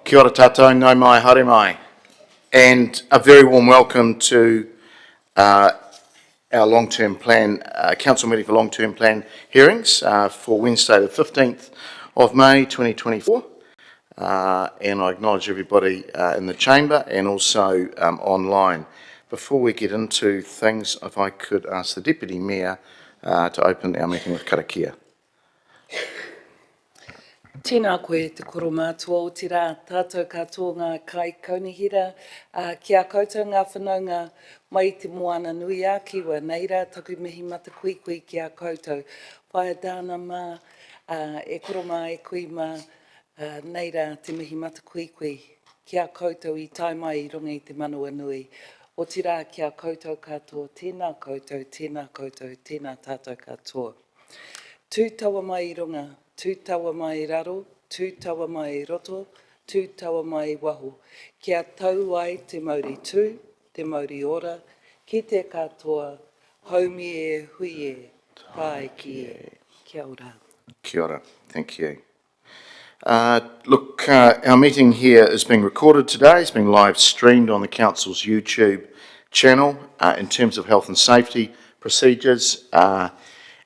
Kia ora tātou, nau mai, haere mai. And a very warm welcome to our long-term plan, council meeting for long-term plan hearings for Wednesday the 15th of May 2024. And I acknowledge everybody in the chamber and also online. Before we get into things, if I could ask the Deputy Mayor to open our meeting with karakia. Tēnā koe te koro mātua o te rā, tātou katoa ngā kai kaunihira, kia koutou ngā whanaunga mai te moana nui a kiwa, nei rā taku mihi mata kui kia koutou. Whaia dāna mā, e koro mā e kui mā, nei rā te mihi mata kui kia koutou I tai mai I runga I te manua nui. O te rā kia koutou katoa, tēnā koutou, tēnā tātou katoa. Tū taua mai I runga, tū taua mai I raro, tū taua mai I roto, tū taua mai I waho. Kia tau ai te mauri tū, te mauri ora, ki te katoa, haumi e hui e, pai ki e. Kia ora. Kia ora, thank you. Our meeting here is being recorded today. It's being live streamed on the Council's YouTube channel. In terms of health and safety procedures,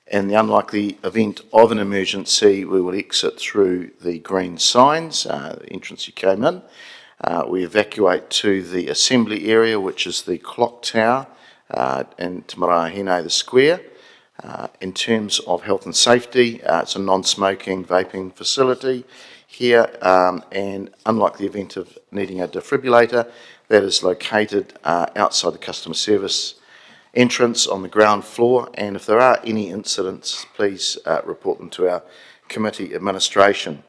in the unlikely event of an emergency, we will exit through the green signs, the entrance you came in. We evacuate to the assembly area, which is the clock tower in Te Maraehine, the square. In terms of health and safety, it's a non-smoking vaping facility here, and unlike the event of needing a defibrillator, that is located outside the customer service entrance on the ground floor, and if there are any incidents, please report them to our committee administration.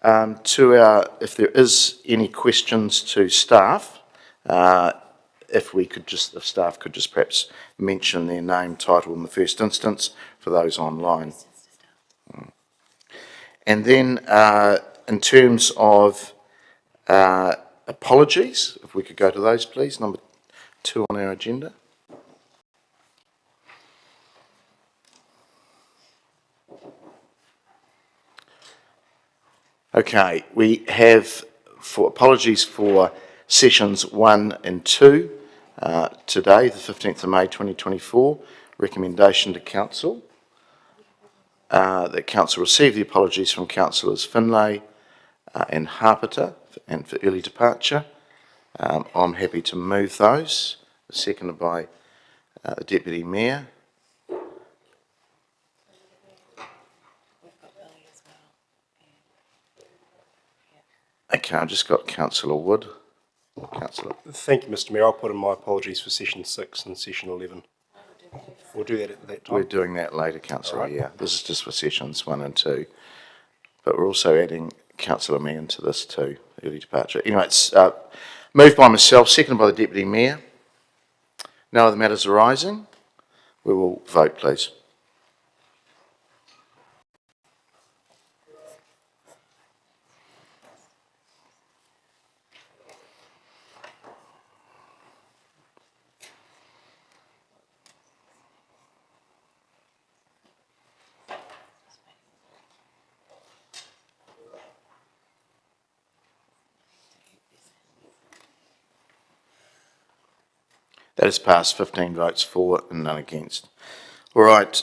If there is any questions to staff, if staff could just perhaps mention their name, title in the first instance for those online. And then in terms of apologies, if we could go to those please, number 2 on our agenda. Okay, we have apologies for sessions 1 and 2 today, the 15th of May 2024. Recommendation to Council. That Council received the apologies from Councillors Finlay and Harpiter and for early departure. I'm happy to move those, seconded by the Deputy Mayor. Okay, I've just got Councillor Wood. Councillor. Thank you, Mr. Mayor. I'll put in my apologies for session 6 and session 11. We'll do that at that time. We're doing that later, Councillor, Right. yeah. This is just for sessions 1 and 2. But we're also adding Councillor Meehan to this too, early departure. Anyway, it's moved by myself, seconded by the Deputy Mayor. No other matters arising? We will vote, please. That has passed, 15 votes for and none against. All right,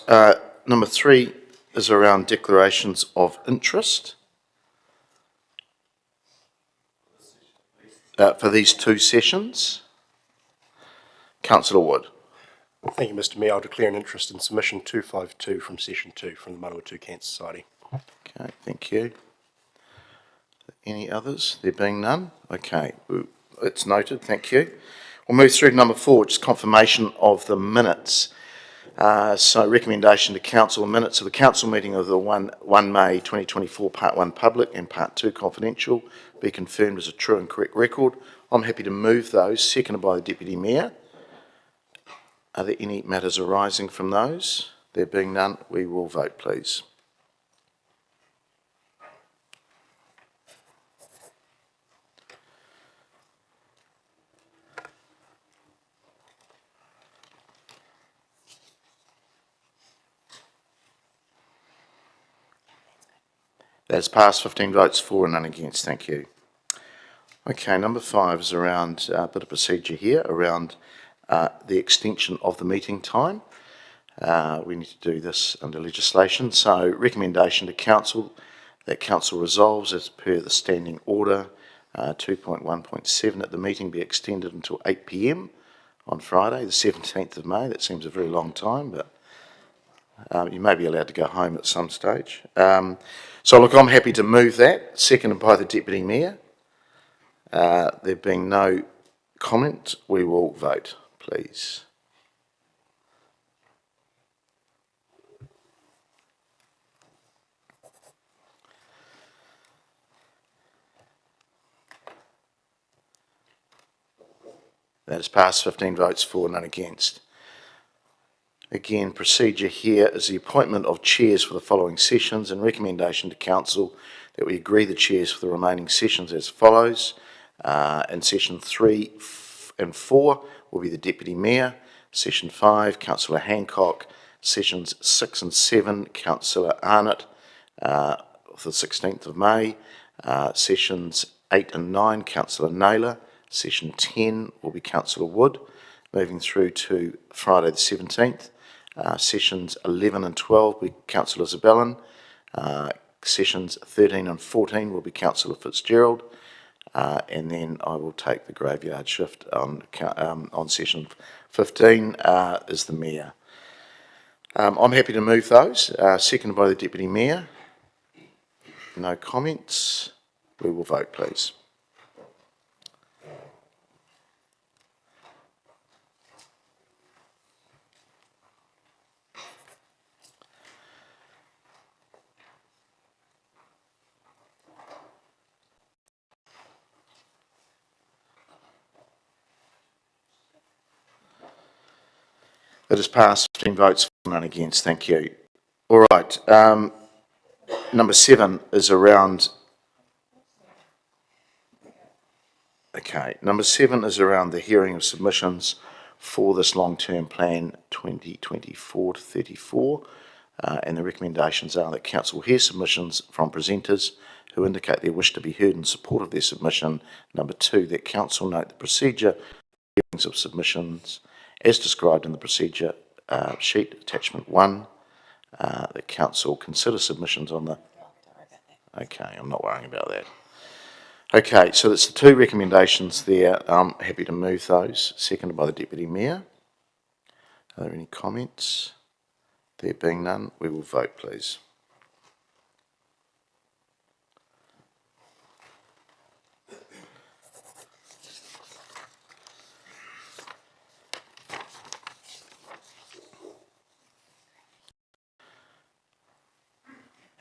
number 3 is around declarations of interest. For these 2 sessions. Councillor Wood. Thank you, Mr. Mayor. I'll declare an interest in submission 252 from session 2 from the Manawatu Cancer Society. Okay, thank you. Any others? There being none? Okay, it's noted, thank you. We'll move through to number 4, which is confirmation of the minutes. So recommendation to Council minutes of the Council meeting of the 1 May 2024, Part 1 public and Part 2 confidential, be confirmed as a true and correct record. I'm happy to move those, seconded by the Deputy Mayor. Are there any matters arising from those? There being none, we will vote, please. That's passed, 15 votes for and none against. Thank you. Okay, number 5 is around a bit of procedure here around the extension of the meeting time. We need to do this under legislation. So recommendation to council that council resolves as per the standing order 2.1.7 that the meeting be extended until 8 p.m. on Friday, the 17th of May. That seems a very long time, but you may be allowed to go home at some stage. So look, I'm happy to move that, seconded by the Deputy Mayor. There being no comment, we will vote, please. That is passed, 15 votes for, none against. Again, procedure here is the appointment of chairs for the following sessions and recommendation to council that we agree the chairs for the remaining sessions as follows. In session 3 and 4 will be the Deputy Mayor. Session 5, Councillor Hancock. Sessions 6 and 7, Councillor Arnott for the 16th of May. Sessions 8 and 9, Councillor Naylor. Session 10 will be Councillor Wood. Moving through to Friday the 17th. Sessions 11 and 12 will be Councillor Zabellin. Sessions 13 and 14 will be Councillor Fitzgerald. And then I will take the graveyard shift on session 15 as the Mayor. I'm happy to move those, seconded by the Deputy Mayor. No comments. We will vote, please. It has passed, 15 votes for, none against. Thank you. All right. Number 7 is around... Okay. Number 7 is around the hearing of submissions for this long-term plan 2024 to 34. And the recommendations are that council hear submissions from presenters who indicate their wish to be heard in support of their submission. Number 2, that council note the procedure hearings of submissions as described in the procedure sheet, attachment 1, that council consider submissions on the... Okay, I'm not worrying about that. Okay, so that's the 2 recommendations there. I'm happy to move those, seconded by the Deputy Mayor. Are there any comments? There being none, we will vote, please.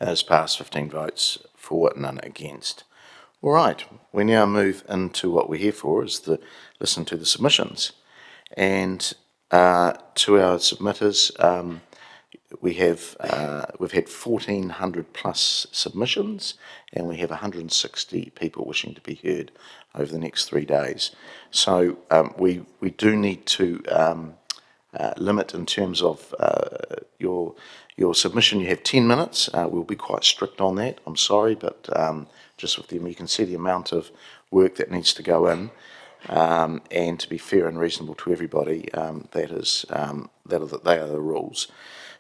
Has passed, 15 votes for, none against. All right, we now move into what we're here for, is to listen to the submissions. And to our submitters, we've had 1,400 plus submissions, and we have 160 people wishing to be heard over the next 3 days. So we do need to limit in terms of your submission. You have 10 minutes. We'll be quite strict on that. I'm sorry, but just with them, you can see the amount of work that needs to go in, and to be fair and reasonable to everybody, they are the rules.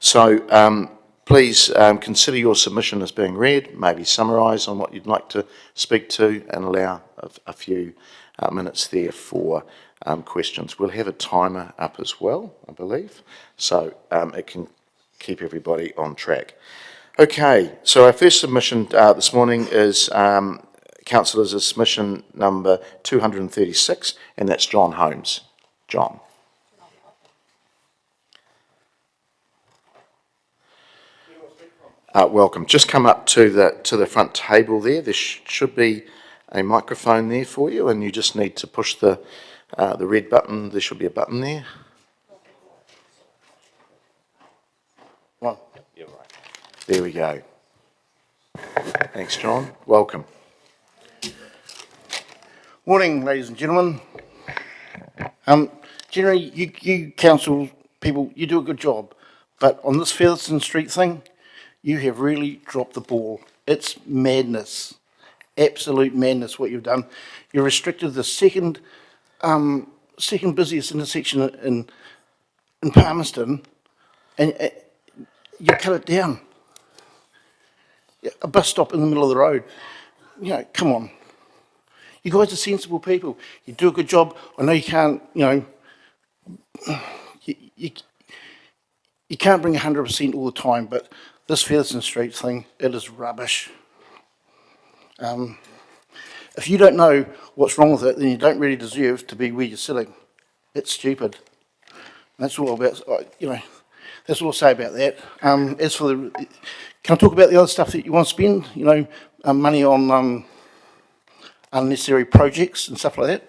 So please consider your submission as being read, maybe summarise on what you'd like to speak to, and allow a few minutes there for questions. We'll have a timer up as well, I believe, so it can keep everybody on track. Okay, so our first submission this morning is Councillors' submission number 236, and that's John Holmes. John. Welcome. Just come up to the front table there. There should be a microphone there for you, and you just need to push the red button. There should be a button there. One. You're right. There we go. Thanks, John. Welcome. Morning, ladies and gentlemen. Generally, you council people, you do a good job, but on this Featherston Street thing, you have really dropped the ball. It's madness. absolute madness what you've done. You restricted the second busiest intersection in Palmerston, and you cut it down. A bus stop in the middle of the road. You know, come on. You guys are sensible people. You do a good job. I know you can't, you know, you can't bring 100% all the time, but this Featherston Street thing, it is rubbish. If you don't know what's wrong with it, then you don't really deserve to be where you're sitting. It's stupid. That's all about, you know, that's all I'll say about that. As for the, can I talk about the other stuff that you want to spend? You know, money on unnecessary projects and stuff like that?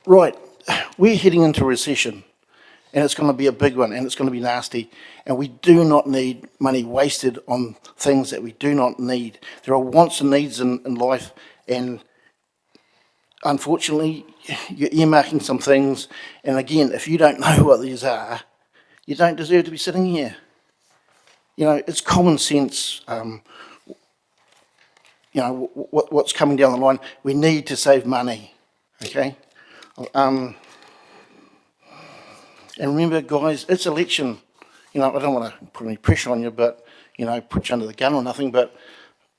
Right, we're heading into a recession, and it's going to be a big one, and it's going to be nasty, and we do not need money wasted on things that we do not need. There are wants and needs in life, and unfortunately, you're earmarking some things, and again, if you don't know what these are, you don't deserve to be sitting here. You know, it's common sense, you know, what's coming down the line. We need to save money, okay? And remember, guys, it's election. You know, I don't want to put any pressure on you, but, you know, put you under the gun or nothing, but,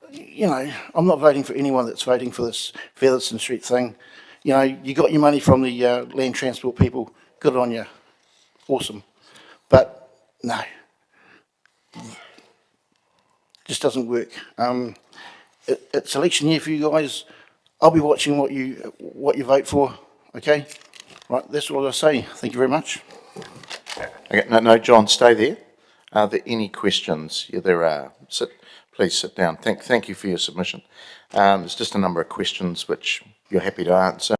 you know, I'm not voting for anyone that's voting for this Featherston Street thing. You know, you got your money from the land transport people, good on you, awesome. But, no, just doesn't work. It's election year for you guys. I'll be watching what you vote for, okay? Right, that's all I'll say. Thank you very much. Okay, no, John, stay there. Are there any questions? Yeah, there are. Please sit down. Thank you for your submission. There's just a number of questions which you're happy to answer.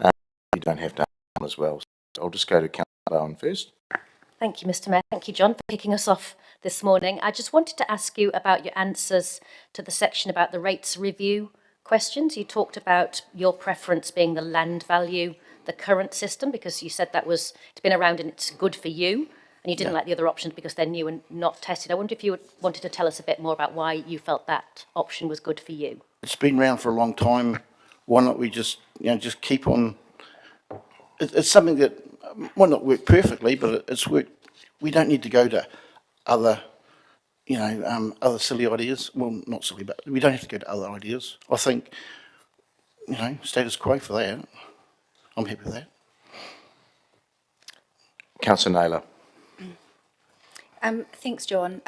You don't have to answer them as well. So I'll just go to Councillor Owen first. Thank you, Mr. Mayor. Thank you, John, for kicking us off this morning. I just wanted to ask you about your answers to the section about the rates review questions. You talked about your preference being the land value, the current system, because you said it's been around and it's good for you, and you didn't like the other options because they're new and not tested. I wonder if you wanted to tell us a bit more about why you felt that option was good for you. It's been around for a long time. Why not we just, you know, just keep on? It's something that might not work perfectly, but it's worked. We don't need to go to other, you know, other silly ideas. Well, not silly, but we don't have to go to other ideas. I think, you know, status quo for that. I'm happy with that. Councillor Naylor. Thanks, John.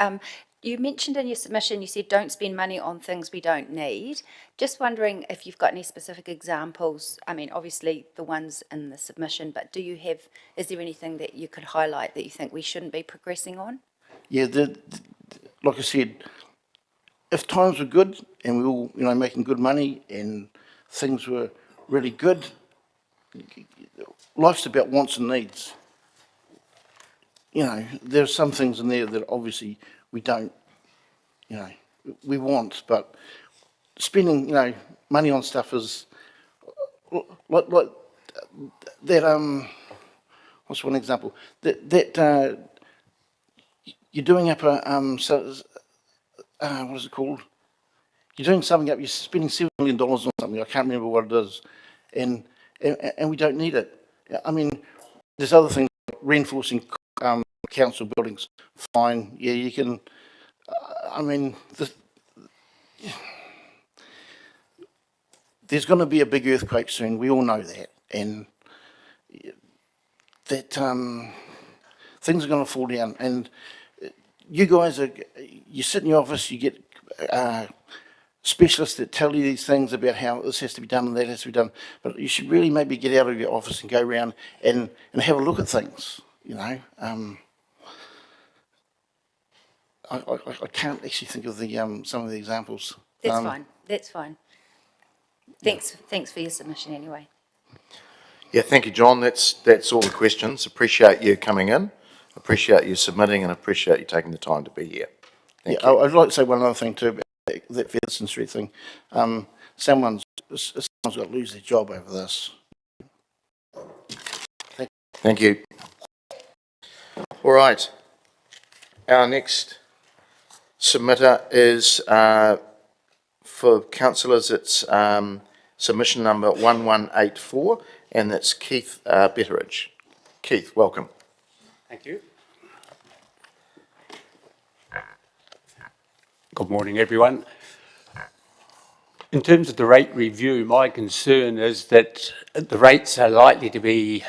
You mentioned in your submission, you said don't spend money on things we don't need. Just wondering if you've got any specific examples. I mean, obviously the ones in the submission, but is there anything that you could highlight that you think we shouldn't be progressing on? Yeah, like I said, if times were good and we were all, you know, making good money and things were really good, life's about wants and needs. You know, there's some things in there that obviously we don't, you know, we want, but spending, you know, money on stuff is like that. What's one example? That you're doing up a what is it called? You're doing something up. You're spending $7 million on something. I can't remember what it is, and we don't need it. I mean, there's other things like reinforcing council buildings. Fine, yeah, you can. I mean, there's going to be a big earthquake soon. We all know that, and that things are going to fall down. And you guys you sit in your office, you get specialists that tell you these things about how this has to be done and that has to be done. But you should really maybe get out of your office and go around and have a look at things. You know. I can't actually think of the some of the examples. That's fine. That's fine. Thanks for your submission anyway. Yeah, thank you, John. That's all the questions. Appreciate you coming in. Appreciate you submitting, and appreciate you taking the time to be here. Thank you. I'd like to say one other thing too about that Featherston Street thing. Someone's got to lose their job over this. Thank you. All right. Our next submitter is for councillors, it's submission number 1184, and that's Keith Betteridge. Keith, welcome. Thank you. Good morning, everyone. In terms of the rate review, my concern is that the rates are likely to be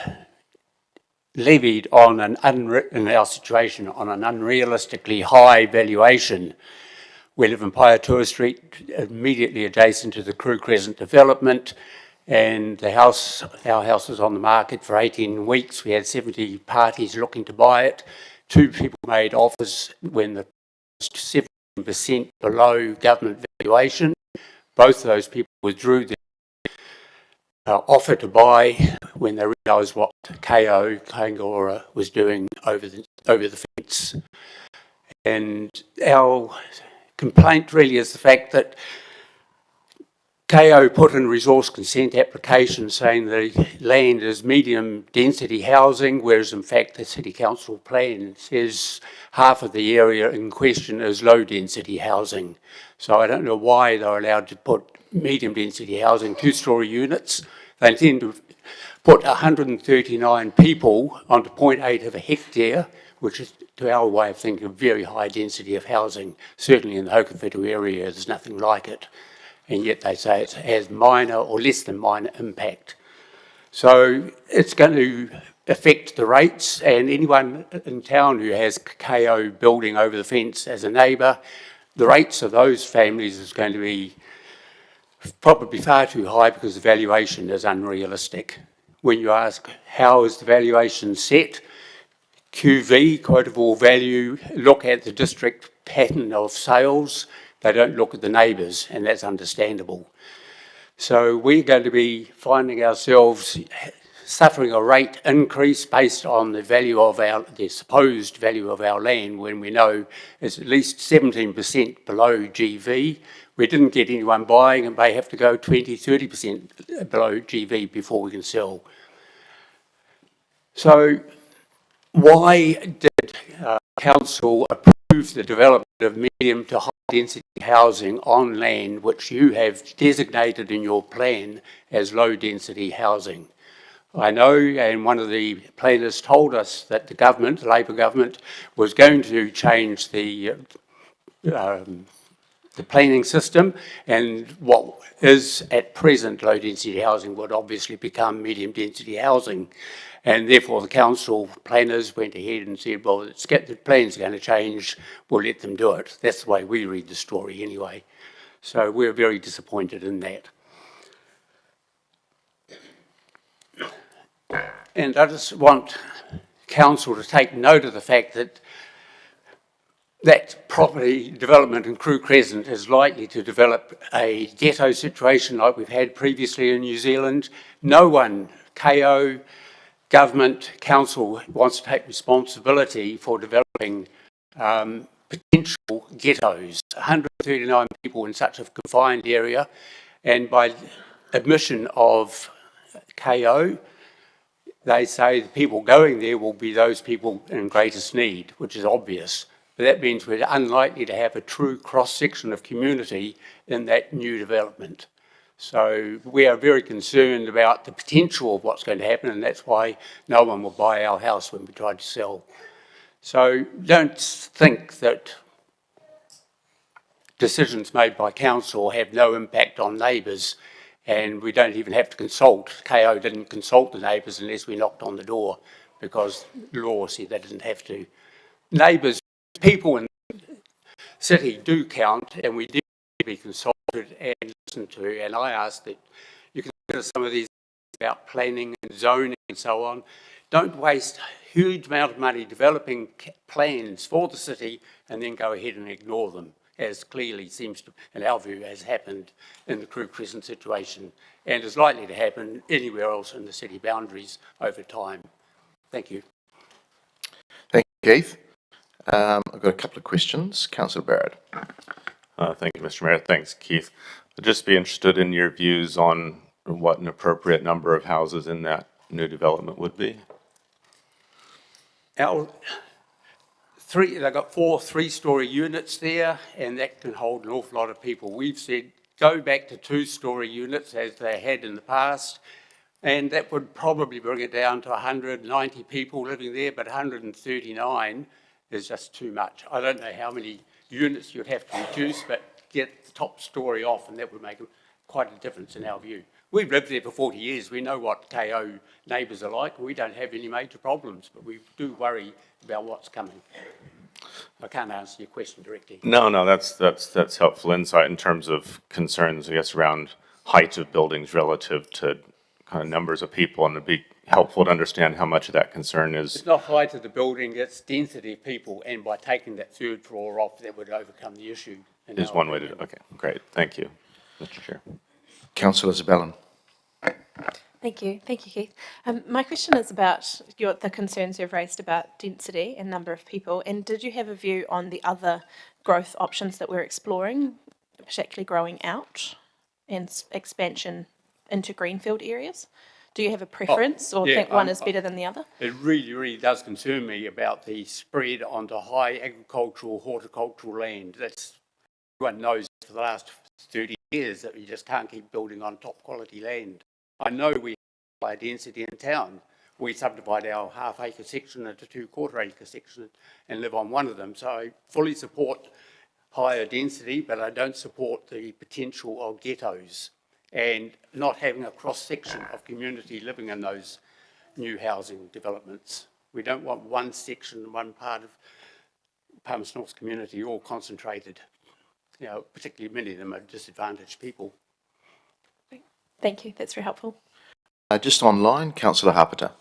levied on in our situation, on an unrealistically high valuation. We live in Paeatua Street, immediately adjacent to the Crew Crescent development, and our house was on the market for 18 weeks. We had 70 parties looking to buy it. 2 people made offers when the 7% below government valuation. Both of those people withdrew their offer to buy when they realised what KO, Kaingora, was doing over the fence. And our complaint really is the fact that KO put in resource consent application saying the land is medium density housing, whereas in fact the City Council plan says half of the area in question is low density housing. So I don't know why they're allowed to put medium density housing, 2-storey units. They intend to put 139 people onto 0.8 of a hectare, which is, to our way of thinking, a very high density of housing. Certainly in the Hokowhitu area, there's nothing like it. And yet they say it has minor or less than minor impact. So it's going to affect the rates, and anyone in town who has KO building over the fence as a neighbour, the rates of those families is going to be probably far too high because the valuation is unrealistic. When you ask how is the valuation set, QV, quotable value, look at the district pattern of sales. They don't look at the neighbours, and that's understandable. So we're going to be finding ourselves suffering a rate increase based on the value of the supposed value of our land, when we know it's at least 17% below GV. We didn't get anyone buying, and may have to go 20, 30% below GV before we can sell. So why did council approve the development of medium to high density housing on land which you have designated in your plan as low density housing? I know, and one of the planners told us that the government, the Labor government, was going to change the planning system, and what is at present low density housing would obviously become medium density housing. And therefore the council planners went ahead and said, well, the plan's going to change, we'll let them do it. That's the way we read the story anyway. So we're very disappointed in that. And I just want council to take note of the fact that that property development in Crew Crescent is likely to develop a ghetto situation like we've had previously in New Zealand. No one, KO, government, council, wants to take responsibility for developing potential ghettos. 139 people in such a confined area, and by admission of KO, they say the people going there will be those people in greatest need, which is obvious. But that means we're unlikely to have a true cross-section of community in that new development. So we are very concerned about the potential of what's going to happen, and that's why no one will buy our house when we try to sell. So don't think that decisions made by council have no impact on neighbours, and we don't even have to consult. KO didn't consult the neighbours unless we knocked on the door, because law said they didn't have to. Neighbours, people in the city do count, and we do be consulted and listened to, and I ask that you consider some of these about planning and zoning and so on. Don't waste a huge amount of money developing plans for the city and then go ahead and ignore them, as clearly seems to, in our view, has happened in the Crew Crescent situation and is likely to happen anywhere else in the city boundaries over time. Thank you. Thank you, Keith. I've got a couple of questions. Councillor Barrett. Thank you, Mr. Mayor. Thanks, Keith. I'd just be interested in your views on what an appropriate number of houses in that new development would be. They've got 4 3-storey units there, and that can hold an awful lot of people. We've said go back to two-storey units as they had in the past, and that would probably bring it down to 190 people living there, but 139 is just too much. I don't know how many units you'd have to reduce, but get the top story off, and that would make quite a difference in our view. We've lived there for 40 years. We know what KO neighbours are like. We don't have any major problems, but we do worry about what's coming. I can't answer your question directly. No, that's helpful insight in terms of concerns, I guess, around height of buildings relative to kind of numbers of people, and it'd be helpful to understand how much of that concern is. It's not height of the building, it's density of people, and by taking that third floor off, that would overcome the issue. Is one way to, okay, great, thank you, Mr. Chair. Councillor Zabellan. Thank you, Keith. My question is about the concerns you've raised about density and number of people, and did you have a view on the other growth options that we're exploring, particularly growing out and expansion into greenfield areas? Do you have a preference or yeah, think one is better than the other? It really, really does concern me about the spread onto high agricultural, horticultural land. Everyone knows for the last 30 years that you just can't keep building on top quality land. I know we have high density in town. We subdivide our half-acre section into 2 quarter-acre sections and live on one of them. So I fully support higher density, but I don't support the potential of ghettos and not having a cross-section of community living in those new housing developments. We don't want one section, one part of Palmerston North community all concentrated. You know, particularly many of them are disadvantaged people. Thank you, that's very helpful. Just online, Councillor Harpiter.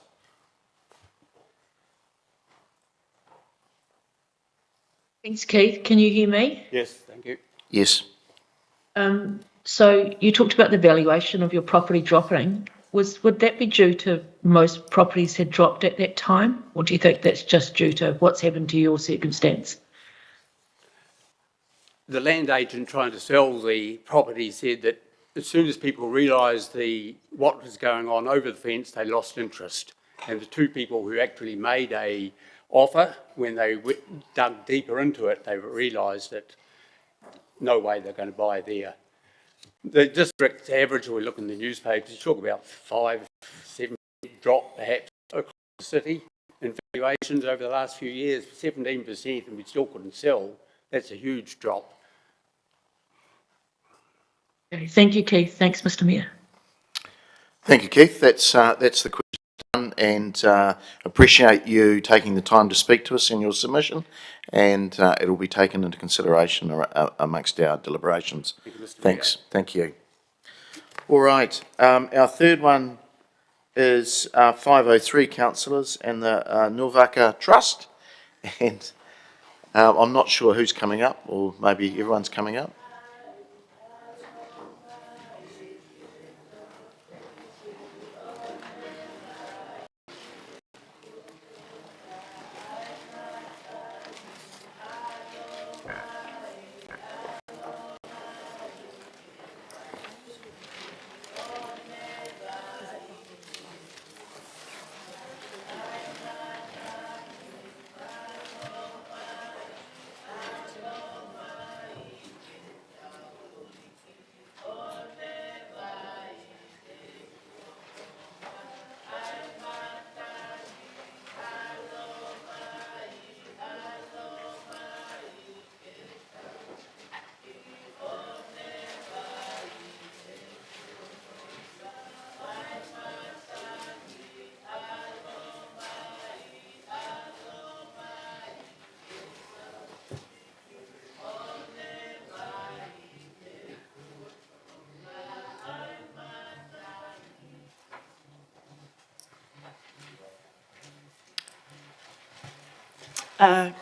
Thanks, Keith. Can you hear me? Yes, thank you. Yes. So you talked about the valuation of your property dropping. Would that be due to most properties had dropped at that time, or do you think that's just due to what's happened to your circumstance? The land agent trying to sell the property said that as soon as people realised what was going on over the fence, they lost interest. And the 2 people who actually made a offer, when they dug deeper into it, they realised that no way they're going to buy there. The district average, we look in the newspapers, you talk about 5-7% drop perhaps across the city in valuations over the last few years, 17%, and we still couldn't sell. That's a huge drop. Okay, thank you, Keith. Thanks, Mr. Mayor. Thank you, Keith. That's the question done, and appreciate you taking the time to speak to us in your submission, and it'll be taken into consideration amongst our deliberations. Thank you, Mr. Thanks. Thank you. All right. Our third one is 503 councillors and the Nulvaka Trust, and I'm not sure who's coming up, or maybe everyone's coming up.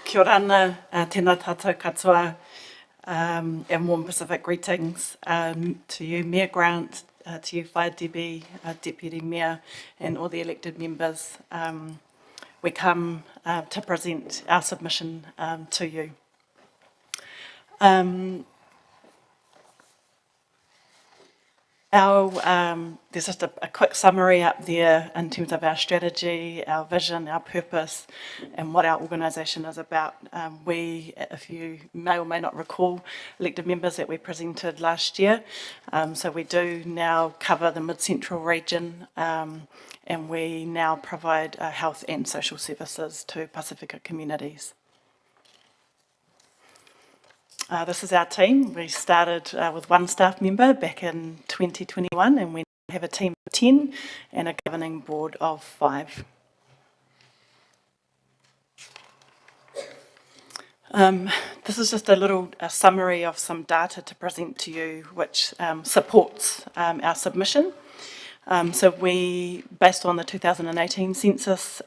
Kia ora ana, tēnā tātou katoa, and warm Pacific greetings to you, Mayor Grant, to you, Whaia Debbie, Deputy Mayor, and all the elected members. We come to present our submission to you. There's just a quick summary up there in terms of our strategy, our vision, our purpose, and what our organisation is about. We, if you may or may not recall, elected members that we presented last year. So we do now cover the Mid-Central region, and we now provide health and social services to Pasifika communities. This is our team. We started with one staff member back in 2021, and we have a team of 10 and a governing board of 5. This is just a little summary of some data to present to you which supports our submission. So we, based on the 2018 census,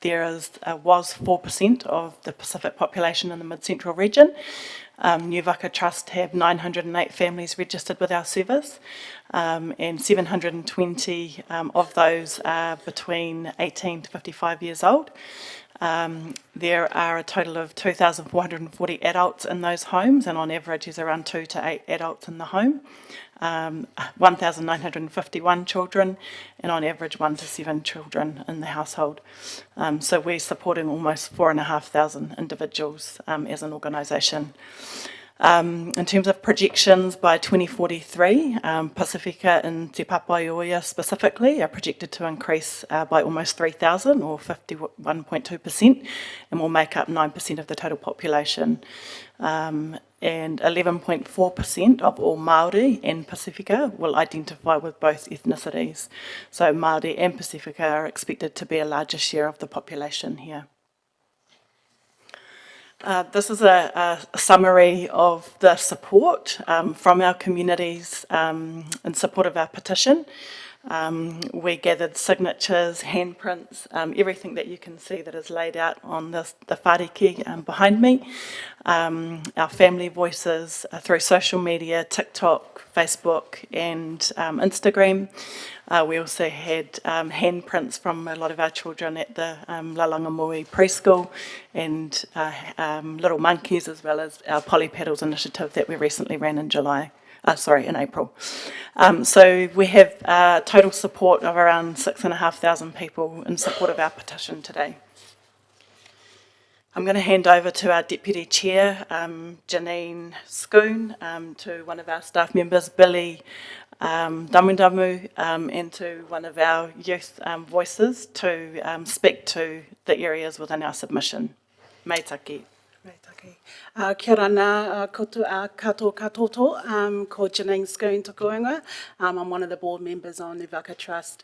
there was 4% of the Pacific population in the Mid-Central region. New Waka Trust have 908 families registered with our service, and 720 of those are between 18 to 55 years old. There are a total of 2,440 adults in those homes, and on average there's around 2 to 8 adults in the home. 1,951 children, and on average 1 to 7 children in the household. So we're supporting almost 4,500 individuals as an organisation. In terms of projections, by 2043, Pasifika and Te Papaioia specifically are projected to increase by almost 3,000 or 51.2%, and will make up 9% of the total population. And 11.4% of all Māori and Pasifika will identify with both ethnicities. So Māori and Pasifika are expected to be a larger share of the population here. This is a summary of the support from our communities in support of our petition. We gathered signatures, handprints, everything that you can see that is laid out on the whāriki behind me. Our family voices through social media, TikTok, Facebook and Instagram. We also had handprints from a lot of our children at the Lalangamui preschool, and Little Monkeys, as well as our Polly Paddles initiative that we recently ran in in April. So we have total support of around 6,500 people in support of our petition today. I'm going to hand over to our Deputy Chair, Janine Schoon, to one of our staff members, Billy Damudamu, and to one of our youth voices to speak to the areas within our submission. Meitaki. Kia ora nā koutou katoa katoto, ko Janine Schoon toku ingoa. I'm one of the board members on the Waka Trust.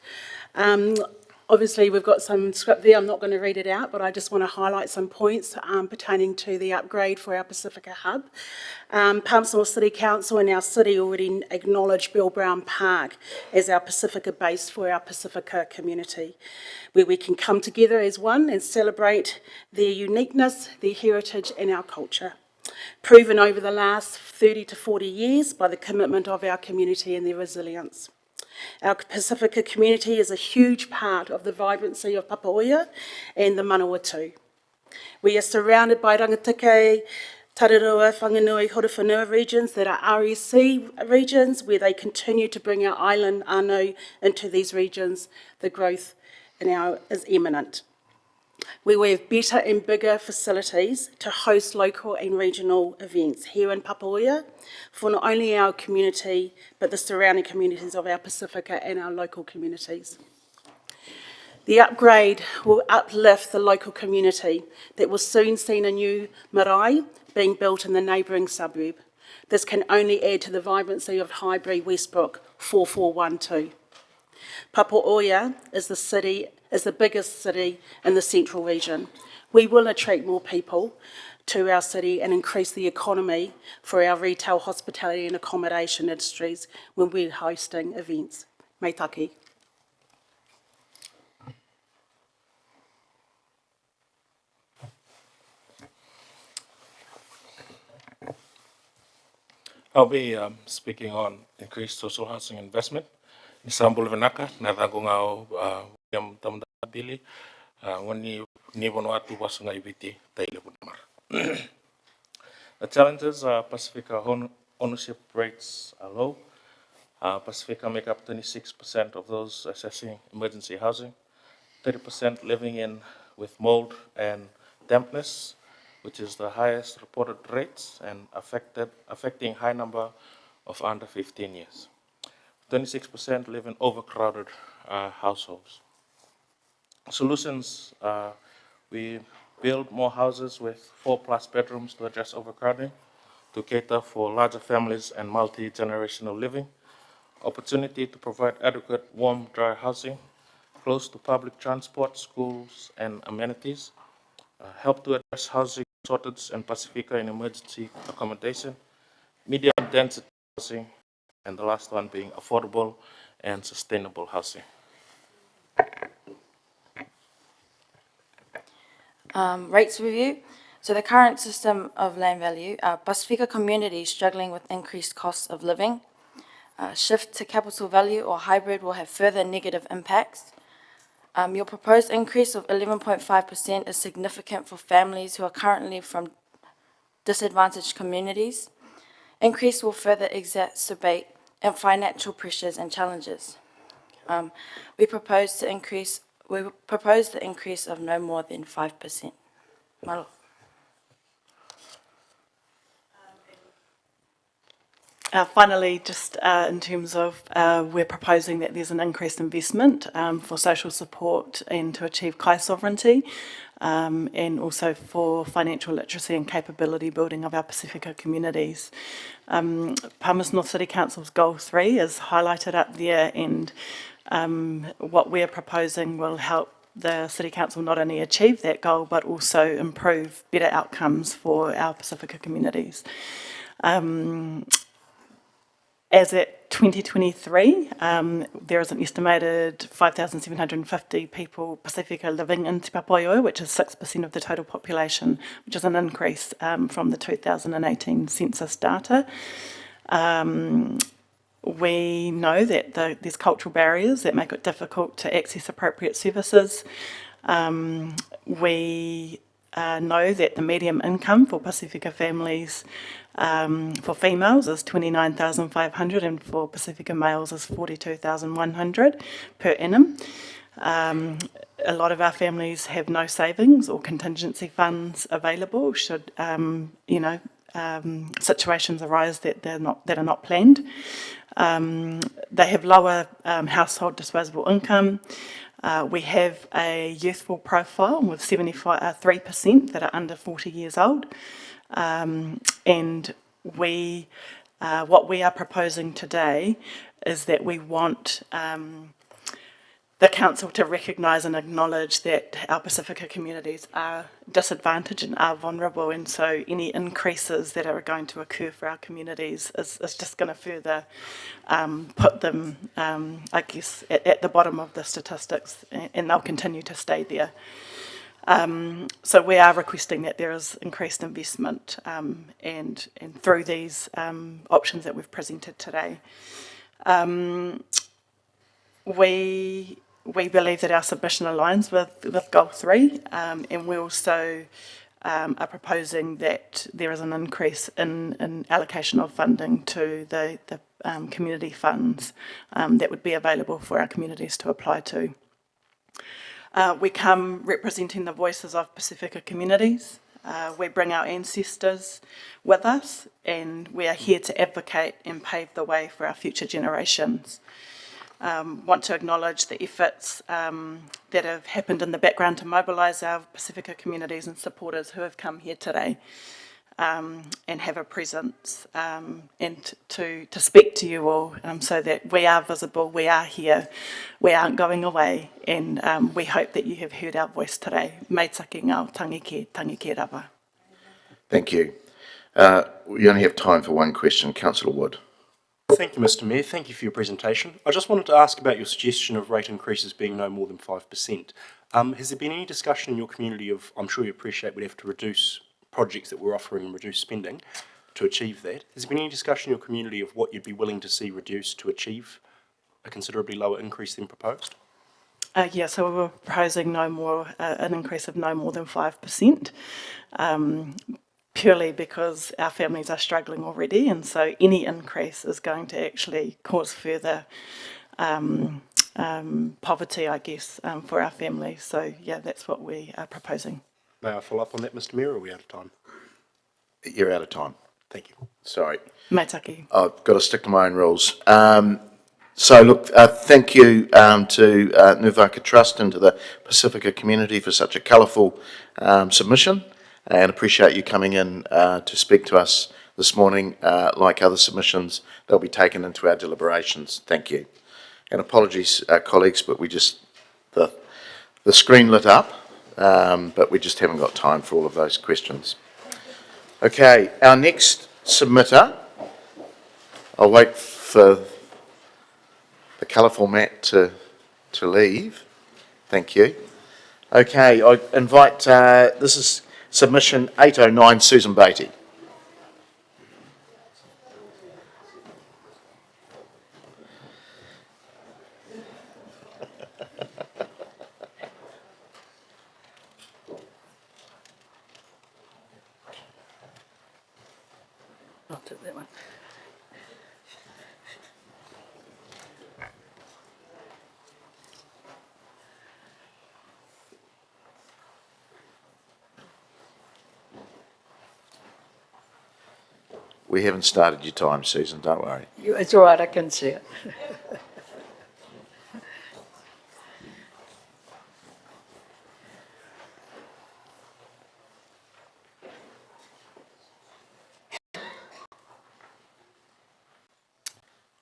Obviously, we've got some script there. I'm not going to read it out, but I just want to highlight some points pertaining to the upgrade for our Pasifika Hub. Palms North City Council and our city already acknowledge Bill Brown Park as our Pasifika base for our Pasifika community, where we can come together as one and celebrate their uniqueness, their heritage and our culture. Proven over the last 30 to 40 years by the commitment of our community and their resilience. Our Pasifika community is a huge part of the vibrancy of Papaoia and the Manawatu. We are surrounded by Rangitikei, Tararua, Whanganui, Horowhenua regions that are RSC regions, where they continue to bring our island anu into these regions. The growth is imminent. We have better and bigger facilities to host local and regional events here in Papaoia for not only our community, but the surrounding communities of our Pasifika and our local communities. The upgrade will uplift the local community that will soon see a new marae being built in the neighbouring suburb. This can only add to the vibrancy of Highbury Westbrook 4412. Papaoia is the biggest city in the central region. We will attract more people to our city and increase the economy for our retail, hospitality and accommodation industries when we're hosting events. Meitaki. I'll be speaking on increased social housing investment. Nisambula Vinaka, Nathangunga o William Tamdabili, Wani Nivonuatu Wasunga Ibiti, Taile Bunamar. The challenges are Pasifika ownership rates are low. Pacifica make up 26% of those accessing emergency housing, 30% living in with mold and dampness, which is the highest reported rates and affecting high number of under 15 years. 26% live in overcrowded households. Solutions, we build more houses with 4+ bedrooms to address overcrowding, to cater for larger families and multi-generational living, opportunity to provide adequate warm, dry housing, close to public transport, schools, and amenities, help to address housing shortage and Pacifica in emergency accommodation, medium density housing, and the last one being affordable and sustainable housing. Rates review. So the current system of land value, Pacifica communities struggling with increased costs of living. Shift to capital value or hybrid will have further negative impacts. Your proposed increase of 11.5% is significant for families who are currently from disadvantaged communities. Increase will further exacerbate financial pressures and challenges. We propose the increase of no more than 5%. Malo. Finally, just in terms of we're proposing that there's an increased investment for social support and to achieve kai sovereignty, and also for financial literacy and capability building of our Pacifica communities. Palmerston North City Council's Goal 3 is highlighted up there, and what we're proposing will help the City Council not only achieve that goal but also improve better outcomes for our Pacifica communities. As at 2023, there is an estimated 5,750 people Pacifica living in Te Papaoa, which is 6% of the total population, which is an increase from the 2018 census data. We know that there's cultural barriers that make it difficult to access appropriate services. We know that the median income for Pacifica families for females is $29,500 and for Pacifica males is $42,100 per annum. A lot of our families have no savings or contingency funds available should situations arise that are not planned. They have lower household disposable income. We have a youthful profile with 3% that are under 40 years old. And what we are proposing today is that we want the council to recognise and acknowledge that our Pacifica communities are disadvantaged and are vulnerable, and so any increases that are going to occur for our communities is just going to further put them, I guess, at the bottom of the statistics, and they'll continue to stay there. So we are requesting that there is increased investment and through these options that we've presented today. We believe that our submission aligns with Goal 3, and we also are proposing that there is an increase in allocation of funding to the community funds that would be available for our communities to apply to. We come representing the voices of Pacifica communities. We bring our ancestors with us, and we are here to advocate and pave the way for our future generations. Want to acknowledge the efforts that have happened in the background to mobilise our Pacifica communities and supporters who have come here today and have a presence and to speak to you all so that we are visible, we are here, we aren't going away, and we hope that you have heard our voice today. Mai take ngā tangi ke rawa. Thank you. We only have time for one question. Councillor Wood. Thank you, Mr. Mayor. Thank you for your presentation. I just wanted to ask about your suggestion of rate increases being no more than 5%. Has there been any discussion in your community of, I'm sure you appreciate we'd have to reduce projects that we're offering and reduce spending to achieve that. Has there been any discussion in your community of what you'd be willing to see reduced to achieve a considerably lower increase than proposed? Yeah, so we were proposing an increase of no more than 5%. purely because our families are struggling already, and so any increase is going to actually cause further poverty, I guess, for our families. So, yeah, that's what we are proposing. May I follow up on that, Mr Mayor, or are we out of time? You're out of time. Thank you. Sorry. Mai taki. I've got to stick to my own rules. So look, thank you to Nuvaka Trust and to the Pacifica community for such a colourful submission, and appreciate you coming in to speak to us this morning. Like other submissions, they'll be taken into our deliberations. Thank you. And apologies, colleagues, but we just, the screen lit up, but we just haven't got time for all of those questions. Okay, our next submitter, I'll wait for the colourful mat to leave. Thank you. Okay, I invite, this is submission 809, Susan Beattie. I'll take that one. We haven't started your time, Susan, don't worry. It's all right, I can see it.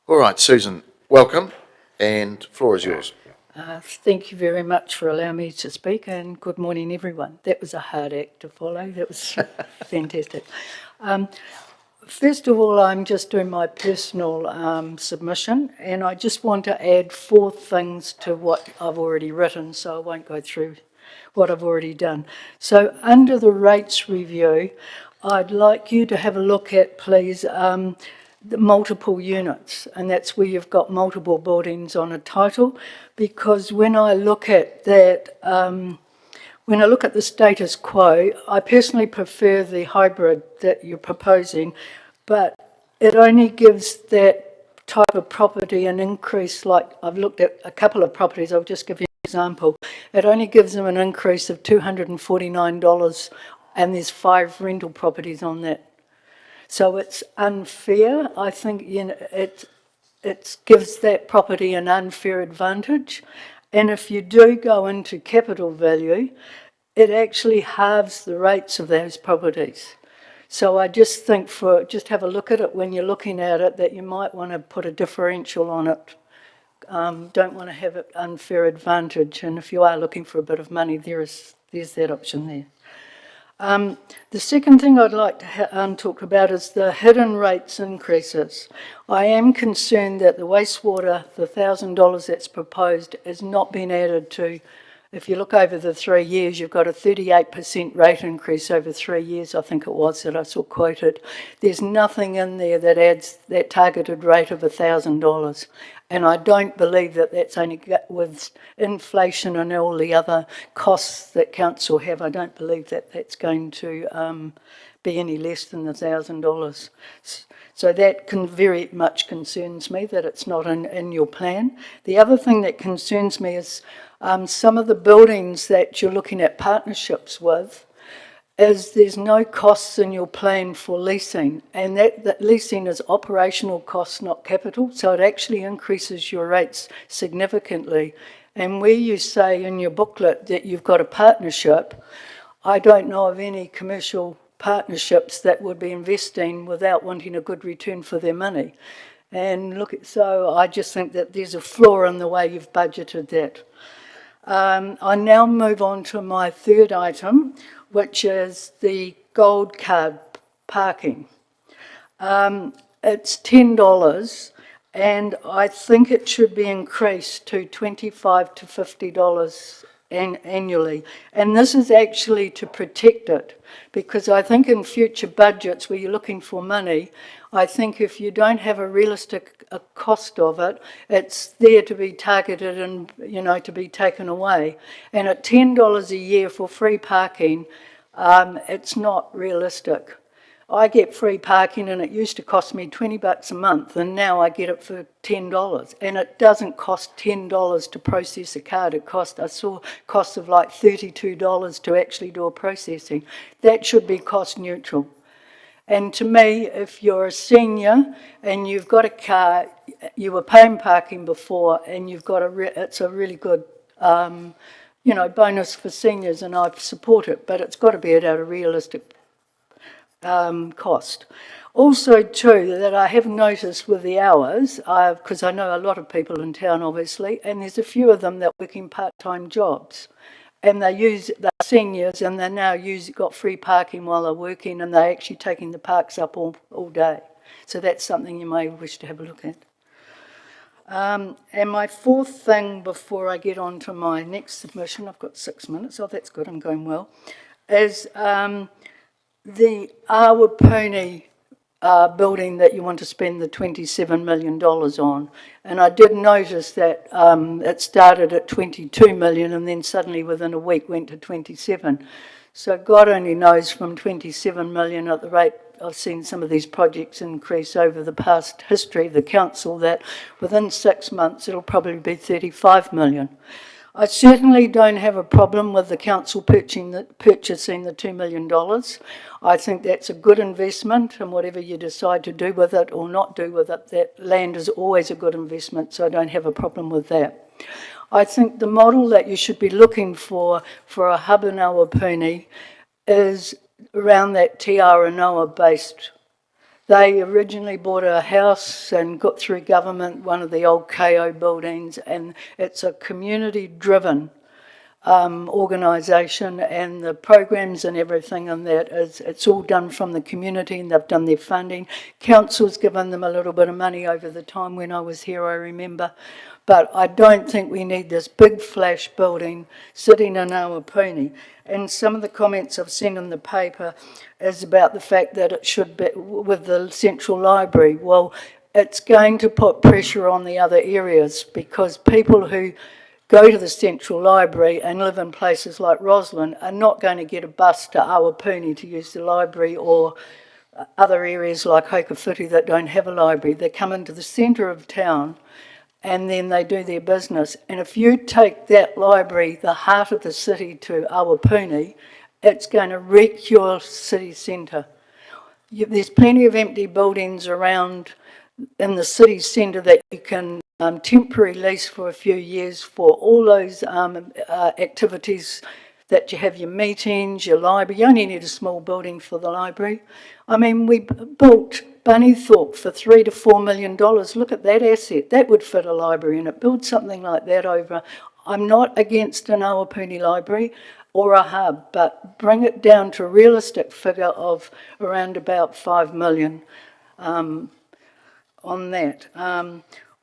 All right, Susan, welcome, and floor is yours. Thank you very much for allowing me to speak, and good morning, everyone. That was a hard act to follow. That was fantastic. First of all, I'm just doing my personal submission, and I just want to add 4 things to what I've already written, so I won't go through what I've already done. So under the rates review, I'd like you to have a look at, please, the multiple units, and that's where you've got multiple buildings on a title, because when I look at that, when I look at the status quo, I personally prefer the hybrid that you're proposing, but it only gives that type of property an increase. Like I've looked at a couple of properties, I'll just give you an example. It only gives them an increase of $249, and there's 5 rental properties on that. So it's unfair. I think, you know, it gives that property an unfair advantage. And if you do go into capital value, it actually halves the rates of those properties. So I just think just have a look at it when you're looking at it, that you might want to put a differential on it. Don't want to have an unfair advantage. And if you are looking for a bit of money, there's that option there. The second thing I'd like to talk about is the hidden rates increases. I am concerned that the wastewater, the $1,000 that's proposed, is not being added to. If you look over the 3 years, you've got a 38% rate increase over 3 years, I think it was, that I saw quoted. There's nothing in there that adds that targeted rate of $1,000. And I don't believe that that's only with inflation and all the other costs that council have. I don't believe that that's going to be any less than $1,000. So that very much concerns me, that it's not in your plan. The other thing that concerns me is some of the buildings that you're looking at partnerships with, is there's no costs in your plan for leasing, and that leasing is operational costs, not capital, so it actually increases your rates significantly. And where you say in your booklet that you've got a partnership, I don't know of any commercial partnerships that would be investing without wanting a good return for their money. And so I just think that there's a flaw in the way you've budgeted that. I now move on to my third item, which is the gold card parking. It's $10, and I think it should be increased to $25 to $50 annually. And this is actually to protect it, because I think in future budgets where you're looking for money, I think if you don't have a realistic cost of it, it's there to be targeted and, you know, to be taken away. And at $10 a year for free parking, it's not realistic. I get free parking and it used to cost me $20 a month and now I get it for $10. And it doesn't cost $10 to process a card. I saw costs of like $32 to actually do a processing. That should be cost neutral. And to me, if you're a senior and you've got a car, you were paying parking before and you've got it's a really good, bonus for seniors and I support it, but it's got to be at a realistic cost. Also too, that I have noticed with the hours, because I know a lot of people in town obviously, and there's a few of them that work in part-time jobs. And they're seniors and they're now got free parking while they're working and they're actually taking the parks up all day. So that's something you may wish to have a look at. And my fourth thing before I get on to my next submission, I've got 6 minutes, oh that's good, I'm going well, is the Awapuni building that you want to spend the $27 million on. And I did notice that it started at 22 million and then suddenly within a week went to 27. So God only knows from 27 million at the rate I've seen some of these projects increase over the past history of the council, that within 6 months it'll probably be 35 million. I certainly don't have a problem with the council purchasing the $2 million. I think that's a good investment, and whatever you decide to do with it or not do with it, that land is always a good investment, so I don't have a problem with that. I think the model that you should be looking for a hub in Awapuni is around that Te Aronoa based. They originally bought a house and got through government, one of the old KO buildings, and it's a community-driven organisation, and the programs and everything and that it's all done from the community, and they've done their funding. Council's given them a little bit of money over the time when I was here, I remember. But I don't think we need this big flash building sitting in Awapuni. And some of the comments I've seen in the paper is about the fact that it should be with the Central Library. Well, it's going to put pressure on the other areas because people who go to the Central Library and live in places like Roslyn are not going to get a bus to Awapuni to use the library, or other areas like Hokowhiti that don't have a library. They come into the centre of town and then they do their business. And if you take that library, the heart of the city, to Awapuni, it's going to wreck your city centre. There's plenty of empty buildings around in the city centre that you can temporary lease for a few years for all those activities that you have, your meetings, your library. You only need a small building for the library. I mean, we built Bunnythorpe for $3 to $4 million. Look at that asset. That would fit a library in it. Build something like that over. I'm not against an Awapuni library or a hub, but bring it down to a realistic figure of around about $5 million on that.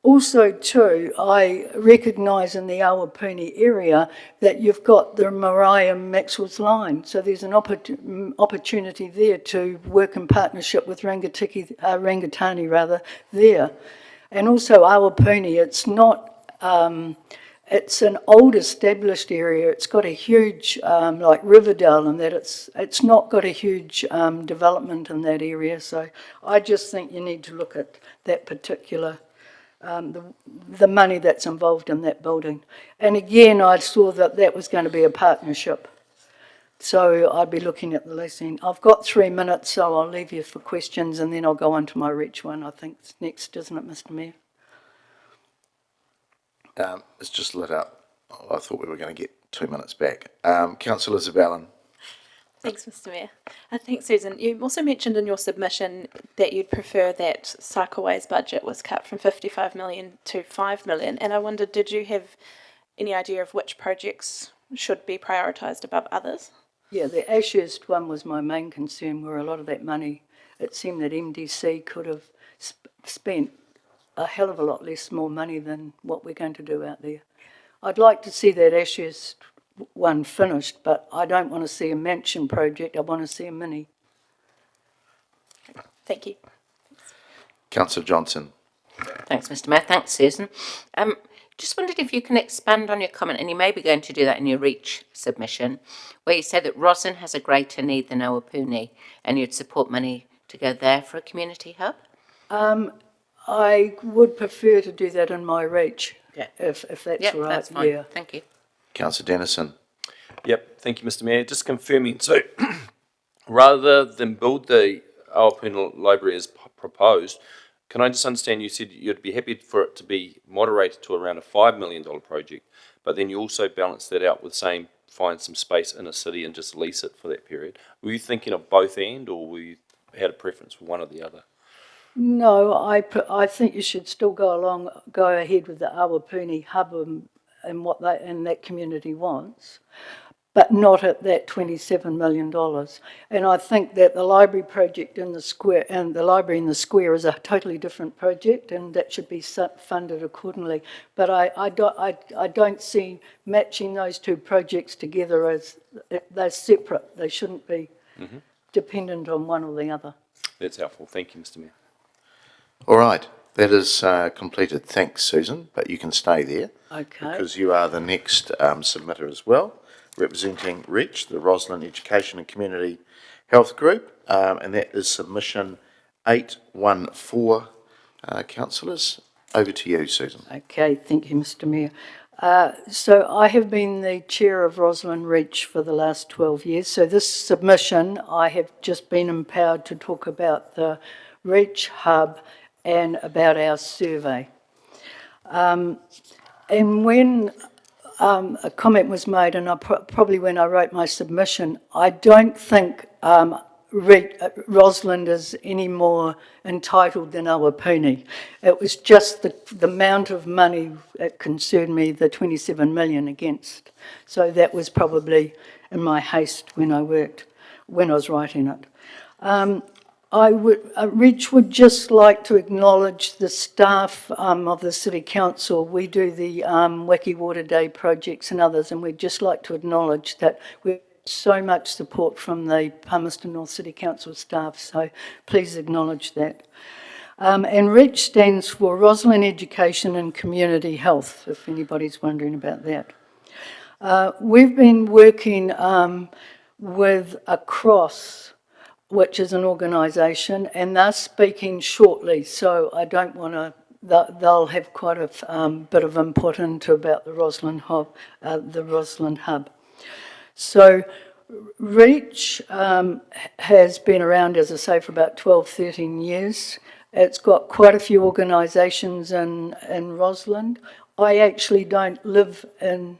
Also too, I recognise in the Awapuni area that you've got the Mariah Maxwell's line, so there's an opportunity there to work in partnership with Rangatani there. And also Awapuni, it's not, it's an old established area. It's got a huge, like Riverdale, and that it's not got a huge development in that area. So I just think you need to look at that particular the money that's involved in that building. And again, I saw that that was going to be a partnership. So I'd be looking at the leasing. I've got 3 minutes, so I'll leave you for questions and then I'll go on to my Reach one. I think it's next, isn't it, Mr. Mayor? It's just lit up. I thought we were going to get 2 minutes back. Councillor Zavalin. Thanks, Mr. Mayor. Thanks, Susan. You also mentioned in your submission that you'd prefer that Cycleway's budget was cut from 55 million to 5 million, and I wondered, did you have any idea of which projects should be prioritised above others? Yeah, the Ashurst one was my main concern, where a lot of that money, it seemed that MDC could have spent a hell of a lot less more money than what we're going to do out there. I'd like to see that Ashurst one finished, but I don't want to see a mansion project. I want to see a mini. Thank you. Councillor Johnson. Thanks, Mr. Mayor. Thanks, Susan. Just wondered if you can expand on your comment, and you may be going to do that in your Reach submission, where you said that Roslyn has a greater need than Awapuni, and you'd support money to go there for a community hub? I would prefer to do that in my reach, Yeah. if that's Yep, all right. that's fine. Yeah. Thank you. Councillor Dennison. Yep, thank you, Mr. Mayor. Just confirming, so rather than build the Awapuna Library as proposed, can I just understand you said you'd be happy for it to be moderated to around a $5 million project, but then you also balance that out with saying find some space in a city and just lease it for that period. Were you thinking of both and, or were you had a preference for one or the other? No, I think you should still go ahead with the Awapuni hub and what that community wants, but not at that $27 million. And I think that the library project in the square and the library in the square is a totally different project, and that should be funded accordingly. But I don't see matching those two projects together as they're separate. They shouldn't be dependent on one or the other. That's helpful. Thank you, Mr. Mayor. All right, that is completed. Thanks, Susan, but you can stay there. Okay. Because you are the next submitter as well, representing REACH, the Roslyn Education and Community Health Group, and that is submission 814. Councillors, over to you, Susan. Okay, thank you, Mr. Mayor. So I have been the chair of Roslyn REACH for the last 12 years. So this submission, I have just been empowered to talk about the REACH hub and about our survey. And when a comment was made, and probably when I wrote my submission, I don't think Roslyn is any more entitled than Awapuni. It was just the amount of money that concerned me, the 27 million against. So that was probably in my haste when I was writing it. REACH would just like to acknowledge the staff of the City Council. We do the Waki Water Day projects and others, and we'd just like to acknowledge that we've so much support from the Palmerston North City Council staff, so please acknowledge that. And REACH stands for Roslyn Education and Community Health, if anybody's wondering about that. We've been working with Across, which is an organisation, and they're speaking shortly, so I don't want to, they'll have quite a bit of input into about the Roslyn Hub. So REACH has been around, as I say, for about 12, 13 years. It's got quite a few organisations in Roslyn. I actually don't live in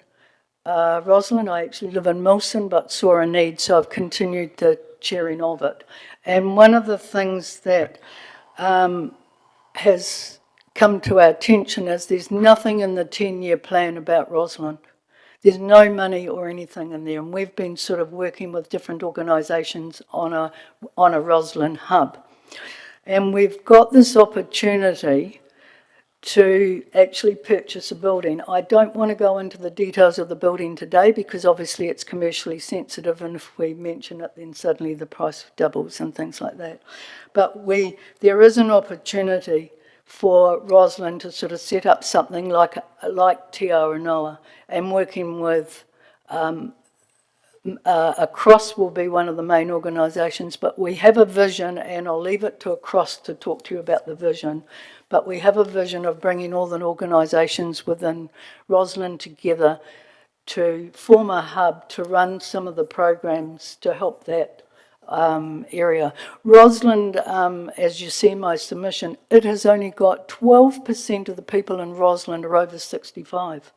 Roslyn, I actually live in Milson, but saw a need, so I've continued the chairing of it. And one of the things that has come to our attention is there's nothing in the 10-year plan about Roslyn. There's no money or anything in there, and we've been sort of working with different organisations on a Roslyn hub. And we've got this opportunity to actually purchase a building. I don't want to go into the details of the building today because obviously it's commercially sensitive, and if we mention it then suddenly the price doubles and things like that. But there is an opportunity for Roslyn to sort of set up something like Te Aronoa, and working with Across will be one of the main organisations, but we have a vision, and I'll leave it to Across to talk to you about the vision, but we have a vision of bringing all the organisations within Roslyn together to form a hub to run some of the programs to help that area. Roslyn, as you see in my submission, it has only got 12% of the people in Roslyn are over 65.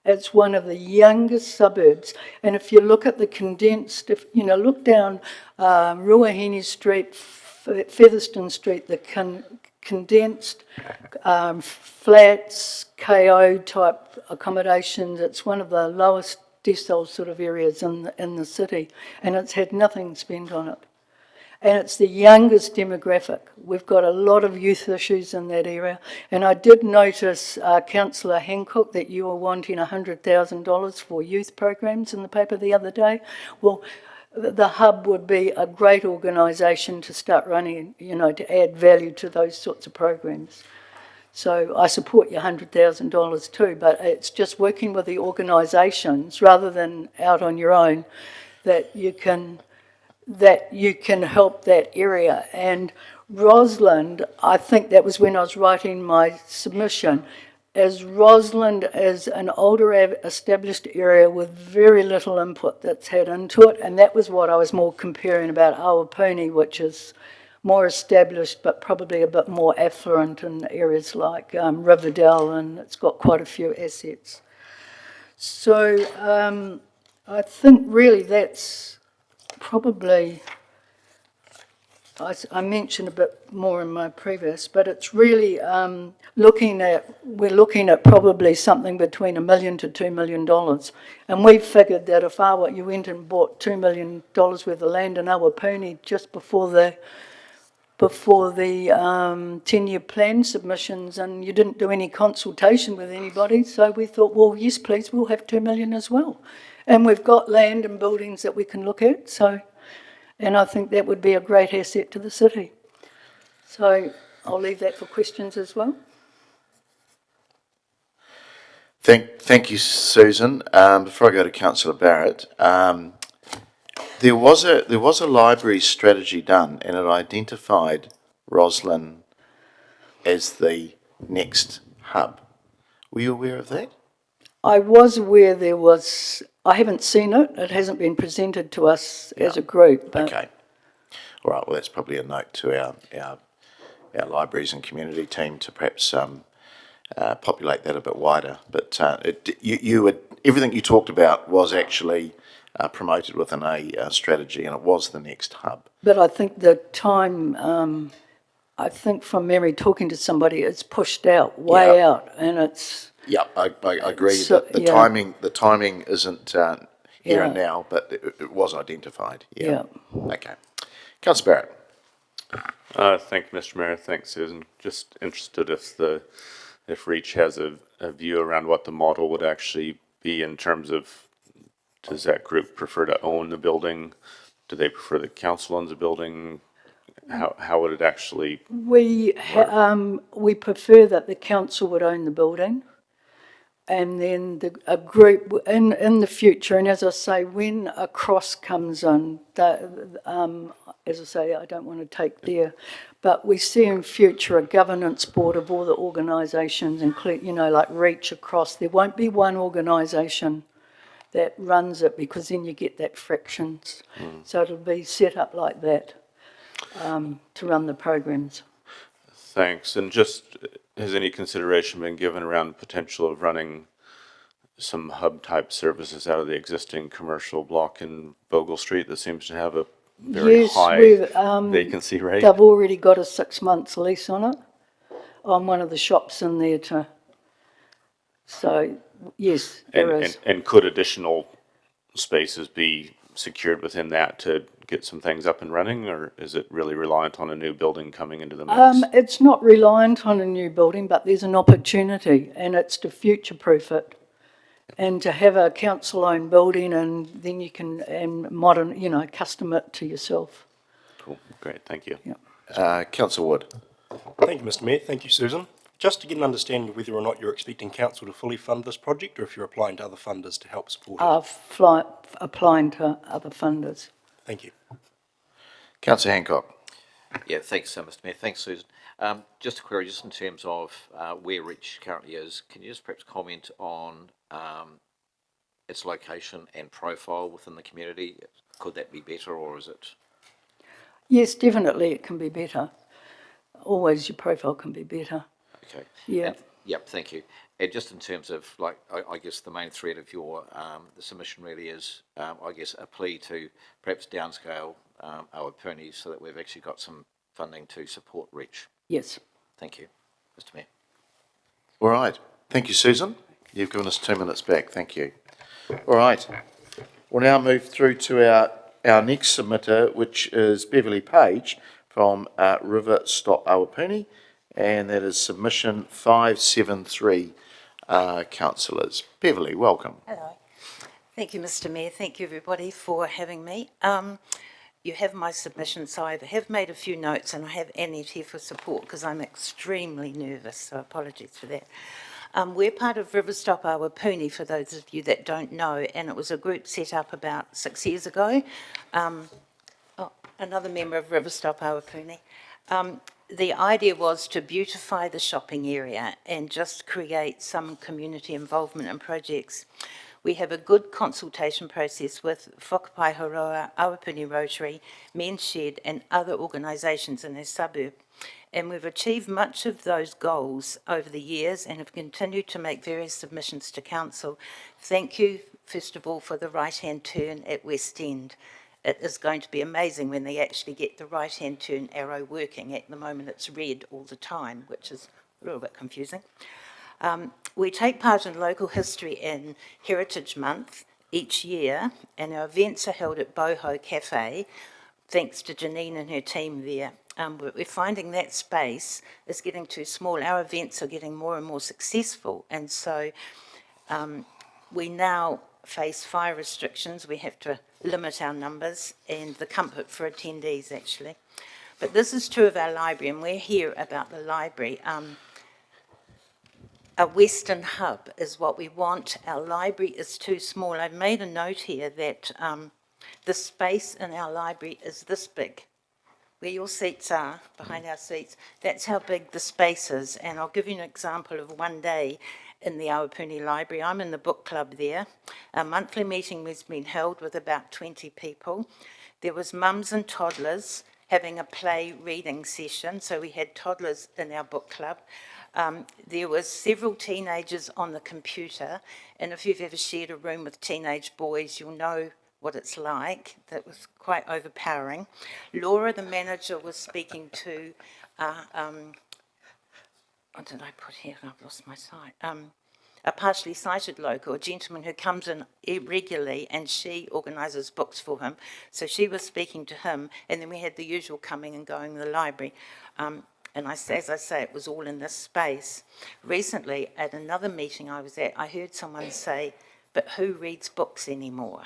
It's one of the youngest suburbs, and if you look at the condensed, look down Ruahine Street, Featherston Street, the condensed flats, KO type accommodations, it's one of the lowest decile sort of areas in the city, and it's had nothing spent on it. And it's the youngest demographic. We've got a lot of youth issues in that area. And I did notice, Councillor Hancock, that you were wanting $100,000 for youth programs in the paper the other day. Well, the hub would be a great organisation to start running, to add value to those sorts of programs. So I support your $100,000 too, but it's just working with the organisations rather than out on your own that you can that you can help that area. And Rosalind, I think that was when I was writing my submission, as Rosalind is an older established area with very little input that's had into it, and that was what I was more comparing about Awapuni, which is more established but probably a bit more affluent in areas like Riverdale, and it's got quite a few assets. So I think really that's probably, I mentioned a bit more in my previous, but it's really we're looking at probably something between $1 million to $2 million. And we figured that if you went and bought $2 million worth of land in Awapuni just before the 10-year plan submissions, and you didn't do any consultation with anybody, so we thought, well, yes, please, we'll have 2 million as well. And we've got land and buildings that we can look at, so, and I think that would be a great asset to the city. So I'll leave that for questions as well. Thank you, Susan. Before I go to Councillor Barrett, there was a library strategy done, and it identified Roslyn as the next hub. Were you aware of that? I was aware there was, I haven't seen it, it hasn't been presented to us as a group. But okay. All right, well, that's probably a note to our libraries and community team to perhaps populate that a bit wider. But everything you talked about was actually promoted within a strategy, and it was the next hub. But I think the time, I think from memory talking to somebody, it's pushed out, way out, and it's... Yeah, I agree So, that the timing isn't here and now, but it was identified. Yeah. Okay. Councillor Barrett. Thank you, Mr. Mayor. Thanks, Susan. Just interested if Reach has a view around what the model would actually be in terms of, does that group prefer to own the building? Do they prefer the council owns the building? How would it actually we prefer that the council would own the building, and then a group in the future, and as I say, when a cross comes in, as I say, I don't want to take there, but we see in future a governance board of all the organisations, include, like Reach across. There won't be one organisation that runs it, because then you get that frictions. So it'll be set up like that to run the programs. Thanks. And just, has any consideration been given around the potential of running some hub-type services out of the existing commercial block in Bogle Street that seems to have a very high vacancy rate? They've already got a 6 months lease on it, on one of the shops in there too. So, yes, there is. And could additional spaces be secured within that to get some things up and running, or is it really reliant on a new building coming into the mix? It's not reliant on a new building, but there's an opportunity, and it's to future-proof it, and to have a council-owned building, and then you can custom it to yourself. Cool, great, thank you. Yeah. Councillor Wood. Thank you, Mr. Mayor. Thank you, Susan. Just to get an understanding of whether or not you're expecting council to fully fund this project, or if you're applying to other funders to help support it. Applying to other funders. Thank you. Councillor Hancock. Yeah, thanks, Mr. Mayor. Thanks, Susan. Just a query, just in terms of where Reach currently is, can you just perhaps comment on its location and profile within the community? Could that be better, or is it? Yes, definitely it can be better. Always your profile can be better. Okay. Yeah. Yep, thank you. And just in terms of, like, I guess the main thread of your the submission really is, I guess, a plea to perhaps downscale Awapuni so that we've actually got some funding to support Reach. Yes. Thank you, Mr. Mayor. All right. Thank you, Susan. You've given us 2 minutes back. Thank you. All right. We'll now move through to our next submitter, which is Beverly Page from River Stop Awapuni, and that is submission 573, councillors. Beverly, welcome. Hello. Thank you, Mr. Mayor. Thank you, everybody, for having me. You have my submission, so I have made a few notes, and I have Annette here for support because I'm extremely nervous, so apologies for that. We're part of River Stop Awapuni, for those of you that don't know, and it was a group set up about 6 years ago. Oh, another member of Riverstop Awapuni. The idea was to beautify the shopping area and just create some community involvement in projects. We have a good consultation process with Whakapai Horoa, Awapuni Rotary, Men's Shed and other organisations in the suburb. And we've achieved much of those goals over the years and have continued to make various submissions to council. Thank you, first of all, for the right-hand turn at West End. It is going to be amazing when they actually get the right-hand turn arrow working. At the moment it's red all the time, which is a little bit confusing. We take part in Local History and Heritage Month each year, and our events are held at Boho Cafe, thanks to Janine and her team there. We're finding that space is getting too small. Our events are getting more and more successful, and so we now face fire restrictions. We have to limit our numbers and the comfort for attendees, actually. But this is true of our library, and we're here about the library. A Western hub is what we want. Our library is too small. I've made a note here that the space in our library is this big. Where your seats are, behind our seats, that's how big the space is. And I'll give you an example of one day in the Awapuni Library. I'm in the book club there. A monthly meeting was being held with about 20 people. There was mums and toddlers having a play reading session, so we had toddlers in our book club. There was several teenagers on the computer, and if you've ever shared a room with teenage boys, you'll know what it's like. That was quite overpowering. Laura, the manager, was speaking to, what did I put here? I've lost my sight. A partially sighted local, a gentleman who comes in regularly, and she organises books for him. So she was speaking to him, and then we had the usual coming and going in the library. And as I say, it was all in this space. Recently, at another meeting I was at, I heard someone say, "But who reads books anymore?"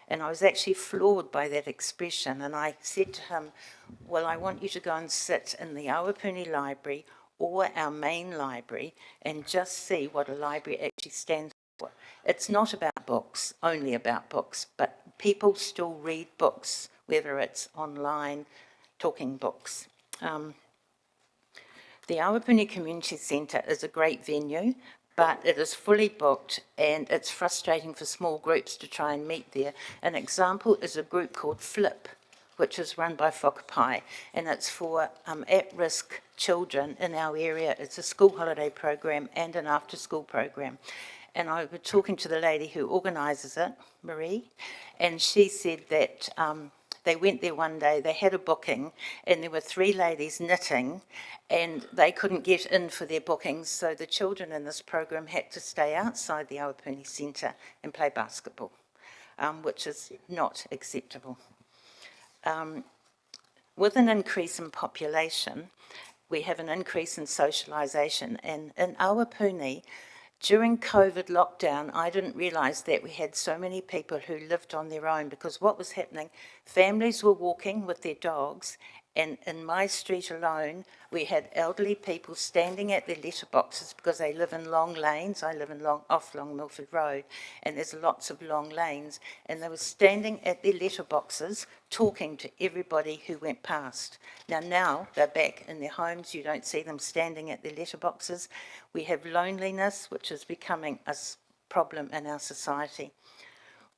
And I was actually floored by that expression. And I said to him, well, I want you to go and sit in the Awapuni Library or our main library and just see what a library actually stands for. It's not about books, only about books, but people still read books, whether it's online, talking books. The Awapuni Community Centre is a great venue, but it is fully booked and it's frustrating for small groups to try and meet there. An example is a group called FLIP, which is run by Whakapai, and it's for at-risk children in our area. It's a school holiday program and an after-school program. And I was talking to the lady who organises it, Marie, and she said that they went there one day, they had a booking, and there were 3 ladies knitting, and they couldn't get in for their bookings, so the children in this program had to stay outside the Awapuni Centre and play basketball, which is not acceptable. With an increase in population, we have an increase in socialisation, and in Awapuni, during COVID lockdown, I didn't realise that we had so many people who lived on their own, because what was happening, families were walking with their dogs, and in my street alone, we had elderly people standing at their letterboxes because they live in long lanes. I live in off Long Milford Road, and there's lots of long lanes, and they were standing at their letterboxes talking to everybody who went past. Now they're back in their homes. You don't see them standing at their letterboxes. We have loneliness, which is becoming a problem in our society.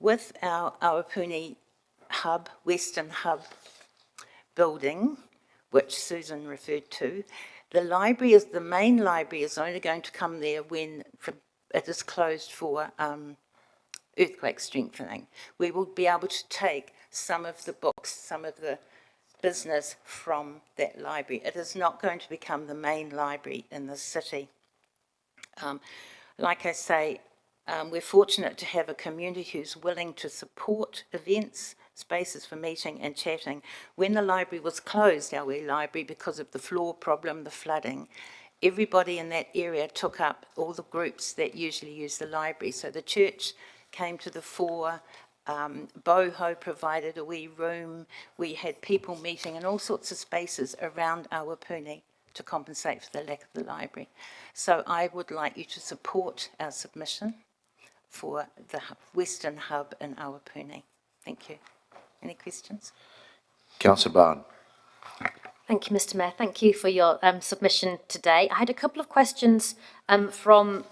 With our Awapuni Hub, Western Hub building, which Susan referred to, the main library is only going to come there when it is closed for earthquake strengthening. We will be able to take some of the books, some of the business from that library. It is not going to become the main library in the city. Like I say, we're fortunate to have a community who's willing to support events, spaces for meeting and chatting. When the library was closed, our wee library, because of the floor problem, the flooding, everybody in that area took up all the groups that usually use the library. So the church came to the fore, Boho provided a wee room, we had people meeting in all sorts of spaces around Awapuni to compensate for the lack of the library. So I would like you to support our submission for the Western Hub in Awapuni. Thank you. Any questions? Councillor Barn. Thank you, Mr. Mayor. Thank you for your submission today. I had a couple of questions from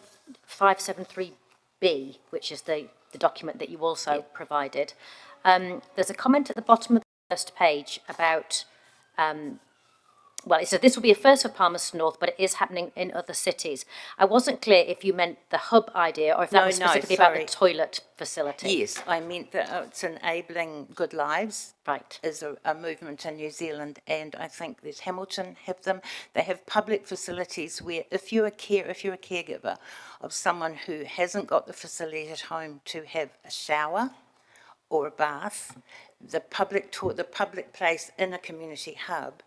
573B, which is the document that you also provided. There's a comment at the bottom of the first page about well, it says this will be a first for Palmerston North, but it is happening in other cities. I wasn't clear if you meant the hub idea or if that was specifically about the toilet facility. Yes, I meant that it's enabling good lives. Right. Is a movement in New Zealand, and I think there's Hamilton have them. They have public facilities where if you're a caregiver of someone who hasn't got the facility at home to have a shower or a bath, the public place in a community hub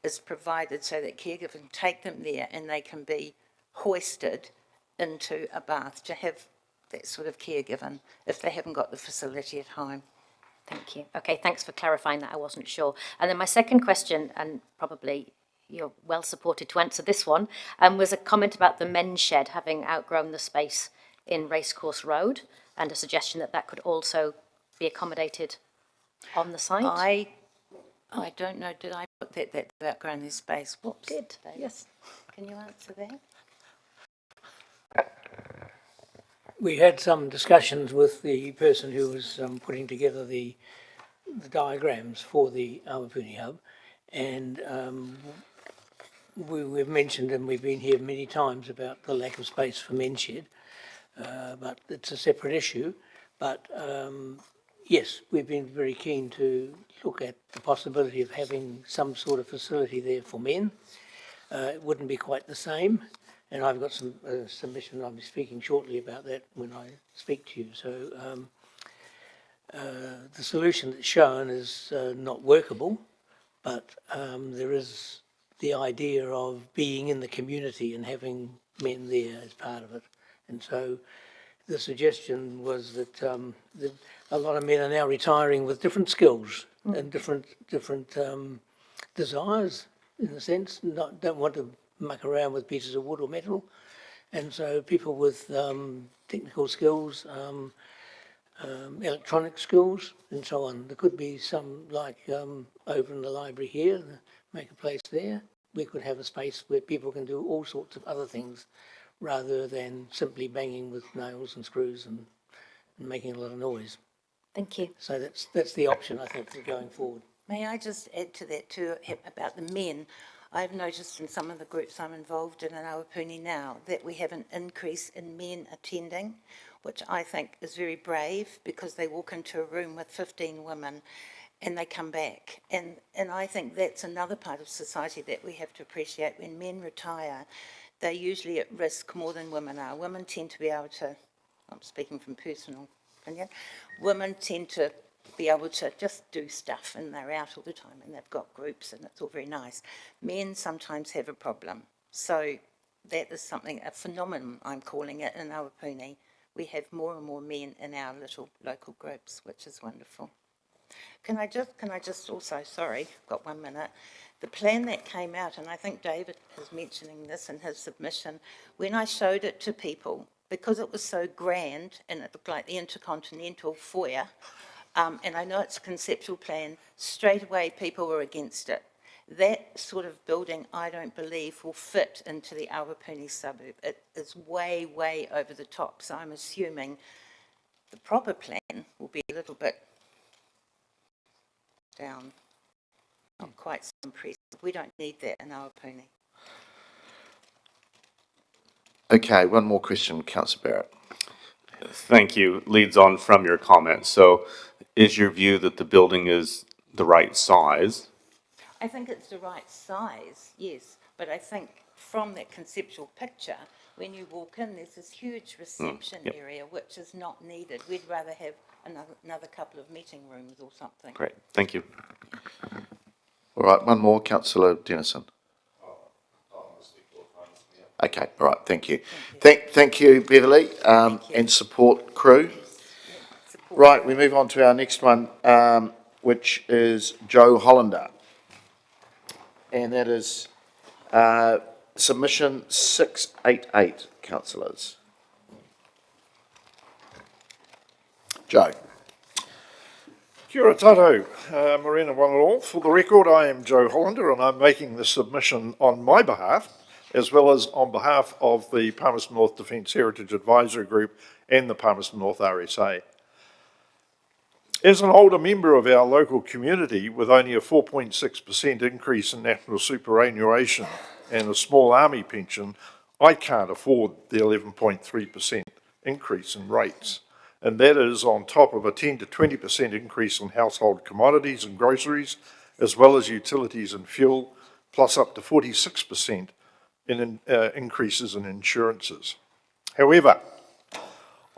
is provided so that caregivers can take them there and they can be hoisted into a bath to have that sort of care given if they haven't got the facility at home. Thank you. Okay, thanks for clarifying that. I wasn't sure. And then my second question, and probably you're well supported to answer this one, was a comment about the men's shed having outgrown the space in Racecourse Road and a suggestion that that could also be accommodated on the site. I don't know, did I put that background in space? Whoops. Did, yes. Can you answer that? We had some discussions with the person who was putting together the diagrams for the Awapuni Hub, and we've mentioned, and we've been here many times, about the lack of space for men's shed, but it's a separate issue. But yes, we've been very keen to look at the possibility of having some sort of facility there for men. It wouldn't be quite the same, and I've got some submission. I'll be speaking shortly about that when I speak to you. So the solution that's shown is not workable, but there is the idea of being in the community and having men there as part of it. And so the suggestion was that a lot of men are now retiring with different skills and different desires, in a sense, don't want to muck around with pieces of wood or metal. And so people with technical skills, electronic skills and so on. There could be some, like over in the library here, make a place there. We could have a space where people can do all sorts of other things rather than simply banging with nails and screws and making a lot of noise. Thank you. So that's the option, I think, for going forward. May I just add to that too, about the men? I've noticed in some of the groups I'm involved in Awapuni now that we have an increase in men attending, which I think is very brave, because they walk into a room with 15 women and they come back. And I think that's another part of society that we have to appreciate. When men retire, they're usually at risk more than women are. Women tend to be able to, I'm speaking from personal opinion, women tend to be able to just do stuff and they're out all the time and they've got groups and it's all very nice. Men sometimes have a problem. So that is something, a phenomenon I'm calling it in Awapuni. We have more and more men in our little local groups, which is wonderful. Can I just also, sorry, I've got 1 minute. The plan that came out, and I think David is mentioning this in his submission, when I showed it to people, because it was so grand and it looked like the Intercontinental foyer, and I know it's a conceptual plan, straight away people were against it. That sort of building, I don't believe, will fit into the Awapuni suburb. It is way, way over the top, so I'm assuming the proper plan will be a little bit down. Not quite so impressive. We don't need that in Awapuni. Okay, one more question, Councillor Barrett. Thank you. Leads on from your comment. So is your view that the building is the right size? I think it's the right size, yes, but I think from that conceptual picture, when you walk in, there's this huge reception area which is not needed. We'd rather have another couple of meeting rooms or something. Great, thank you. All right, one more, Councillor Dennison. Okay, all right, thank you. Thank you, Beverly, and support crew. Right, we move on to our next one, which is Joe Hollander. And that is submission 688, councillors. Joe. Kia ora tātou, Morena one and all. For the record, I am Joe Hollander and I'm making this submission on my behalf, as well as on behalf of the Palmerston North Defence Heritage Advisory Group and the Palmerston North RSA. As an older member of our local community with only a 4.6% increase in national superannuation and a small army pension, I can't afford the 11.3% increase in rates. And that is on top of a 10 to 20% increase in household commodities and groceries, as well as utilities and fuel, plus up to 46% in increases in insurances. However,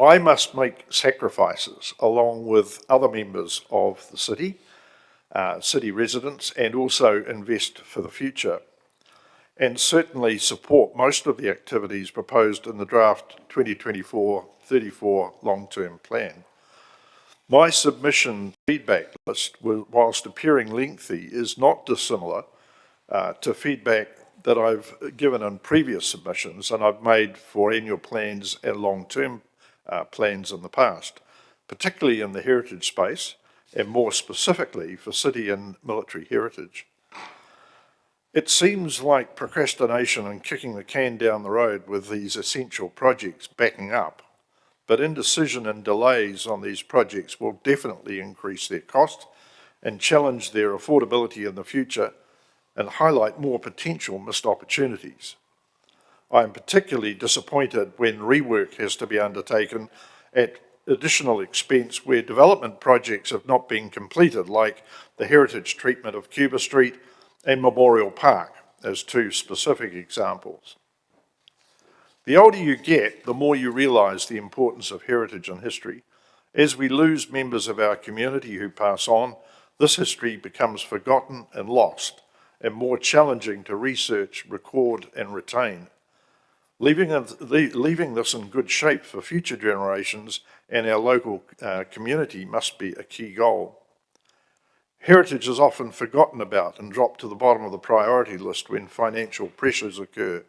I must make sacrifices along with other members of the city, city residents, and also invest for the future, and certainly support most of the activities proposed in the draft 2024-34 long-term plan. My submission feedback list, whilst appearing lengthy, is not dissimilar to feedback that I've given in previous submissions and I've made for annual plans and long-term plans in the past, particularly in the heritage space and more specifically for city and military heritage. It seems like procrastination and kicking the can down the road with these essential projects backing up, but indecision and delays on these projects will definitely increase their cost and challenge their affordability in the future and highlight more potential missed opportunities. I am particularly disappointed when rework has to be undertaken at additional expense where development projects have not been completed, like the heritage treatment of Cuba Street and Memorial Park as two specific examples. The older you get, the more you realise the importance of heritage and history. As we lose members of our community who pass on, this history becomes forgotten and lost, and more challenging to research, record and retain. Leaving this in good shape for future generations and our local community must be a key goal. Heritage is often forgotten about and dropped to the bottom of the priority list when financial pressures occur.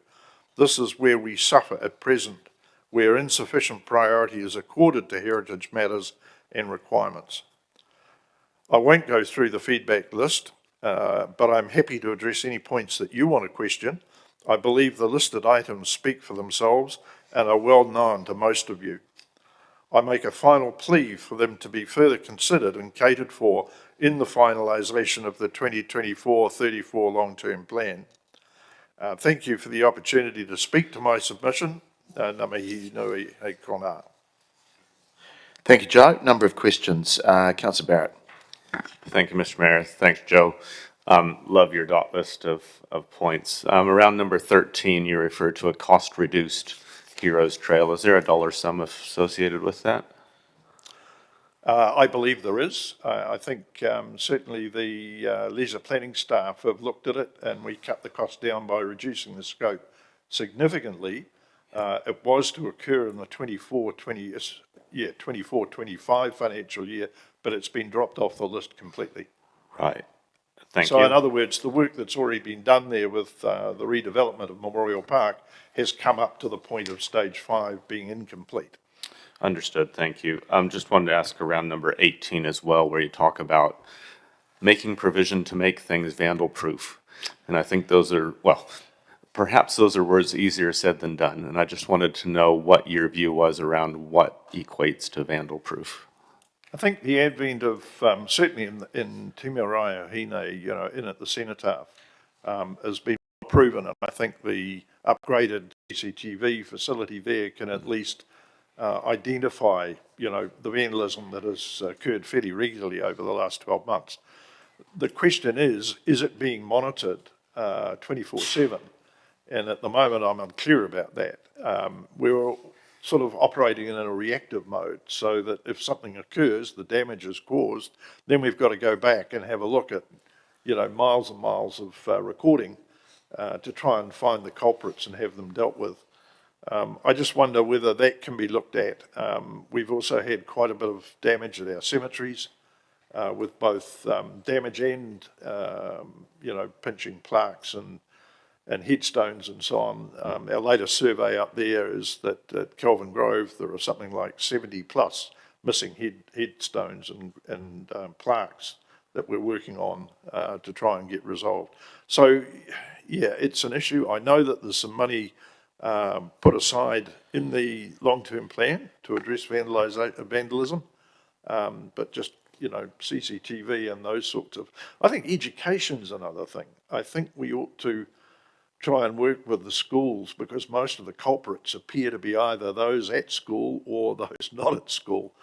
This is where we suffer at present, where insufficient priority is accorded to heritage matters and requirements. I won't go through the feedback list, but I'm happy to address any points that you want to question. I believe the listed items speak for themselves and are well known to most of you. I make a final plea for them to be further considered and catered for in the finalisation of the 2024-34 long-term plan. Thank you for the opportunity to speak to my submission. Ngā mihi nui hei kona. Thank you, Joe. Number of questions. Councillor Barrett. Thank you, Mr. Mayor. Thanks, Joe. Love your dot list of points. Around number 13, you referred to a cost-reduced Heroes Trail. Is there a dollar sum associated with that? I believe there is. I think certainly the leisure planning staff have looked at it and we cut the cost down by reducing the scope significantly. It was to occur in the 24-25 financial year, but it's been dropped off the list completely. Right. Thank you. So in other words, the work that's already been done there with the redevelopment of Memorial Park has come up to the point of stage 5 being incomplete. Understood, thank you. Just wanted to ask around number 18 as well, where you talk about making provision to make things vandal-proof. And I think those are, well, perhaps those are words easier said than done. And I just wanted to know what your view was around what equates to vandal-proof. I think the advent of, certainly in Te Mea Rai Hine, in at the cenotaph, has been proven. And I think the upgraded CCTV facility there can at least identify, the vandalism that has occurred fairly regularly over the last 12 months. The question is it being monitored 24/7? And at the moment, I'm unclear about that. We're sort of operating in a reactive mode so that if something occurs, the damage is caused, then we've got to go back and have a look at, miles and miles of recording to try and find the culprits and have them dealt with. I just wonder whether that can be looked at. We've also had quite a bit of damage at our cemeteries with both damage and, pinching plaques and headstones and so on. Our latest survey up there is that at Kelvin Grove there are something like 70 plus missing headstones and plaques that we're working on to try and get resolved. So, yeah, it's an issue. I know that there's some money put aside in the long-term plan to address vandalism, but just, you know, CCTV and those sorts of... I think education's another thing. I think we ought to try and work with the schools, because most of the culprits appear to be either those at school or those not at school.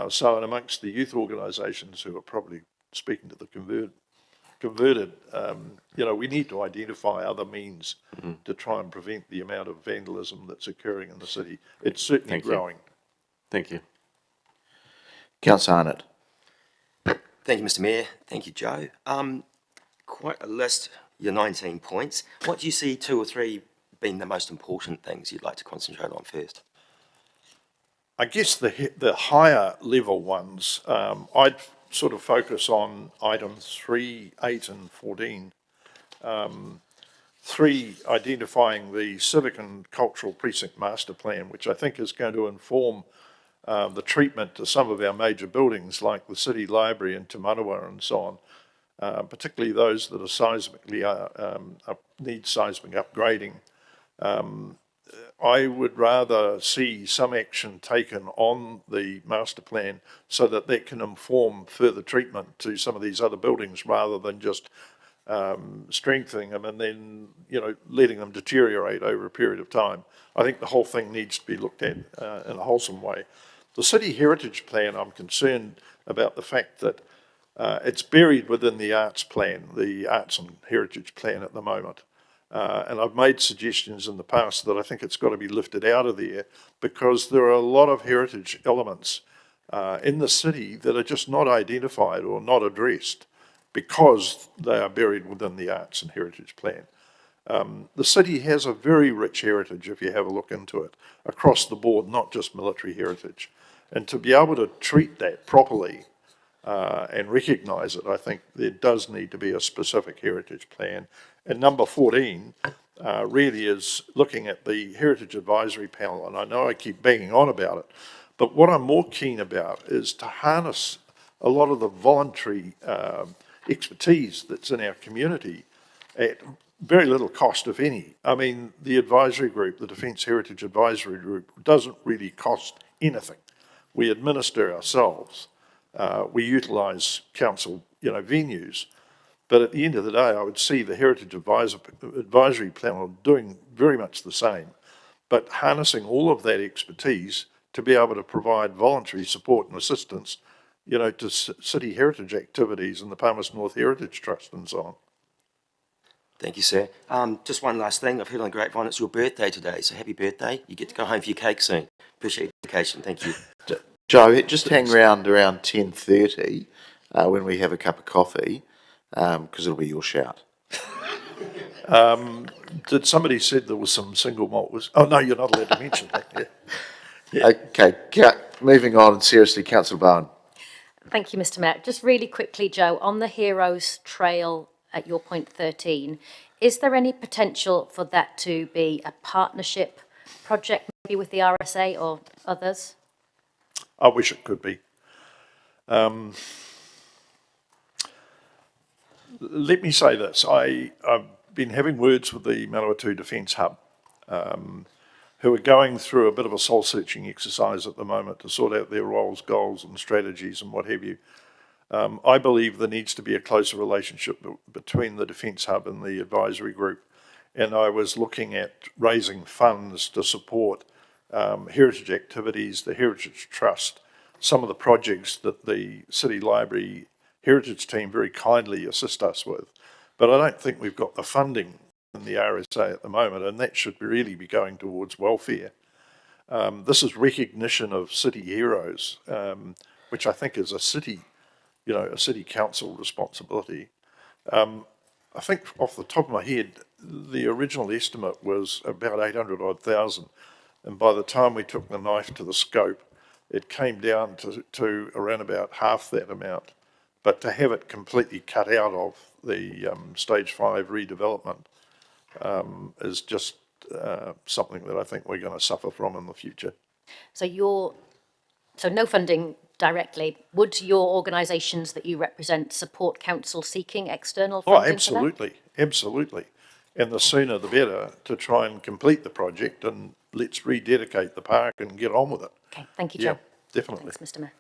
So, and amongst the youth organisations who are probably speaking to the converted, you know, we need to identify other means to try and prevent the amount of vandalism that's occurring in the city. It's certainly growing. Thank you. Councillor Arnott. Thank you, Mr Mayor. Thank you, Joe. Quite a list, your 19 points. What do you see 2 or 3 being the most important things you'd like to concentrate on first? I guess the higher level ones, I'd sort of focus on items 3, 8 and 14. 3, identifying the civic and cultural precinct master plan, which I think is going to inform the treatment to some of our major buildings like the City Library and Te Manawa and so on, particularly those that are seismically, need seismic upgrading. I would rather see some action taken on the master plan so that that can inform further treatment to some of these other buildings, rather than just strengthening them and then, you know, letting them deteriorate over a period of time. I think the whole thing needs to be looked at in a wholesome way. The City Heritage Plan, I'm concerned about the fact that it's buried within the arts plan, the Arts and Heritage Plan at the moment. And I've made suggestions in the past that I think it's got to be lifted out of there, because there are a lot of heritage elements in the city that are just not identified or not addressed because they are buried within the Arts and Heritage Plan. The city has a very rich heritage, if you have a look into it, across the board, not just military heritage. And to be able to treat that properly and recognise it, I think there does need to be a specific heritage plan. And number 14 really is looking at the Heritage Advisory Panel, and I know I keep banging on about it, but what I'm more keen about is to harness a lot of the voluntary expertise that's in our community at very little cost, if any. I mean, the advisory group, the Defence Heritage Advisory Group, doesn't really cost anything. We administer ourselves. We utilise council, you know, venues. But at the end of the day, I would see the Heritage Advisory Panel doing very much the same, but harnessing all of that expertise to be able to provide voluntary support and assistance, you know, to city heritage activities and the Palmerston North Heritage Trust and so on. Thank you, sir. Just one last thing. I've heard on the grapevine it's your birthday today, so happy birthday. You get to go home for your cake soon. Appreciate your dedication. Thank you. Joe, just hang around 10:30 when we have a cup of coffee, because it'll be your shout. Did somebody said there was some single malt was? Oh no, you're not allowed to mention that. Yeah. Yeah. Okay, moving on, seriously, Councillor Bowen. Thank you, Mr Mayor. Just really quickly, Joe, on the Heroes Trail at your point 13, is there any potential for that to be a partnership project, maybe with the RSA or others? I wish it could be. Let me say this. I've been having words with the Manawatu Defence Hub, who are going through a bit of a soul-searching exercise at the moment to sort out their roles, goals and strategies and what have you. I believe there needs to be a closer relationship between the Defence Hub and the advisory group. And I was looking at raising funds to support heritage activities, the Heritage Trust, some of the projects that the City Library Heritage team very kindly assist us with. But I don't think we've got the funding in the RSA at the moment, and that should really be going towards welfare. This is recognition of city heroes, which I think is a city, a city council responsibility. I think off the top of my head, the original estimate was about 800,000, and by the time we took the knife to the scope, it came down to around about half that amount. But to have it completely cut out of the Stage 5 redevelopment is just something that I think we're going to suffer from in the future. So your so no funding directly. Would your organisations that you represent support council seeking external Oh, funding for that? absolutely, absolutely. And the sooner the better to try and complete the project, and let's rededicate the park and get on with it. Okay, thank you, Yeah, Joe. definitely. Thanks, Mr Mayor.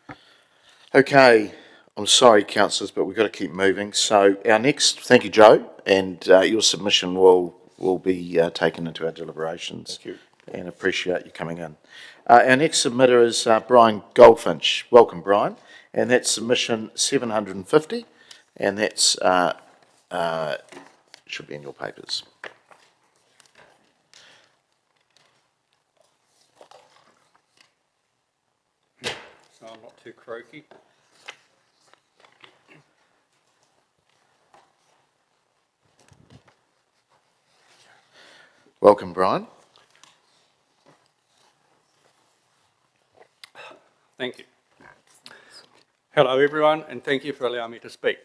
Okay, I'm sorry, councillors, but we've got to keep moving. So our next, thank you, Joe, and your submission will be taken into our deliberations. Thank you. And appreciate you coming in. Our next submitter is Brian Goldfinch. Welcome, Brian. And that's submission 750, and that's should be in your papers. So I'm not too croaky. Welcome, Brian. Thank you. Hello everyone, and thank you for allowing me to speak.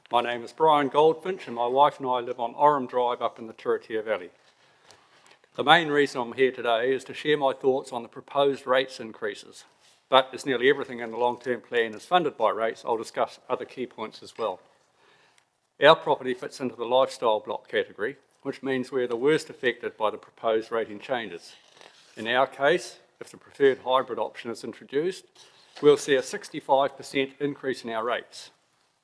My name is Brian Goldfinch, and my wife and I live on Oram Drive up in the Turitea Valley. The main reason I'm here today is to share my thoughts on the proposed rates increases. But as nearly everything in the long-term plan is funded by rates, I'll discuss other key points as well. Our property fits into the lifestyle block category, which means we're the worst affected by the proposed rating changes. In our case, if the preferred hybrid option is introduced, we'll see a 65% increase in our rates.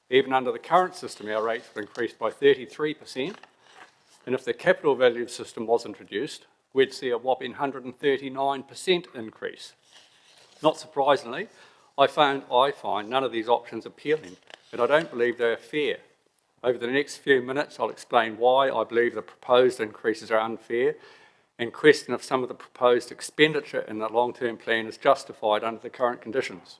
Even under the current system, our rates would increase by 33%, and if the capital value system was introduced, we'd see a whopping 139% increase. Not surprisingly, I find none of these options appealing, and I don't believe they are fair. Over the next few minutes, I'll explain why I believe the proposed increases are unfair and question if some of the proposed expenditure in the long-term plan is justified under the current conditions.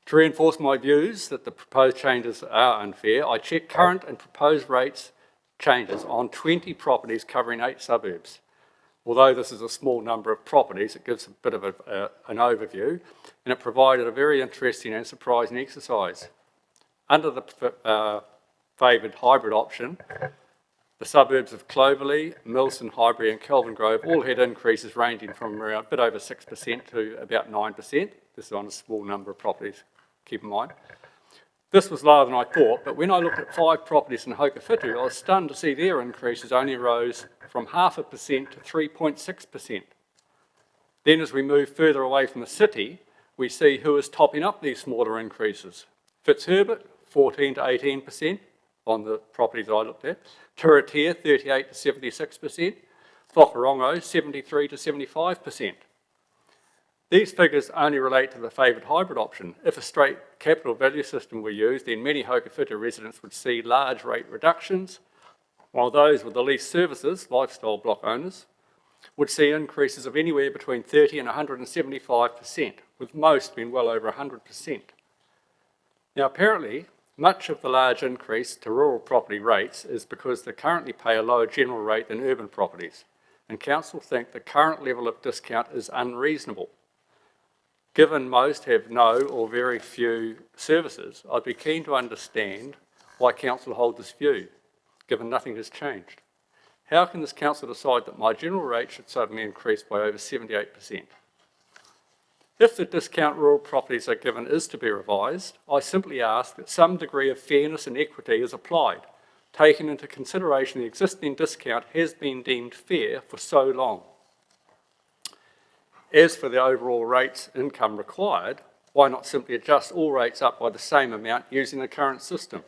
To reinforce my views that the proposed changes are unfair, I checked current and proposed rates changes on 20 properties covering 8 suburbs. Although this is a small number of properties, it gives a bit of an overview, and it provided a very interesting and surprising exercise. Under the favoured hybrid option, the suburbs of Clovelly, Milson, Highbury and Kelvin Grove all had increases ranging from around a bit over 6% to about 9%. This is on a small number of properties, keep in mind. This was lower than I thought, but when I looked at 5 properties in Hokowhitu, I was stunned to see their increases only rose from 0.5% to 3.6%. Then as we move further away from the city, we see who is topping up these smaller increases. Fitzherbert, 14 to 18% on the properties I looked at. Turitea, 38 to 76%. Whakarongo, 73 to 75%. These figures only relate to the favoured hybrid option. If a straight capital value system were used, then many Hokowhitu residents would see large rate reductions, while those with the least services, lifestyle block owners, would see increases of anywhere between 30 and 175%, with most being well over 100%. Now apparently, much of the large increase to rural property rates is because they currently pay a lower general rate than urban properties, and council think the current level of discount is unreasonable. Given most have no or very few services, I'd be keen to understand why council hold this view, given nothing has changed. How can this council decide that my general rate should suddenly increase by over 78%? If the discount rural properties are given is to be revised, I simply ask that some degree of fairness and equity is applied, taking into consideration the existing discount has been deemed fair for so long. As for the overall rates income required, why not simply adjust all rates up by the same amount using the current system?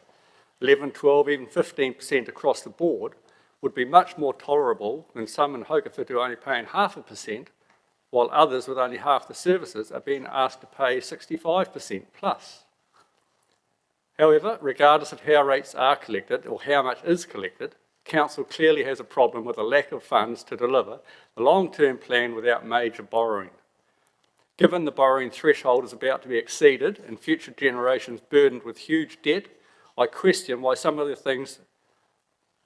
11, 12, even 15% across the board would be much more tolerable than some in Hokowhitu only paying 0.5%, while others with only half the services are being asked to pay 65% plus. However, regardless of how rates are collected or how much is collected, council clearly has a problem with a lack of funds to deliver the long-term plan without major borrowing. Given the borrowing threshold is about to be exceeded and future generations burdened with huge debt, I question why some things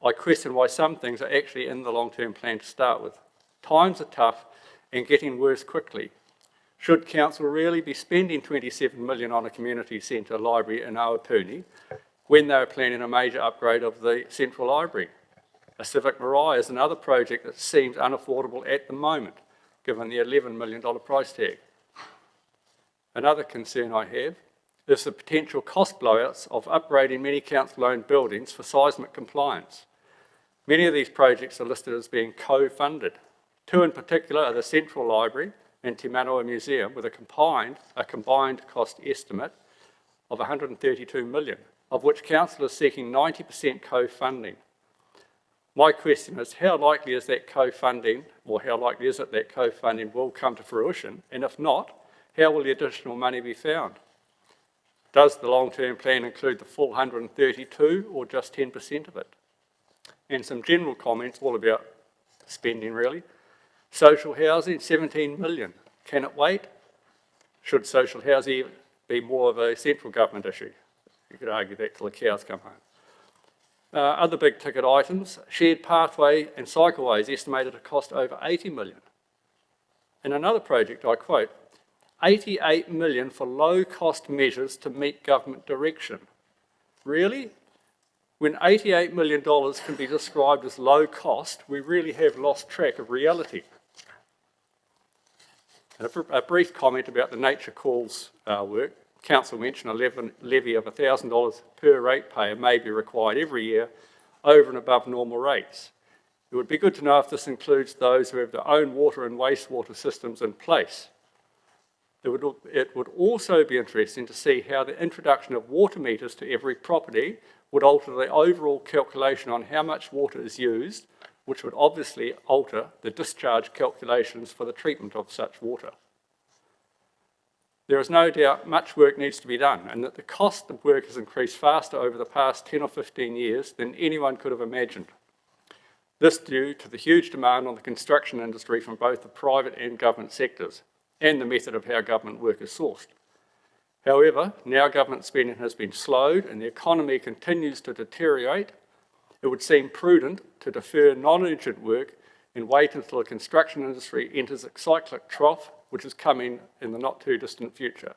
are actually in the long-term plan to start with. Times are tough and getting worse quickly. Should council really be spending 27 million on a community centre library in Awapuni when they are planning a major upgrade of the central library? A Civic Marae is another project that seems unaffordable at the moment, given the $11 million price tag. Another concern I have is the potential cost blowouts of upgrading many council-owned buildings for seismic compliance. Many of these projects are listed as being co-funded. Two in particular are the Central Library and Te Manawa Museum, with a combined cost estimate of 132 million, of which council is seeking 90% co-funding. My question is, how likely is that co-funding, or how likely is it that co-funding will come to fruition? And if not, how will the additional money be found? Does the long-term plan include the full 132 or just 10% of it? And some general comments all about spending really. Social housing, 17 million. Can it wait? Should social housing be more of a central government issue? You could argue that till the cows come home. Other big ticket items, shared pathway and cycleways estimated to cost over 80 million. In another project, I quote, 88 million for low-cost measures to meet government direction. Really? When $88 million can be described as low cost, we really have lost track of reality. And a brief comment about the Nature Calls work. Council mentioned a levy of $1,000 per ratepayer may be required every year over and above normal rates. It would be good to know if this includes those who have their own water and wastewater systems in place. It would also be interesting to see how the introduction of water meters to every property would alter the overall calculation on how much water is used, which would obviously alter the discharge calculations for the treatment of such water. There is no doubt much work needs to be done, and that the cost of work has increased faster over the past 10 or 15 years than anyone could have imagined. This due to the huge demand on the construction industry from both the private and government sectors, and the method of how government work is sourced. However, now government spending has been slowed and the economy continues to deteriorate, it would seem prudent to defer non-urgent work and wait until the construction industry enters a cyclic trough, which is coming in the not too distant future.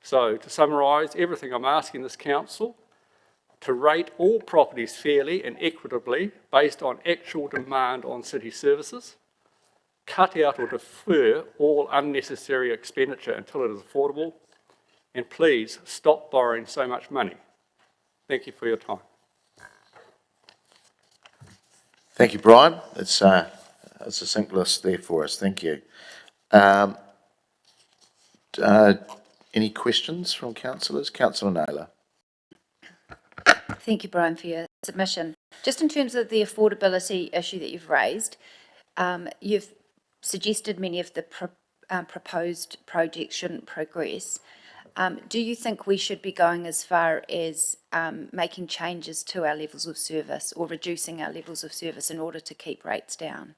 So, to summarise, everything I'm asking this council to rate all properties fairly and equitably based on actual demand on city services, cut out or defer all unnecessary expenditure until it is affordable, and please stop borrowing so much money. Thank you for your time. Thank you, Brian. It's a succinct list there for us. Thank you. Any questions from councillors? Councillor Naylor. Thank you, Brian, for your submission. Just in terms of the affordability issue that you've raised, you've suggested many of the proposed projects shouldn't progress. Do you think we should be going as far as making changes to our levels of service or reducing our levels of service in order to keep rates down?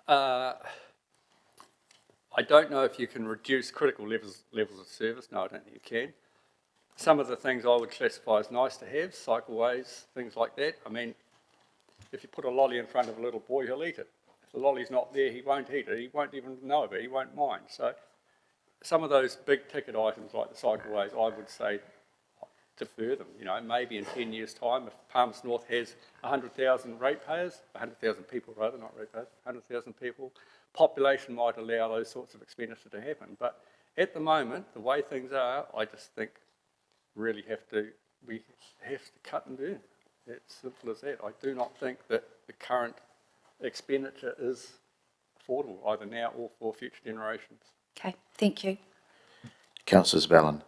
I don't know if you can reduce critical levels of service. No, I don't think you can. Some of the things I would classify as nice to have, cycleways, things like that. I mean, if you put a lolly in front of a little boy, he'll eat it. If the lolly's not there, he won't eat it. He won't even know of it. He won't mind. So some of those big ticket items like the cycleways, I would say defer them. You know, maybe in 10 years' time, if Palms North has 100,000 ratepayers, 100,000 people rather, not ratepayers, 100,000 people, population might allow those sorts of expenditure to happen. But at the moment, the way things are, I just think we have to cut and burn. It's simple as that. I do not think that the current expenditure is affordable, either now or for future generations. Okay, thank you. Councillor Ballin.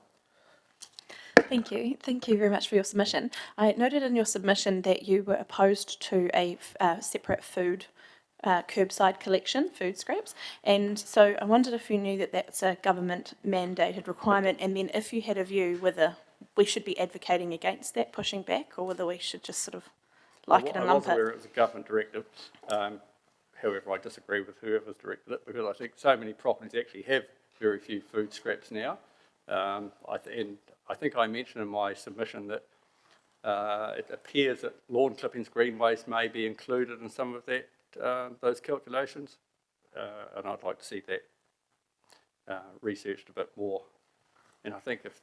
Thank you. Thank you very much for your submission. I noted in your submission that you were opposed to a separate food curbside collection, food scraps, and so I wondered if you knew that that's a government mandated requirement, and then if you had a view whether we should be advocating against that, pushing back, or whether we should just sort of like it and lump it. I was aware it was a government directive. However, I disagree with whoever's directed it, because I think so many properties actually have very few food scraps now. And I think I mentioned in my submission that it appears that lawn clippings, green waste may be included in some of that, those calculations, and I'd like to see that researched a bit more. And I think if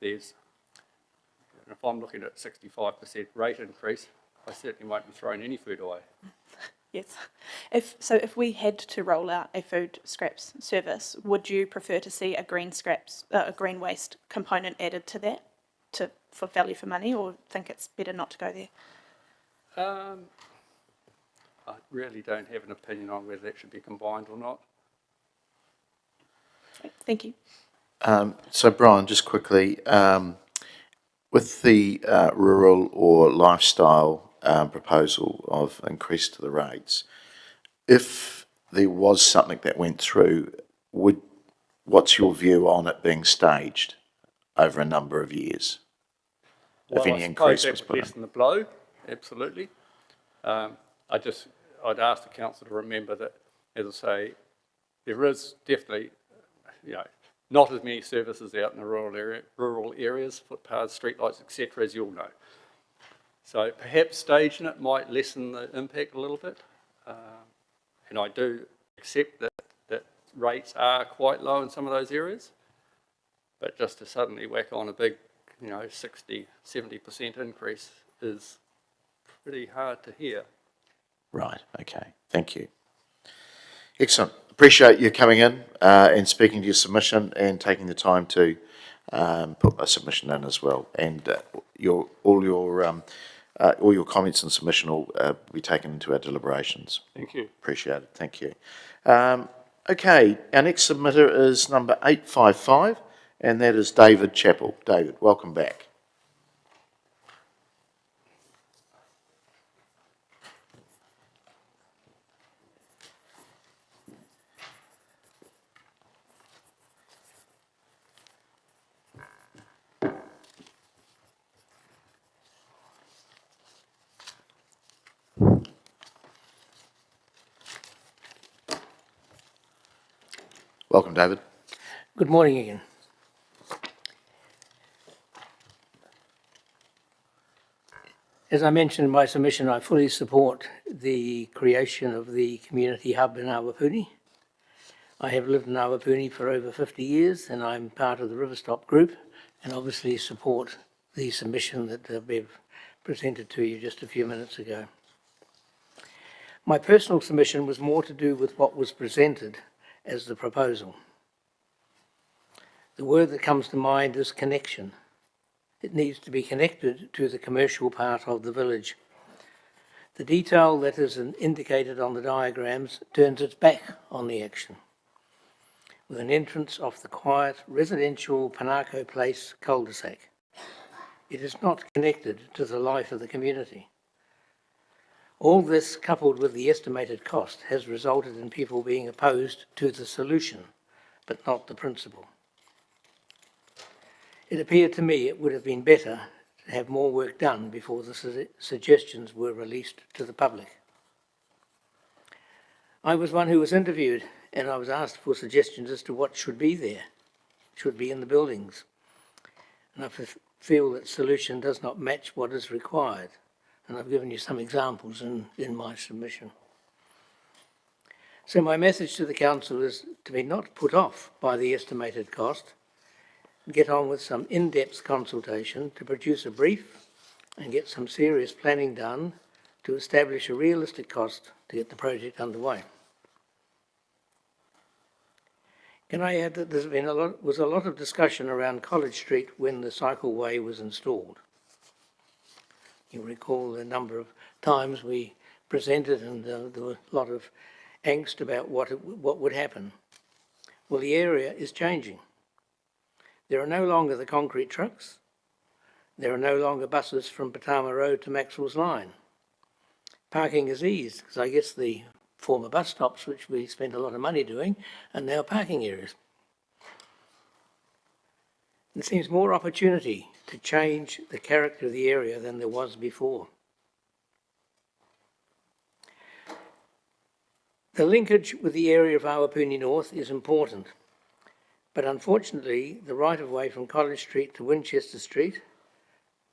I'm looking at 65% rate increase, I certainly won't be throwing any food away. Yes. If we had to roll out a food scraps service, would you prefer to see a green waste component added to that, for value for money, or think it's better not to go there? I really don't have an opinion on whether that should be combined or not. Thank you. So Brian, just quickly, with the rural or lifestyle proposal of increase to the rates, if there was something that went through, what's your view on it being staged over a number of years? If any increase was put in? Lessen the blow, absolutely. I'd ask the council to remember that, as I say, there is definitely, not as many services out in the rural areas, footpaths, streetlights, etc., as you all know. So perhaps staging it might lessen the impact a little bit. And I do accept that rates are quite low in some of those areas, but just to suddenly whack on a big, 60, 70% increase is pretty hard to hear. Right, okay, thank you. Excellent. Appreciate you coming in and speaking to your submission and taking the time to put a submission in as well. And all your comments and submission will be taken into our deliberations. Thank you. Appreciate it. Thank you. Okay, our next submitter is number 855, and that is David Chappell. David, welcome back. Welcome, David. Good morning again. As I mentioned in my submission, I fully support the creation of the community hub in Awapuni. I have lived in Awapuni for over 50 years and I'm part of the Riverstop group and obviously support the submission that Bev presented to you just a few minutes ago. My personal submission was more to do with what was presented as the proposal. The word that comes to mind is connection. It needs to be connected to the commercial part of the village. The detail that is indicated on the diagrams turns its back on the action, with an entrance off the quiet residential Panako Place cul-de-sac. It is not connected to the life of the community. All this, coupled with the estimated cost, has resulted in people being opposed to the solution, but not the principle. It appeared to me it would have been better to have more work done before the suggestions were released to the public. I was one who was interviewed and I was asked for suggestions as to what should be there, should be in the buildings. And I feel that solution does not match what is required. And I've given you some examples in my submission. So my message to the council is to be not put off by the estimated cost, get on with some in-depth consultation to produce a brief and get some serious planning done to establish a realistic cost to get the project underway. Can I add that there's been a lot of discussion around College Street when the cycleway was installed. You recall the number of times we presented and there was a lot of angst about what would happen. Well, the area is changing. There are no longer the concrete trucks. There are no longer buses from Patama Road to Maxwell's Line. Parking is eased because I guess the former bus stops, which we spent a lot of money doing, are now parking areas. There seems more opportunity to change the character of the area than there was before. The linkage with the area of Awapuni North is important, but unfortunately the right-of-way from College Street to Winchester Street,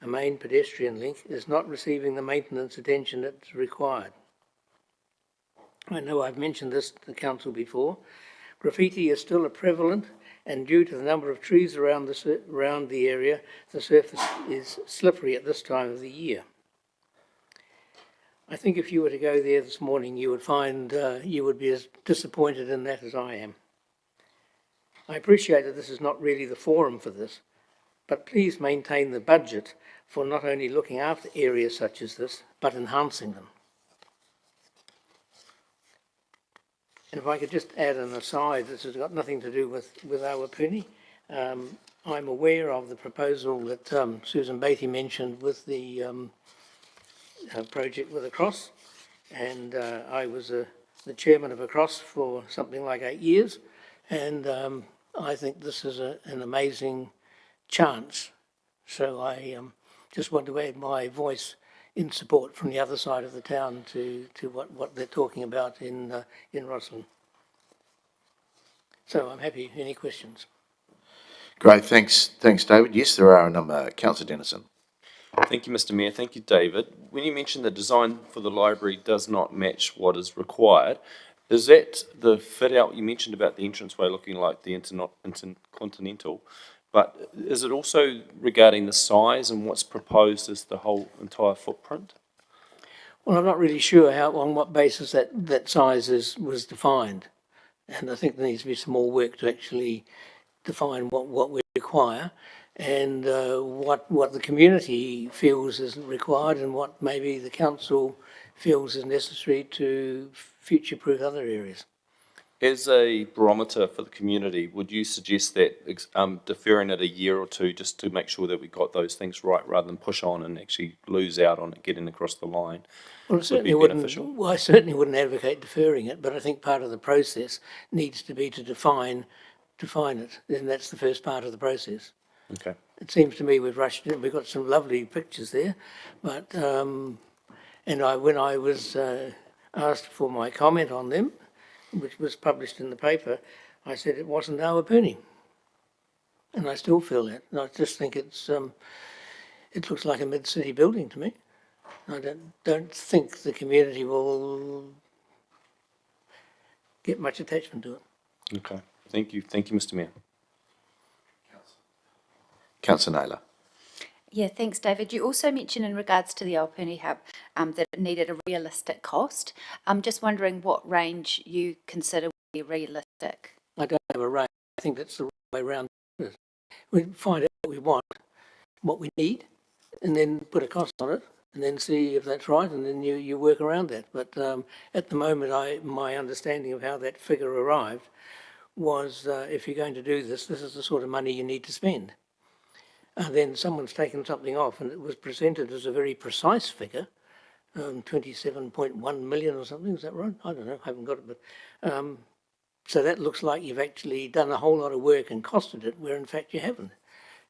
a main pedestrian link, is not receiving the maintenance attention that's required. I know I've mentioned this to the council before. Graffiti is still prevalent, and due to the number of trees around the area, the surface is slippery at this time of the year. I think if you were to go there this morning, you would find you would be as disappointed in that as I am. I appreciate that this is not really the forum for this, but please maintain the budget for not only looking after areas such as this, but enhancing them. And if I could just add an aside, this has got nothing to do with Awapuni. I'm aware of the proposal that Susan Beattie mentioned with the project with Across, and I was the chairman of Across for something like 8 years, and I think this is an amazing chance. So I just want to add my voice in support from the other side of the town to what they're talking about in Roslyn. So I'm happy. Any questions? Great, thanks, David. Yes, there are a number. Councillor Dennison. Thank you, Mr. Mayor. Thank you, David. When you mentioned the design for the library does not match what is required, is that the fit out you mentioned about the entranceway looking like the Intercontinental, but is it also regarding the size and what's proposed as the whole entire footprint? Well, I'm not really sure on what basis that size was defined. And I think there needs to be some more work to actually define what we require and what the community feels is required and what maybe the council feels is necessary to future-proof other areas. As a barometer for the community, would you suggest that deferring it a year or two just to make sure that we got those things right rather than push on and actually lose out on it getting across the line? Well, I certainly wouldn't advocate deferring it, but I think part of the process needs to be to define it, and that's the first part of the process. Okay. It seems to me we've rushed in. We've got some lovely pictures there, but when I was asked for my comment on them, which was published in the paper, I said it wasn't Awapuni, and I still feel that. And I just think it looks like a mid-city building to me. I don't think the community will get much attachment to it. Okay. Thank you, Mr. Mayor. Councillor Naylor. Yeah, thanks, David. You also mentioned in regards to the Awapuni Hub that it needed a realistic cost. I'm just wondering what range you consider would be realistic. I don't have a range. I think that's the right way around. We find out what we want, what we need, and then put a cost on it, and then see if that's right, and then you work around that. But at the moment, my understanding of how that figure arrived was if you're going to do this, this is the sort of money you need to spend. And then someone's taken something off, and it was presented as a very precise figure, 27.1 million or something. Is that right? I don't know. I haven't got it, but so that looks like you've actually done a whole lot of work and costed it, where in fact you haven't.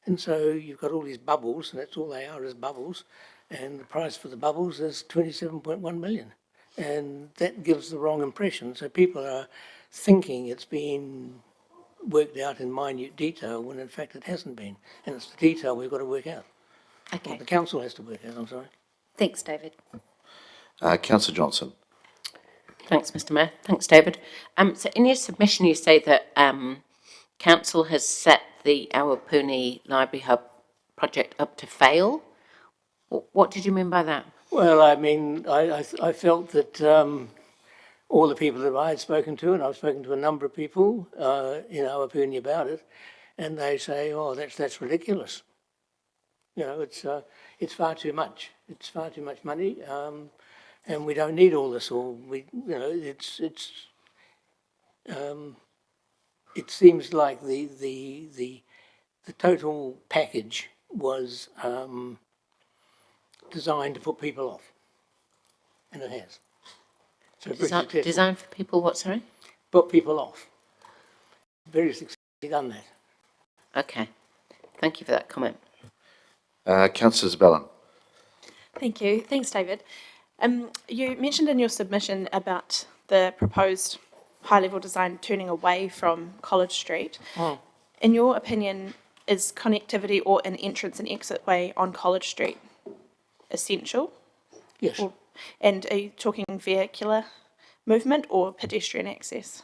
And so you've got all these bubbles, and that's all they are, is bubbles. And the price for the bubbles is 27.1 million. And that gives the wrong impression. So people are thinking it's been worked out in minute detail when in fact it hasn't been. And it's the detail we've got to work out. Okay. Well, the council has to work out, I'm sorry. Thanks, David. Councillor Johnson. Thanks, Mr. Mayor. Thanks, David. So in your submission, you say that council has set the Awapuni Library Hub project up to fail. What did you mean by that? Well, I mean, I felt that all the people that I had spoken to, and I've spoken to a number of people in Awapuni about it, and they say, "Oh, that's ridiculous. You know, it's far too much. It's far too much money, and we don't need all this. Or it seems like the total package was designed to put people off, and it has. So Designed for people, what, sorry? Put people off. Very successfully done that. Okay. Thank you for that comment. Councillor Bellin. Thank you. Thanks, David. You mentioned in your submission about the proposed high-level design turning away from College Street. Oh. In your opinion, is connectivity or an entrance and exit way on College Street essential? Yes. And are you talking vehicular movement or pedestrian access?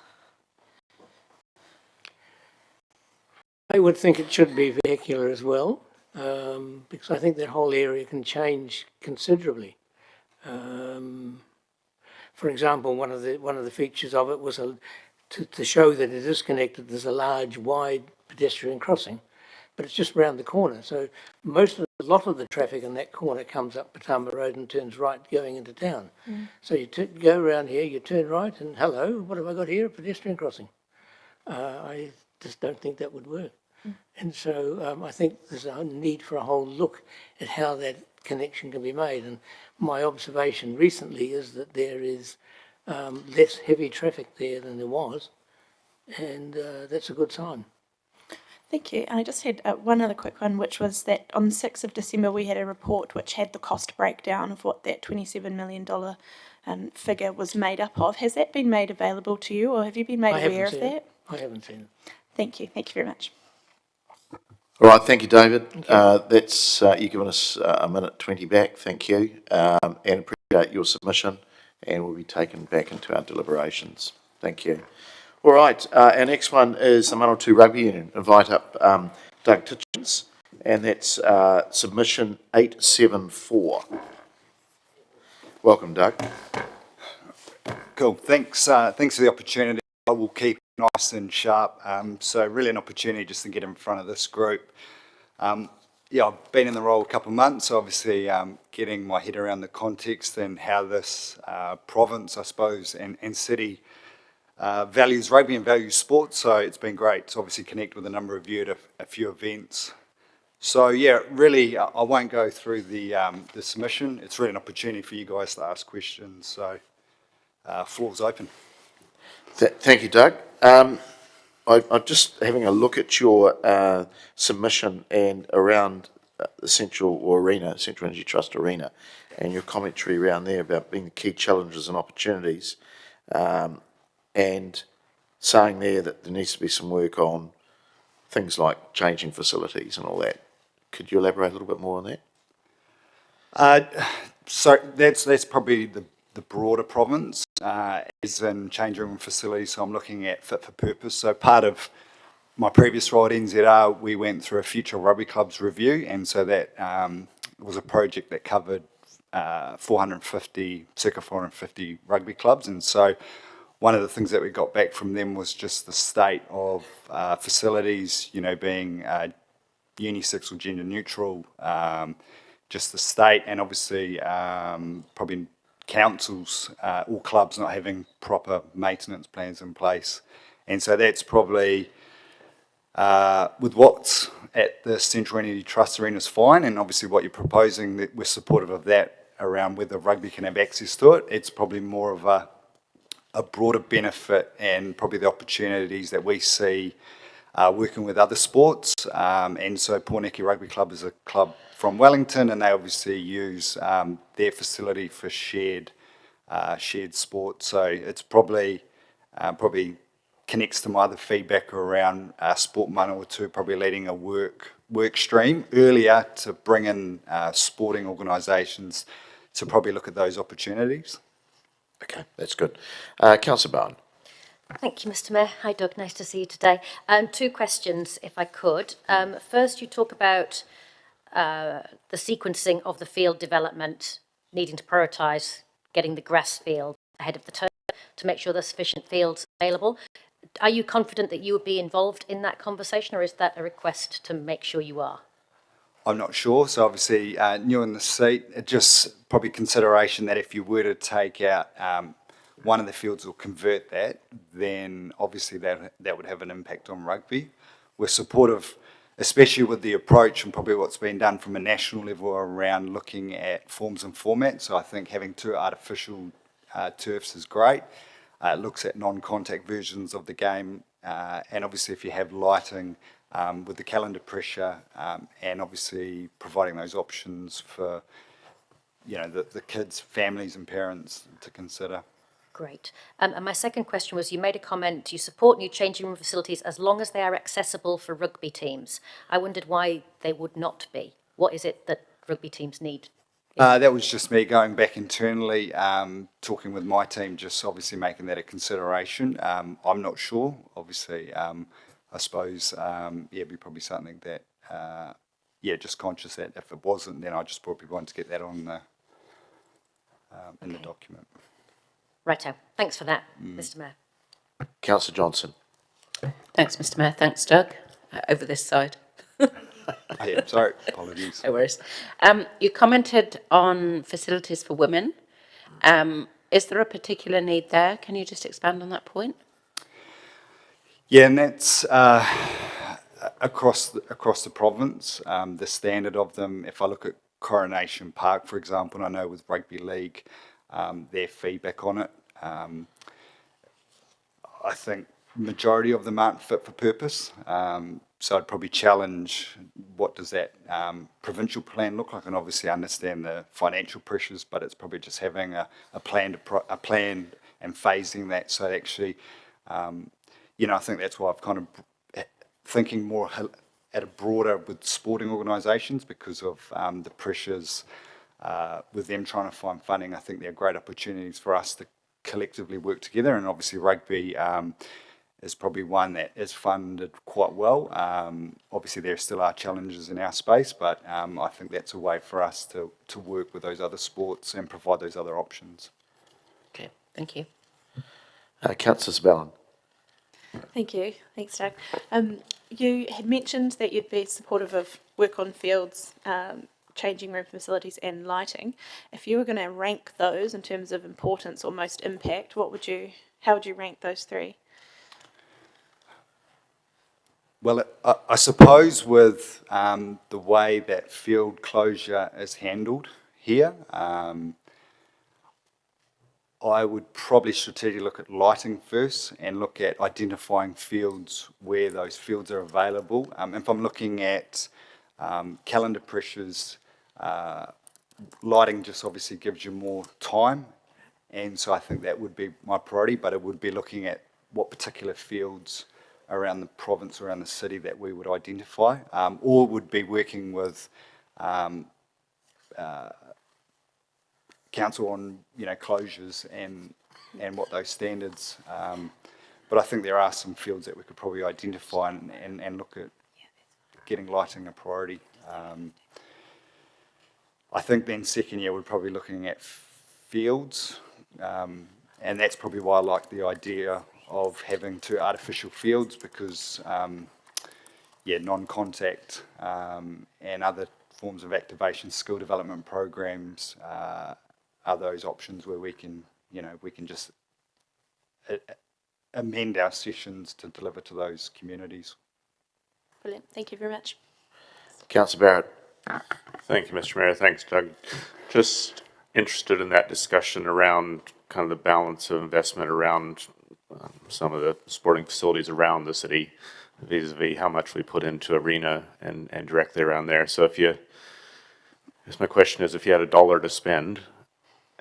I would think it should be vehicular as well, because I think that whole area can change considerably For example, one of the features of it was to show that it is connected. There's a large, wide pedestrian crossing, but it's just round the corner. So a lot of the traffic in that corner comes up Patama Road and turns right going into town. So you go around here, you turn right, and hello, what have I got here? A pedestrian crossing. I just don't think that would work. And so I think there's a need for a whole look at how that connection can be made. And my observation recently is that there is less heavy traffic there than there was, and that's a good sign. Thank you. And I just had one other quick one, which was that on the 6th of December, we had a report which had the cost breakdown of what that $27 million figure was made up of. Has that been made available to you, or have you been made aware of that? I haven't seen it. Thank you. Thank you very much. All right, thank you, David. That's you've given us a minute 20 back. Thank you, and appreciate your submission, and will be taken back into our deliberations. Thank you. All right, our next one is the Manawatu Rugby Union. Invite up Doug Titchens, and that's submission 874. Welcome, Doug. Cool. Thanks for the opportunity. I will keep nice and sharp. So really an opportunity just to get in front of this group. Yeah, I've been in the role a couple of months, obviously getting my head around the context and how this province, I suppose, and city values rugby and values sport. So it's been great to obviously connect with a number of you at a few events. So yeah, really, I won't go through the submission. It's really an opportunity for you guys to ask questions. So floor's open. Thank you, Doug. I'm just having a look at your submission and around the Central Energy Trust Arena, and your commentary around there about being the key challenges and opportunities, and saying there that there needs to be some work on things like changing facilities and all that. Could you elaborate a little bit more on that? So that's probably the broader province, as in changing room facilities. So I'm looking at fit for purpose. So part of my previous role at NZR, we went through a future rugby clubs review, and so that was a project that covered circa 450 rugby clubs. And so one of the things that we got back from them was just the state of facilities, you know, being unisex or gender neutral, just the state, and obviously probably councils, all clubs not having proper maintenance plans in place. And so that's probably, with what's at the Central Energy Trust Arena is fine, and obviously what you're proposing, that we're supportive of that around whether rugby can have access to it. It's probably more of a broader benefit, and probably the opportunities that we see working with other sports. And so Pōneke Rugby Club is a club from Wellington, and they obviously use their facility for shared sport. So it's probably connects to my other feedback around Sport Manawatu, probably leading a work stream earlier to bring in sporting organisations to probably look at those opportunities. Okay, that's good. Councillor Bowen. Thank you, Mr. Mayor. Hi, Doug. Nice to see you today. Two questions, if I could. First, you talk about the sequencing of the field development, needing to prioritise getting the grass field ahead of the turf to make sure there's sufficient fields available. Are you confident that you would be involved in that conversation, or is that a request to make sure you are? I'm not sure. So obviously, new in the seat, it just probably consideration that if you were to take out one of the fields or convert that, then obviously that would have an impact on rugby. We're supportive, especially with the approach and probably what's been done from a national level around looking at forms and formats. So I think having two artificial turfs is great. It looks at non-contact versions of the game, and obviously if you have lighting with the calendar pressure, and obviously providing those options for, you know, the kids, families and parents to consider. Great. And my second question was, you made a comment, you support new changing room facilities as long as they are accessible for rugby teams. I wondered why they would not be. What is it that rugby teams need? That was just me going back internally, talking with my team, just obviously making that a consideration. I'm not sure, obviously. I suppose, it'd be probably something that, just conscious that if it wasn't, then I just probably want to get that on in the document. Righto. Thanks for that, Mr Mayor. Councillor Johnson. Thanks, Mr Mayor. Thanks, Doug. Over this side. Yeah, sorry, apologies. No worries. You commented on facilities for women. Is there a particular need there? Can you just expand on that point? Yeah, and that's across the province, the standard of them. If I look at Coronation Park, for example, and I know with Rugby League, their feedback on it, I think majority of them aren't fit for purpose. So I'd probably challenge, what does that provincial plan look like? And obviously I understand the financial pressures, but it's probably just having a plan and phasing that. So actually, I think that's why I've kind of thinking more at a broader with sporting organisations because of the pressures with them trying to find funding. I think they're great opportunities for us to collectively work together, and obviously rugby is probably one that is funded quite well. Obviously there still are challenges in our space, but I think that's a way for us to work with those other sports and provide those other options. Okay, thank you. Councillor Spellin. Thank you. Thanks, Doug. You had mentioned that you'd be supportive of work on fields, changing room facilities and lighting. If you were going to rank those in terms of importance or most impact, how would you rank those three? Well, I suppose with the way that field closure is handled here, I would probably strategically look at lighting first and look at identifying fields where those fields are available. If I'm looking at calendar pressures, lighting just obviously gives you more time, and so I think that would be my priority, but it would be looking at what particular fields around the province, around the city that we would identify, or would be working with council on closures and what those standards. But I think there are some fields that we could probably identify and look at getting lighting a priority. I think then second year we're probably looking at fields, and that's probably why I like the idea of having 2 artificial fields because, non-contact and other forms of activation, skill development programs are those options where we can just amend our sessions to deliver to those communities. Brilliant. Thank you very much. Councillor Barrett. Thank you, Mr. Mayor. Thanks, Doug. Just interested in that discussion around kind of the balance of investment around some of the sporting facilities around the city vis-a-vis how much we put into arena and directly around there. So my question is, if you had $1 to spend,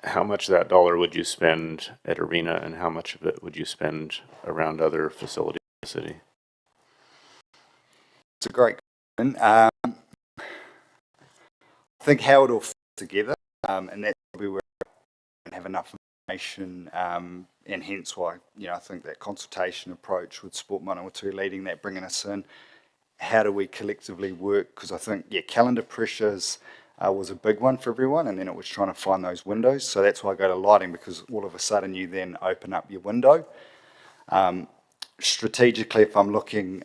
how much of that $1 would you spend at arena and how much of it would you spend around other facilities in the city? It's a great question. I think how it all fits together, and that's probably where we don't have enough information, and hence why I think that consultation approach with Sport Manawatu leading that, bringing us in, how do we collectively work? Because I think calendar pressures was a big one for everyone, and then it was trying to find those windows. So that's why I go to lighting, because all of a sudden you then open up your window. Strategically, if I'm looking,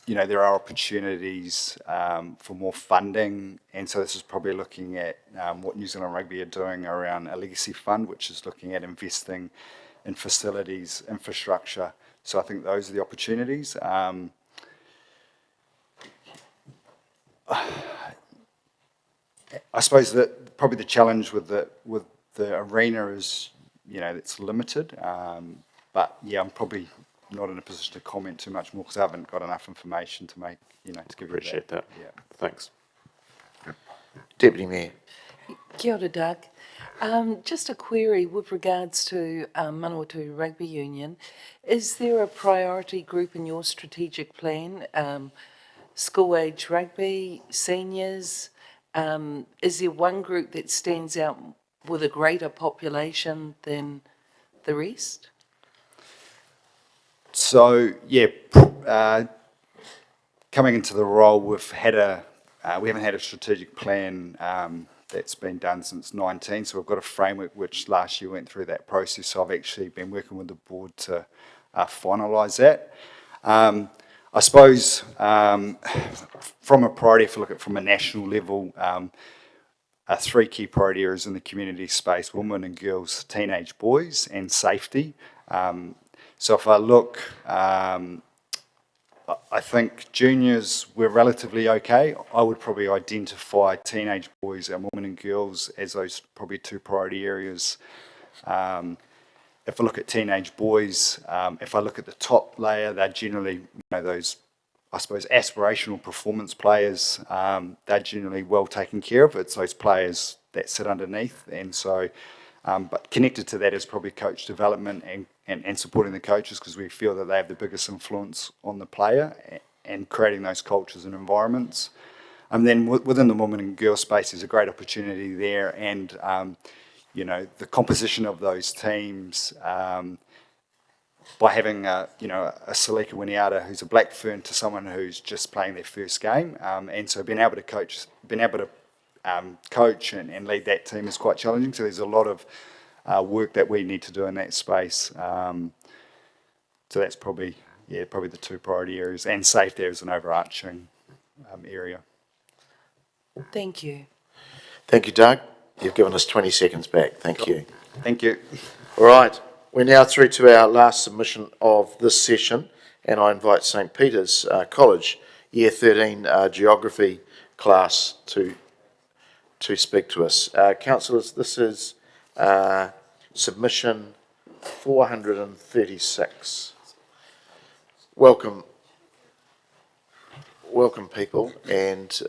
there are opportunities for more funding, and so this is probably looking at what New Zealand Rugby are doing around a legacy fund, which is looking at investing in facilities, infrastructure. So I think those are the opportunities. I suppose that probably the challenge with the arena is, it's limited. But I'm probably not in a position to comment too much more because I haven't got enough information to make, to give you Appreciate that. Yeah. Thanks. Deputy Mayor. Kia ora, Doug. Just a query with regards to Manawatu Rugby Union. Is there a priority group in your strategic plan? School-age rugby, seniors? Is there one group that stands out with a greater population than the rest? So coming into the role, we haven't had a strategic plan that's been done since 19. So we've got a framework which last year went through that process. So I've actually been working with the board to finalise that. I suppose from a priority, if you look at it from a national level, three key priority areas in the community space: women and girls, teenage boys, and safety. So if I look, I think juniors were relatively okay. I would probably identify teenage boys and women and girls as those probably two priority areas. If I look at teenage boys, if I look at the top layer, they're generally, those, I suppose, aspirational performance players. They're generally well taken care of. It's those players that sit underneath. And so, but connected to that is probably coach development and supporting the coaches, because we feel that they have the biggest influence on the player and creating those cultures and environments. And then within the women and girl space, there's a great opportunity there. And, the composition of those teams, by having a Salika Winiata who's a black fern to someone who's just playing their first game, and so being able to coach and lead that team is quite challenging. So there's a lot of work that we need to do in that space. So that's probably the two priority areas, and safety as an overarching area. Thank you. Thank you, Doug. You've given us 20 seconds back. Thank you. Thank you. All right. We're now through to our last submission of this session, and I invite St Peter's College Year 13 Geography class to speak to us. Councillors, this is submission 436. Welcome people, and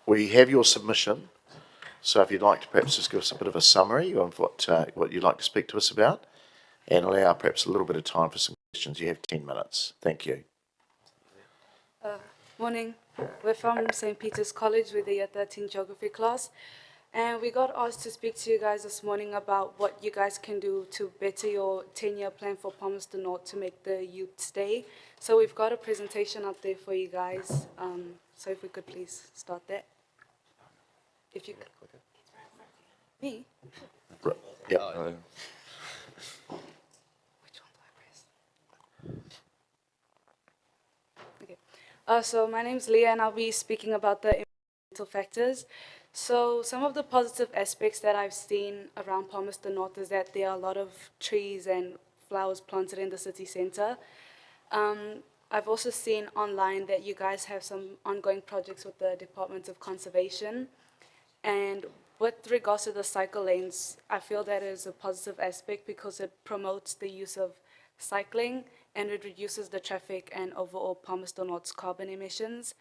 we have your submission. So if you'd like to perhaps just give us a bit of a summary of what you'd like to speak to us about, and allow perhaps a little bit of time for some questions. You have 10 minutes. Thank you. Morning. We're from St. Peter's College with the Year 13 Geography class. And we got asked to speak to you guys this morning about what you guys can do to better your 10-year plan for Palmerston North to make the youth stay. So we've got a presentation up there for you guys. So if we could please start that. If you could. Me? Yep. Okay. So my name's Leah, and I'll be speaking about the environmental factors. So some of the positive aspects that I've seen around Palmerston North is that there are a lot of trees and flowers planted in the city centre. I've also seen online that you guys have some ongoing projects with the Department of Conservation. And with regards to the cycle lanes, I feel that is a positive aspect because it promotes the use of cycling and it reduces the traffic and overall Palmerston North's carbon emissions.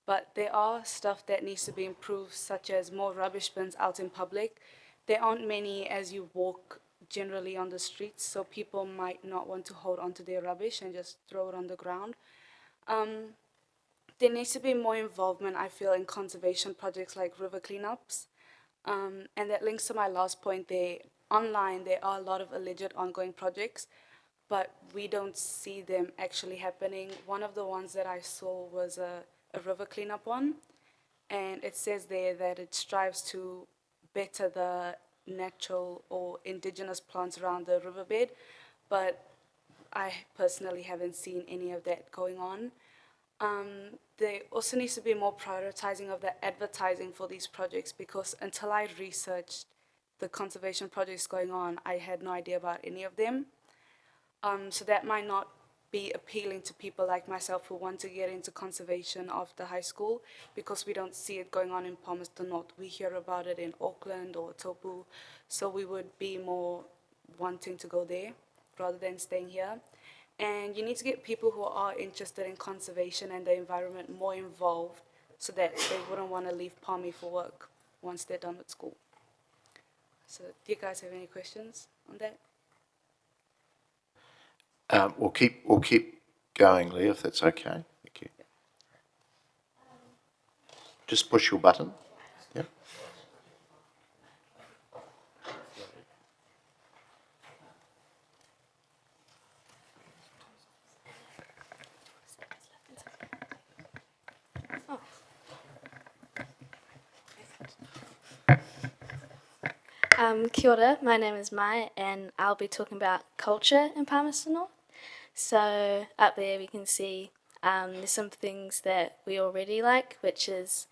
But there are stuff that needs to be improved, such as more rubbish bins out in public. There aren't many as you walk generally on the streets, so people might not want to hold onto their rubbish and just throw it on the ground. There needs to be more involvement, I feel, in conservation projects like river cleanups. And that links to my last point there. Online, there are a lot of alleged ongoing projects, but we don't see them actually happening. One of the ones that I saw was a river cleanup one, and it says there that it strives to better the natural or indigenous plants around the riverbed, but I personally haven't seen any of that going on. There also needs to be more prioritizing of the advertising for these projects, because until I researched the conservation projects going on, I had no idea about any of them. So that might not be appealing to people like myself who want to get into conservation after high school, because we don't see it going on in Palmerston North. We hear about it in Auckland or Taupo, so we would be more wanting to go there rather than staying here. And you need to get people who are interested in conservation and the environment more involved so that they wouldn't want to leave Palmy for work once they're done with school. So do you guys have any questions on that? We'll keep going, Leah, if that's okay. Thank you. Just push your button. Yep. Kia ora, my name is Mai and I'll be talking about culture in Palmerston North. So up there we can see there's some things that we already like, which is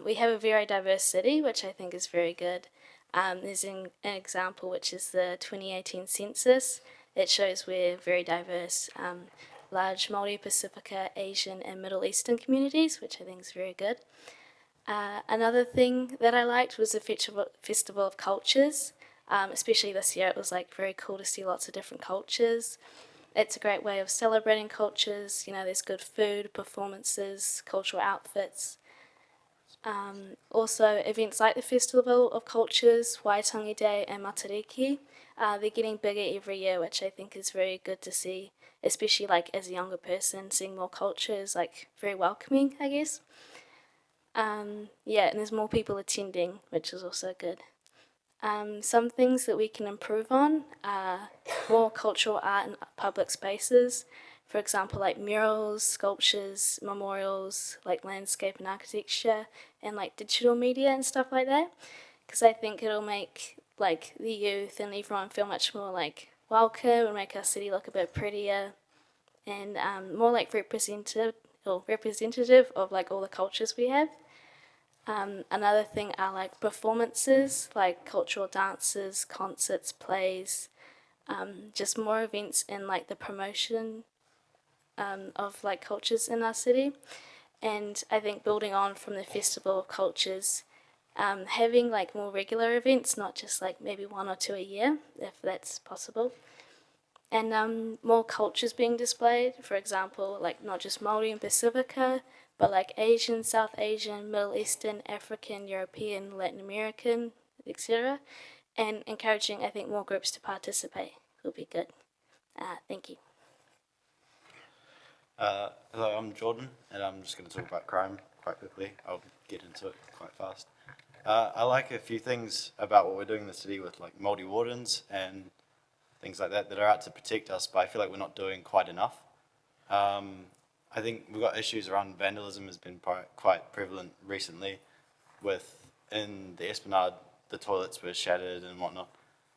we have a very diverse city, which I think is very good. There's an example, which is the 2018 census. It shows we're very diverse, large Māori, Pacifica, Asian and Middle Eastern communities, which I think is very good. Another thing that I liked was the Festival of Cultures. Especially this year, it was like very cool to see lots of different cultures. It's a great way of celebrating cultures. You know, there's good food, performances, cultural outfits. Also, events like the Festival of Cultures, Waitangi Day and Matariki, they're getting bigger every year, which I think is very good to see, especially like as a younger person, seeing more culture is like very welcoming, I guess. Yeah, and there's more people attending, which is also good. Some things that we can improve on are more cultural art in public spaces. For example, like murals, sculptures, memorials, like landscape and architecture, and like digital media and stuff like that. Because I think it'll make like the youth and everyone feel much more like welcome and make our city look a bit prettier and more like representative of like all the cultures we have. Another thing are like performances, like cultural dances, concerts, plays, just more events in like the promotion of like cultures in our city. And I think building on from the Festival of Cultures, having like more regular events, not just like maybe 1 or 2 a year, if that's possible. And more cultures being displayed, for example, like not just Māori and Pacifica, but like Asian, South Asian, Middle Eastern, African, European, Latin American, etc. And encouraging, I think, more groups to participate will be good. Thank you. Hello, I'm Jordan, and I'm just going to talk about crime quite quickly. I'll get into it quite fast. I like a few things about what we're doing in the city with like Māori wardens and things like that are out to protect us, but I feel like we're not doing quite enough. I think we've got issues around vandalism has been quite prevalent recently with in the Esplanade, the toilets were shattered and whatnot.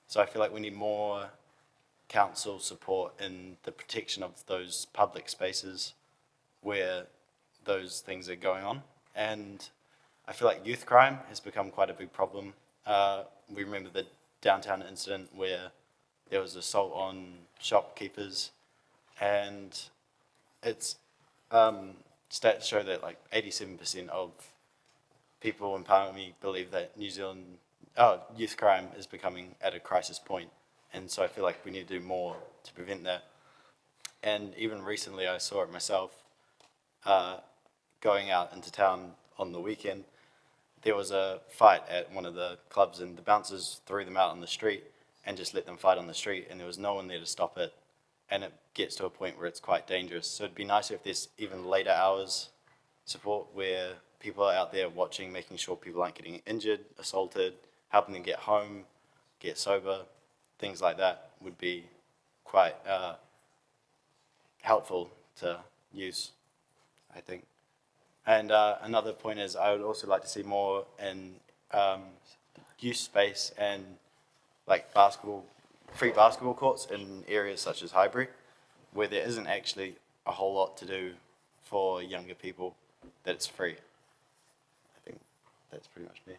So I feel like we need more council support in the protection of those public spaces where those things are going on. And I feel like youth crime has become quite a big problem. We remember the downtown incident where there was assault on shopkeepers, and it's stats show that like 87% of people in Palmy believe that youth crime is becoming at a crisis point. And so I feel like we need to do more to prevent that. And even recently I saw it myself, going out into town on the weekend, there was a fight at one of the clubs and the bouncers threw them out on the street and just let them fight on the street, and there was no one there to stop it. And it gets to a point where it's quite dangerous. So it'd be nice if there's even later hours support where people are out there watching, making sure people aren't getting injured, assaulted, helping them get home, get sober. Things like that would be quite helpful to use, I think. And another point is I would also like to see more in youth space and like free basketball courts in areas such as Highbury, where there isn't actually a whole lot to do for younger people that it's free. I think that's pretty much me.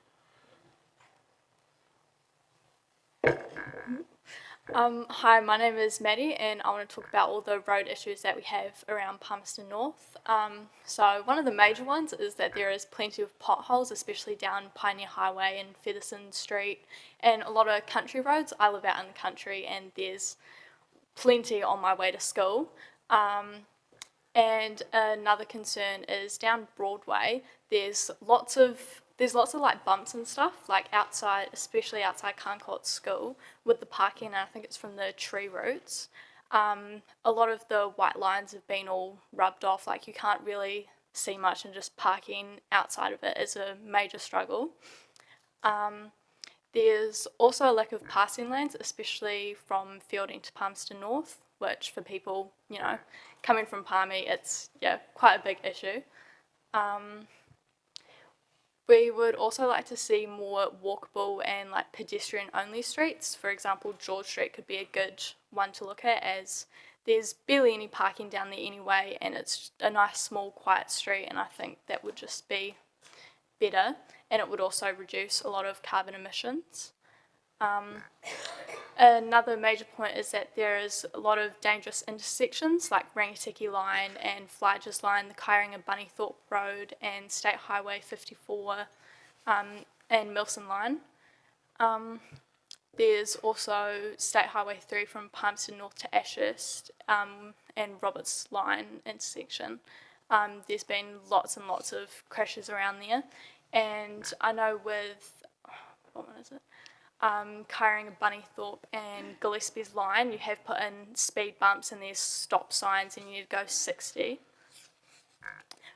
Hi, my name is Maddie and I want to talk about all the road issues that we have around Palmerston North. So one of the major ones is that there is plenty of potholes, especially down Pioneer Highway and Featherston Street and a lot of country roads. I live out in the country and there's plenty on my way to school. And another concern is down Broadway, there's lots of like bumps and stuff, like outside, especially outside Carncourt School with the parking, and I think it's from the tree roots. A lot of the white lines have been all rubbed off, like you can't really see much, and just parking outside of it is a major struggle. There's also a lack of passing lanes, especially from Fielding to Palmerston North, which for people, you know, coming from Palmy, it's, yeah, quite a big issue. We would also like to see more walkable and like pedestrian only streets. For example, George Street could be a good one to look at, as there's barely any parking down there anyway, and it's a nice small quiet street, and I think that would just be better, and it would also reduce a lot of carbon emissions. Another major point is that there is a lot of dangerous intersections like Rangitikei Line and Flyers Line, the Kairinga Bunnythorpe Road and State Highway 54 and Milson Line. There's also State Highway 3 from Palmerston North to Ashurst and Roberts Line intersection. There's been lots and lots of crashes around there, and I know with, what one is it? Kairinga Bunnythorpe and Gillespie's Line, you have put in speed bumps and there's stop signs and you need to go 60.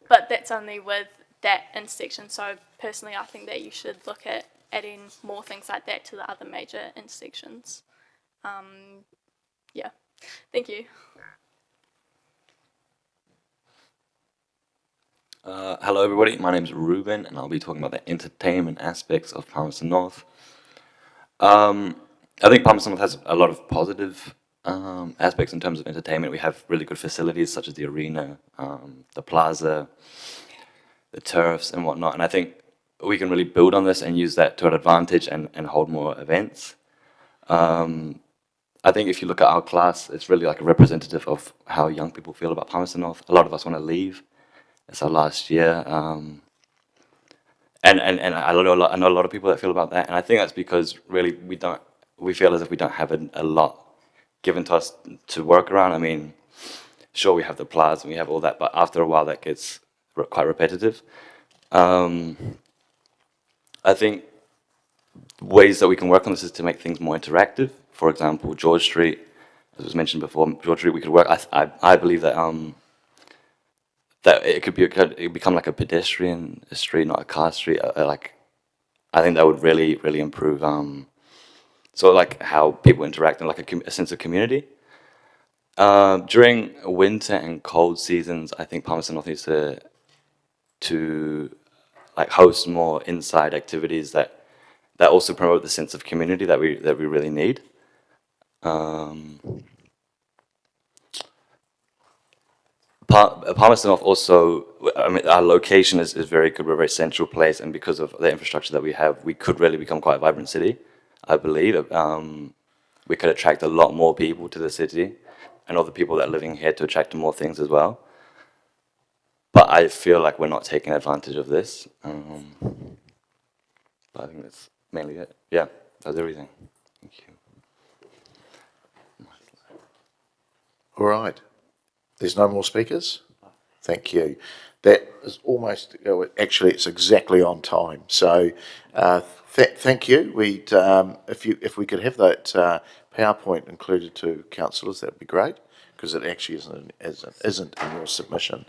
But that's only with that intersection, so personally I think that you should look at adding more things like that to the other major intersections. Yeah, thank you. Hello everybody, my name is Ruben and I'll be talking about the entertainment aspects of Palmerston North. I think Palmerston North has a lot of positive aspects in terms of entertainment. We have really good facilities such as the arena, the plaza, the turfs and whatnot, and I think we can really build on this and use that to our advantage and hold more events. I think if you look at our class, it's really like a representative of how young people feel about Palmerston North. A lot of us want to leave. It's our last year. And I know a lot of people that feel about that, and I think that's because really we feel as if we don't have a lot given to us to work around. I mean, sure, we have the plaza and we have all that, but after a while that gets quite repetitive. I think ways that we can work on this is to make things more interactive. For example, George Street, as was mentioned before, George Street, we could work. I believe that that it could become like a pedestrian street, not a car street. I think that would really improve sort of like how people interact and like a sense of community. During winter and cold seasons, I think Palmerston North needs to like host more inside activities that also promote the sense of community that we really need. Palmerston North also, I mean, our location is very good. We're a very central place, and because of the infrastructure that we have, we could really become quite a vibrant city, I believe. We could attract a lot more people to the city, and other people that are living here to attract more things as well. But I feel like we're not taking advantage of this. But I think that's mainly it. Yeah, that's everything. Thank you. All right. There's no more speakers? Thank you. That is almost, actually it's exactly on time. So thank you. We'd, if we could have that PowerPoint included to councillors, that'd be great, because it actually isn't in your submission,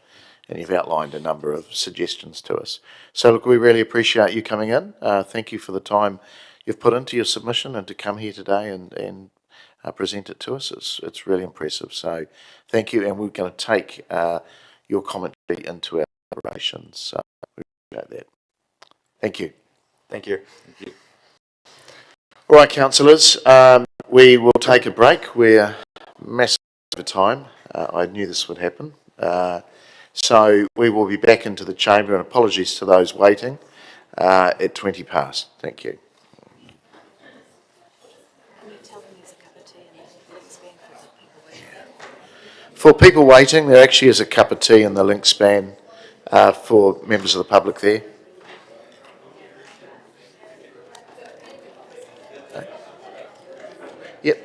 and you've outlined a number of suggestions to us. So look, we really appreciate you coming in. Thank you for the time you've put into your submission and to come here today and present it to us. It's really impressive. So thank you, and we're going to take your commentary into our deliberations. So we appreciate that. Thank you. Thank you. Thank you. All right, councillors, we will take a break. We're massive over time. I knew this would happen. So we will be back into the chamber, and apologies to those waiting, at 20 past. Thank you. For people waiting, there actually is a cup of tea in the link span for members of the public there. Yep.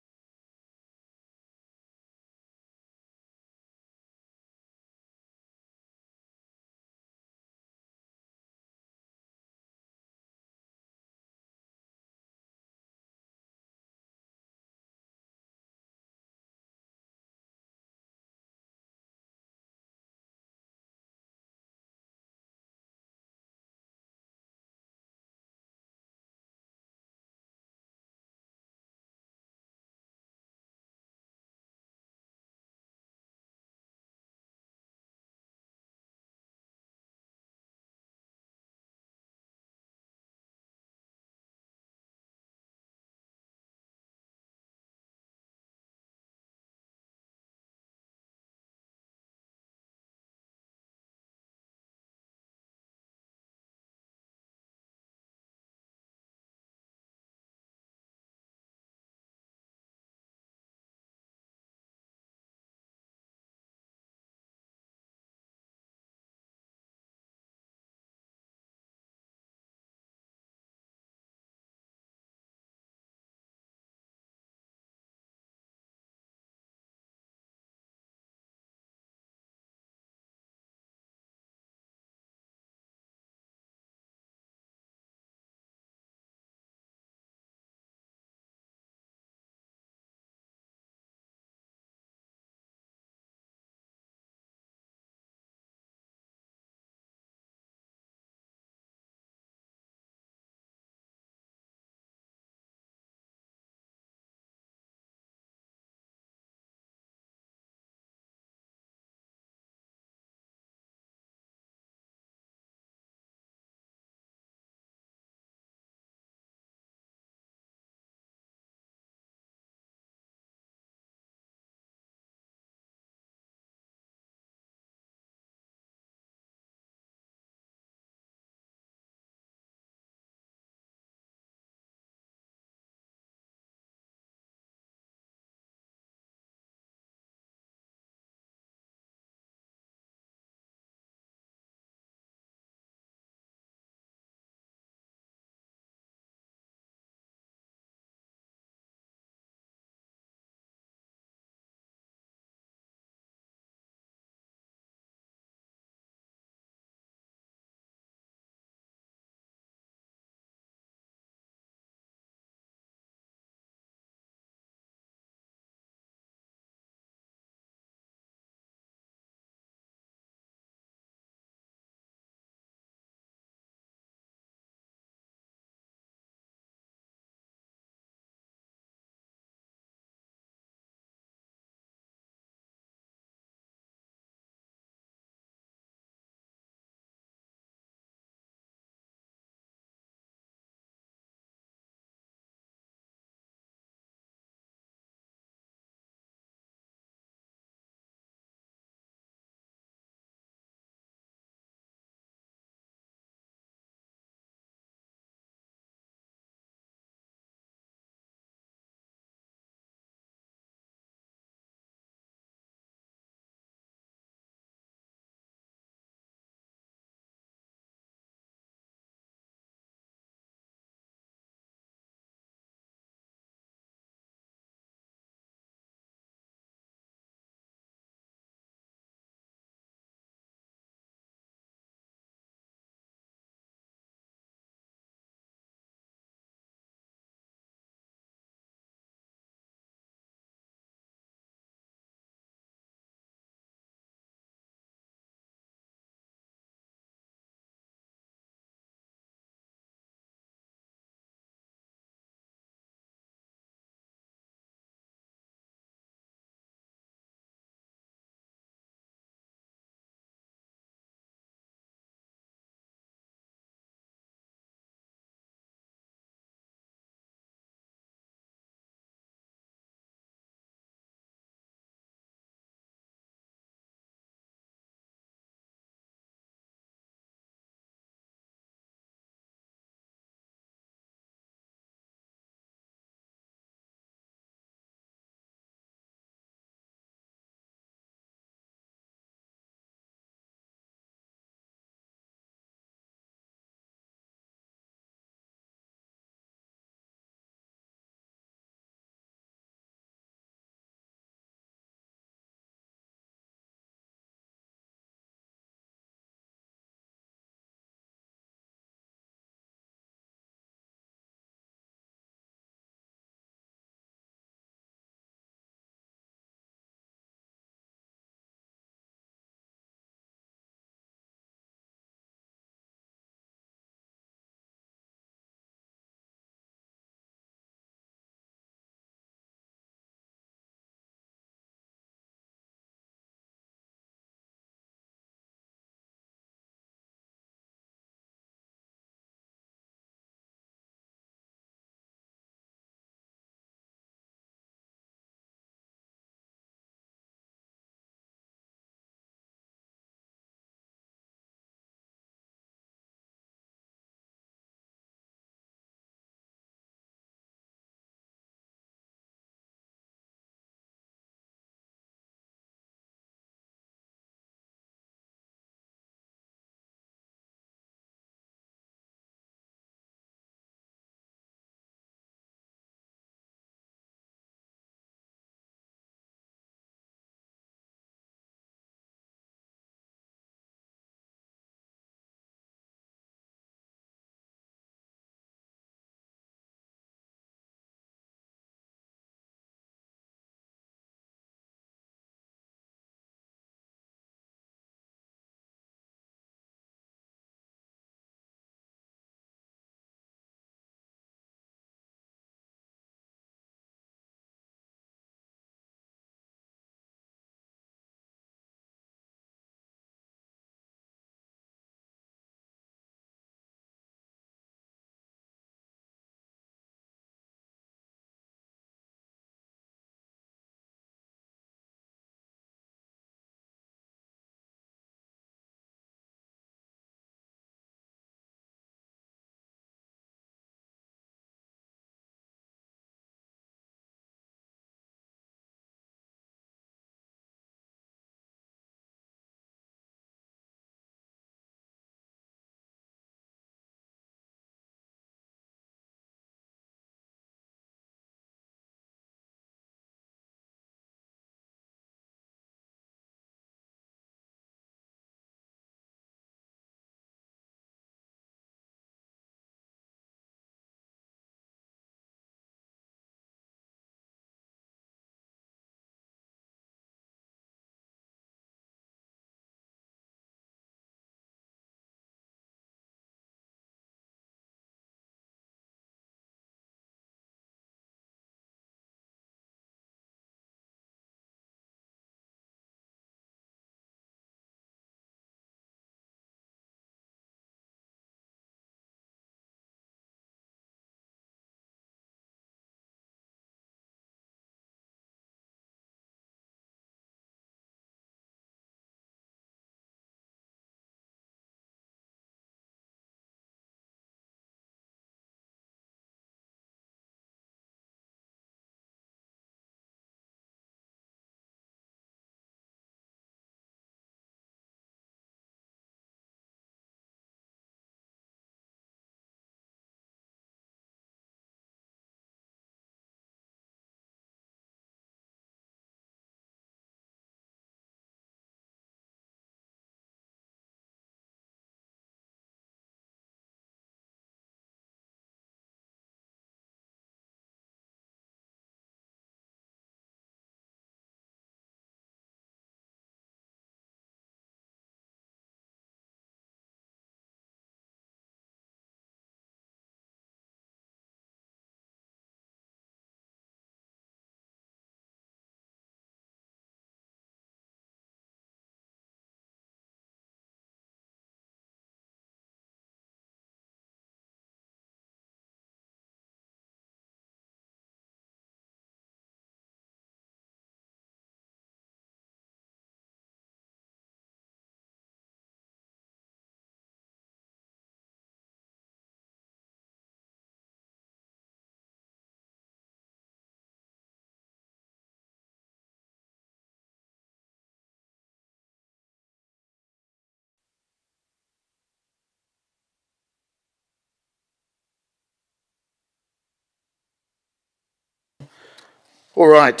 All right,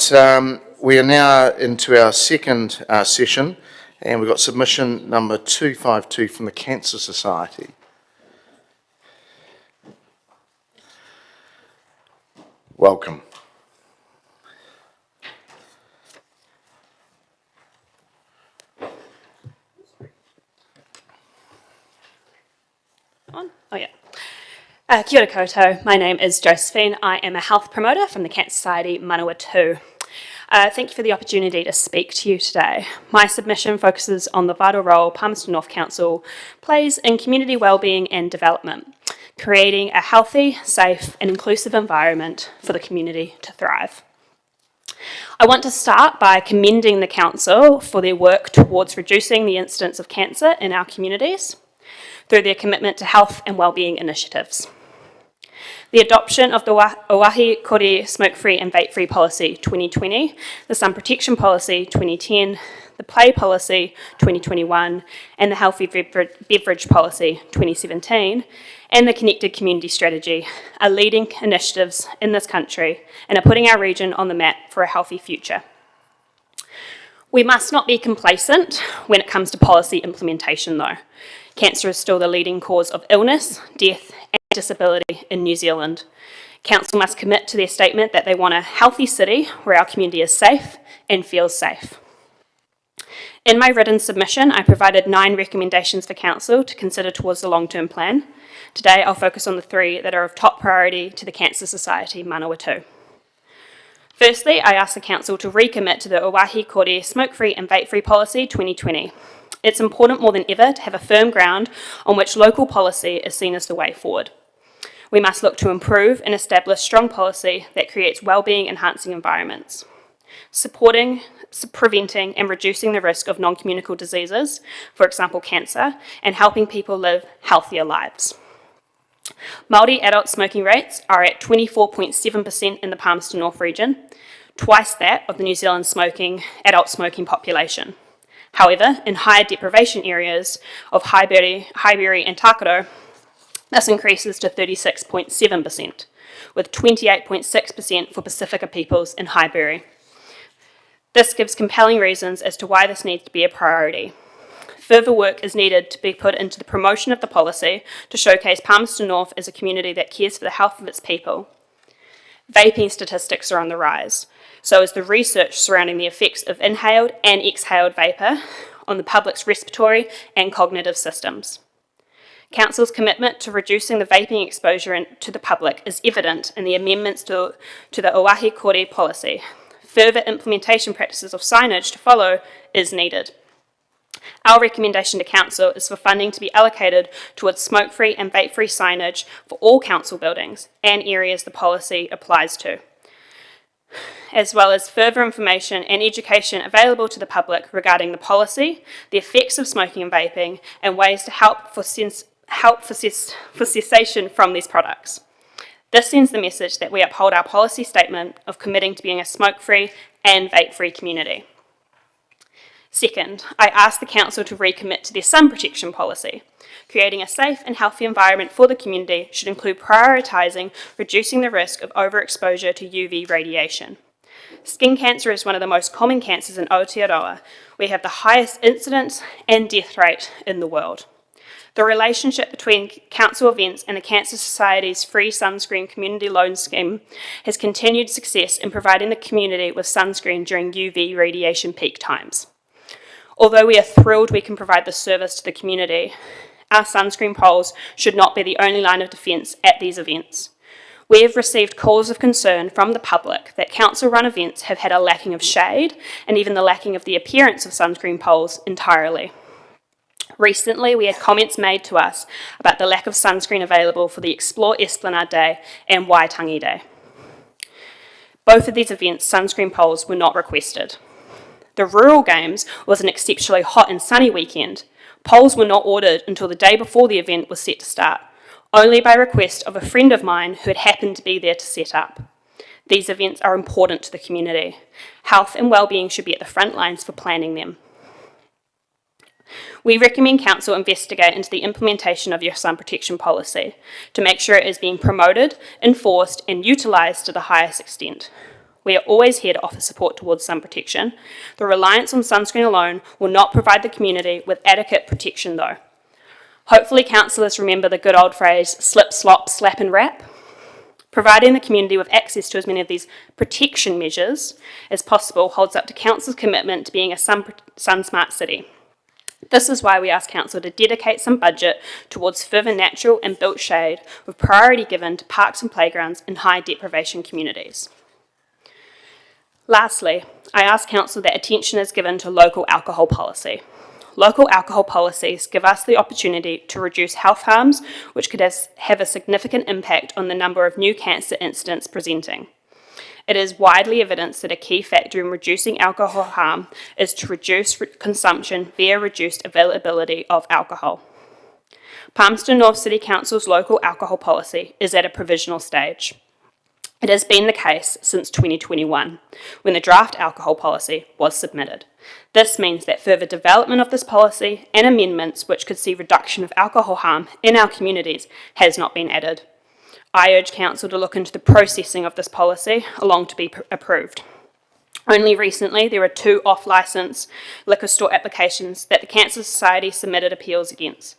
we are now into our second session, and we've got submission number 252 from the Cancer Society. Welcome. On? Oh yeah. Kia ora koutou. My name is Josephine. I am a health promoter from the Cancer Society Manawatu. Thank you for the opportunity to speak to you today. My submission focuses on the vital role Palmerston North Council plays in community wellbeing and development, creating a healthy, safe and inclusive environment for the community to thrive. I want to start by commending the Council for their work towards reducing the incidence of cancer in our communities through their commitment to health and wellbeing initiatives. The adoption of the Oahi Kore Smoke-Free and Vape-Free Policy 2020, the Sun Protection Policy 2010, the Play Policy 2021, and the Healthy Beverage Policy 2017, and the Connected Community Strategy are leading initiatives in this country and are putting our region on the map for a healthy future. We must not be complacent when it comes to policy implementation though. Cancer is still the leading cause of illness, death, and disability in New Zealand. Council must commit to their statement that they want a healthy city where our community is safe and feels safe. In my written submission, I provided 9 recommendations for Council to consider towards the long-term plan. Today, I'll focus on the 3 that are of top priority to the Cancer Society Manawatu. Firstly, I ask the Council to recommit to the Oahi Kore Smoke-Free and Vape-Free Policy 2020. It's important more than ever to have a firm ground on which local policy is seen as the way forward. We must look to improve and establish strong policy that creates wellbeing enhancing environments, supporting, preventing and reducing the risk of non-communicable diseases, for example cancer, and helping people live healthier lives. Māori adult smoking rates are at 24.7% in the Palmerston North region, twice that of the New Zealand adult smoking population. However, in higher deprivation areas of Highbury and Takaro, this increases to 36.7%, with 28.6% for Pacifica peoples in Highbury. This gives compelling reasons as to why this needs to be a priority. Further work is needed to be put into the promotion of the policy to showcase Palmerston North as a community that cares for the health of its people. Vaping statistics are on the rise, so is the research surrounding the effects of inhaled and exhaled vapour on the public's respiratory and cognitive systems. Council's commitment to reducing the vaping exposure to the public is evident in the amendments to the Oahi Kore policy. Further implementation practices of signage to follow is needed. Our recommendation to Council is for funding to be allocated towards smoke-free and vape-free signage for all Council buildings and areas the policy applies to, as well as further information and education available to the public regarding the policy, the effects of smoking and vaping, and ways to help for cessation from these products. This sends the message that we uphold our policy statement of committing to being a smoke-free and vape-free community. Second, I ask the Council to recommit to their sun protection policy. Creating a safe and healthy environment for the community should include prioritising reducing the risk of overexposure to UV radiation. Skin cancer is one of the most common cancers in Aotearoa. We have the highest incidence and death rate in the world. The relationship between Council events and the Cancer Society's free sunscreen community loan scheme has continued success in providing the community with sunscreen during UV radiation peak times. Although we are thrilled we can provide this service to the community, our sunscreen poles should not be the only line of defence at these events. We have received calls of concern from the public that council-run events have had a lacking of shade and even the lacking of the appearance of sunscreen poles entirely. Recently, we had comments made to us about the lack of sunscreen available for the Explore Esplanade Day and Waitangi Day. Both of these events, sunscreen poles were not requested. The Rural Games was an exceptionally hot and sunny weekend. Poles were not ordered until the day before the event was set to start, only by request of a friend of mine who had happened to be there to set up. These events are important to the community. Health and wellbeing should be at the front lines for planning them. We recommend Council investigate into the implementation of your sun protection policy to make sure it is being promoted, enforced and utilised to the highest extent. We are always here to offer support towards sun protection. The reliance on sunscreen alone will not provide the community with adequate protection though. Hopefully councillors remember the good old phrase, slip, slop, slap and wrap. Providing the community with access to as many of these protection measures as possible holds up to council's commitment to being a sun smart city. This is why we ask council to dedicate some budget towards further natural and built shade, with priority given to parks and playgrounds in high deprivation communities. Lastly, I ask council that attention is given to local alcohol policy. Local alcohol policies give us the opportunity to reduce health harms, which could have a significant impact on the number of new cancer incidents presenting. It is widely evidenced that a key factor in reducing alcohol harm is to reduce consumption via reduced availability of alcohol. Palmerston North City Council's local alcohol policy is at a provisional stage. It has been the case since 2021, when the draft alcohol policy was submitted. This means that further development of this policy and amendments which could see reduction of alcohol harm in our communities has not been added. I urge council to look into the processing of this policy along to be approved. Only recently, there were 2 off-licence liquor store applications that the Cancer Society submitted appeals against.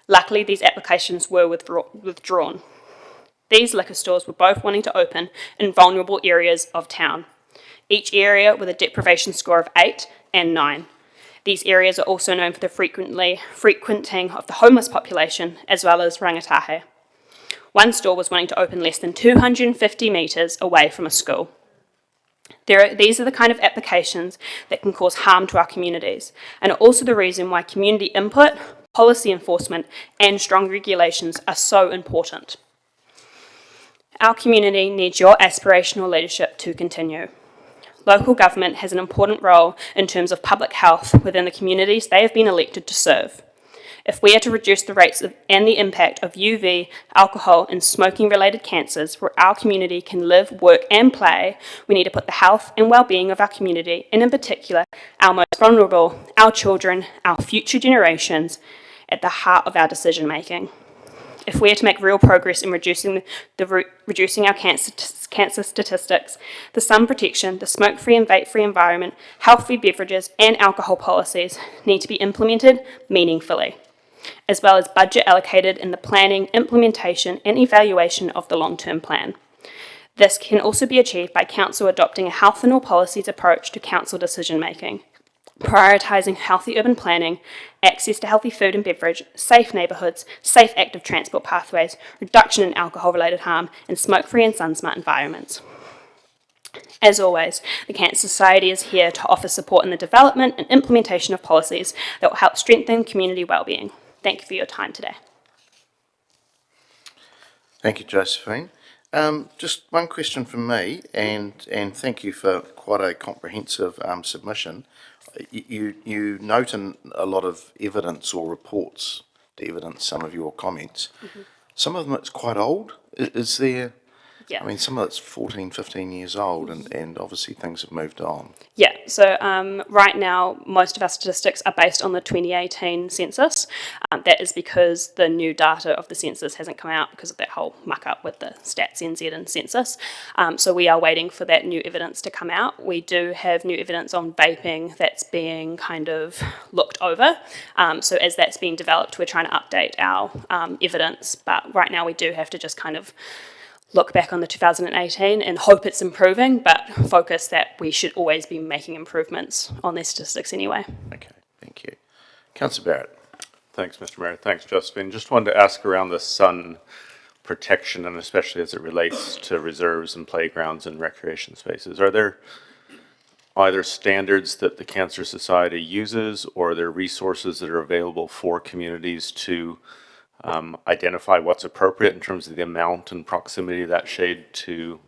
Luckily, these applications were withdrawn. These liquor stores were both wanting to open in vulnerable areas of town, each area with a deprivation score of 8 and 9. These areas are also known for the frequenting of the homeless population as well as rangatahi. One store was wanting to open less than 250 metres away from a school. These are the kind of applications that can cause harm to our communities, and are also the reason why community input, policy enforcement and strong regulations are so important. Our community needs your aspirational leadership to continue. Local government has an important role in terms of public health within the communities they have been elected to serve. If we are to reduce the rates and the impact of UV, alcohol and smoking-related cancers where our community can live, work and play, we need to put the health and well-being of our community, and in particular our most vulnerable, our children, our future generations, at the heart of our decision-making. If we are to make real progress in reducing our cancer statistics, the sun protection, the smoke-free and vape-free environment, healthy beverages and alcohol policies need to be implemented meaningfully, as well as budget allocated in the planning, implementation and evaluation of the long-term plan. This can also be achieved by council adopting a health and all policies approach to council decision-making, prioritising healthy urban planning, access to healthy food and beverage, safe neighbourhoods, safe active transport pathways, reduction in alcohol-related harm, and smoke-free and sun-smart environments. As always, the Cancer Society is here to offer support in the development and implementation of policies that will help strengthen community wellbeing. Thank you for your time today. Thank you, Josephine. Just one question from me, and thank you for quite a comprehensive submission. You note in a lot of evidence or reports to evidence some of your comments. Mm-hmm. Some of them it's quite old. Is there? Yeah. I mean, some of it's 14, 15 years old, and obviously things have moved on. Yeah, so right now, most of our statistics are based on the 2018 census. That is because the new data of the census hasn't come out because of that whole muck-up with the Stats NZ and census. So we are waiting for that new evidence to come out. We do have new evidence on vaping that's being kind of looked over. So as that's being developed, we're trying to update our evidence. But right now, we do have to just kind of look back on the 2018 and hope it's improving, but focus that we should always be making improvements on their statistics anyway. Okay, thank you. Councillor Barrett. Thanks, Mr. Mayor. Thanks, Josephine. Just wanted to ask around the sun protection, and especially as it relates to reserves and playgrounds and recreation spaces. Are there either standards that the Cancer Society uses, or are there resources that are available for communities to identify what's appropriate in terms of the amount and proximity of that shade to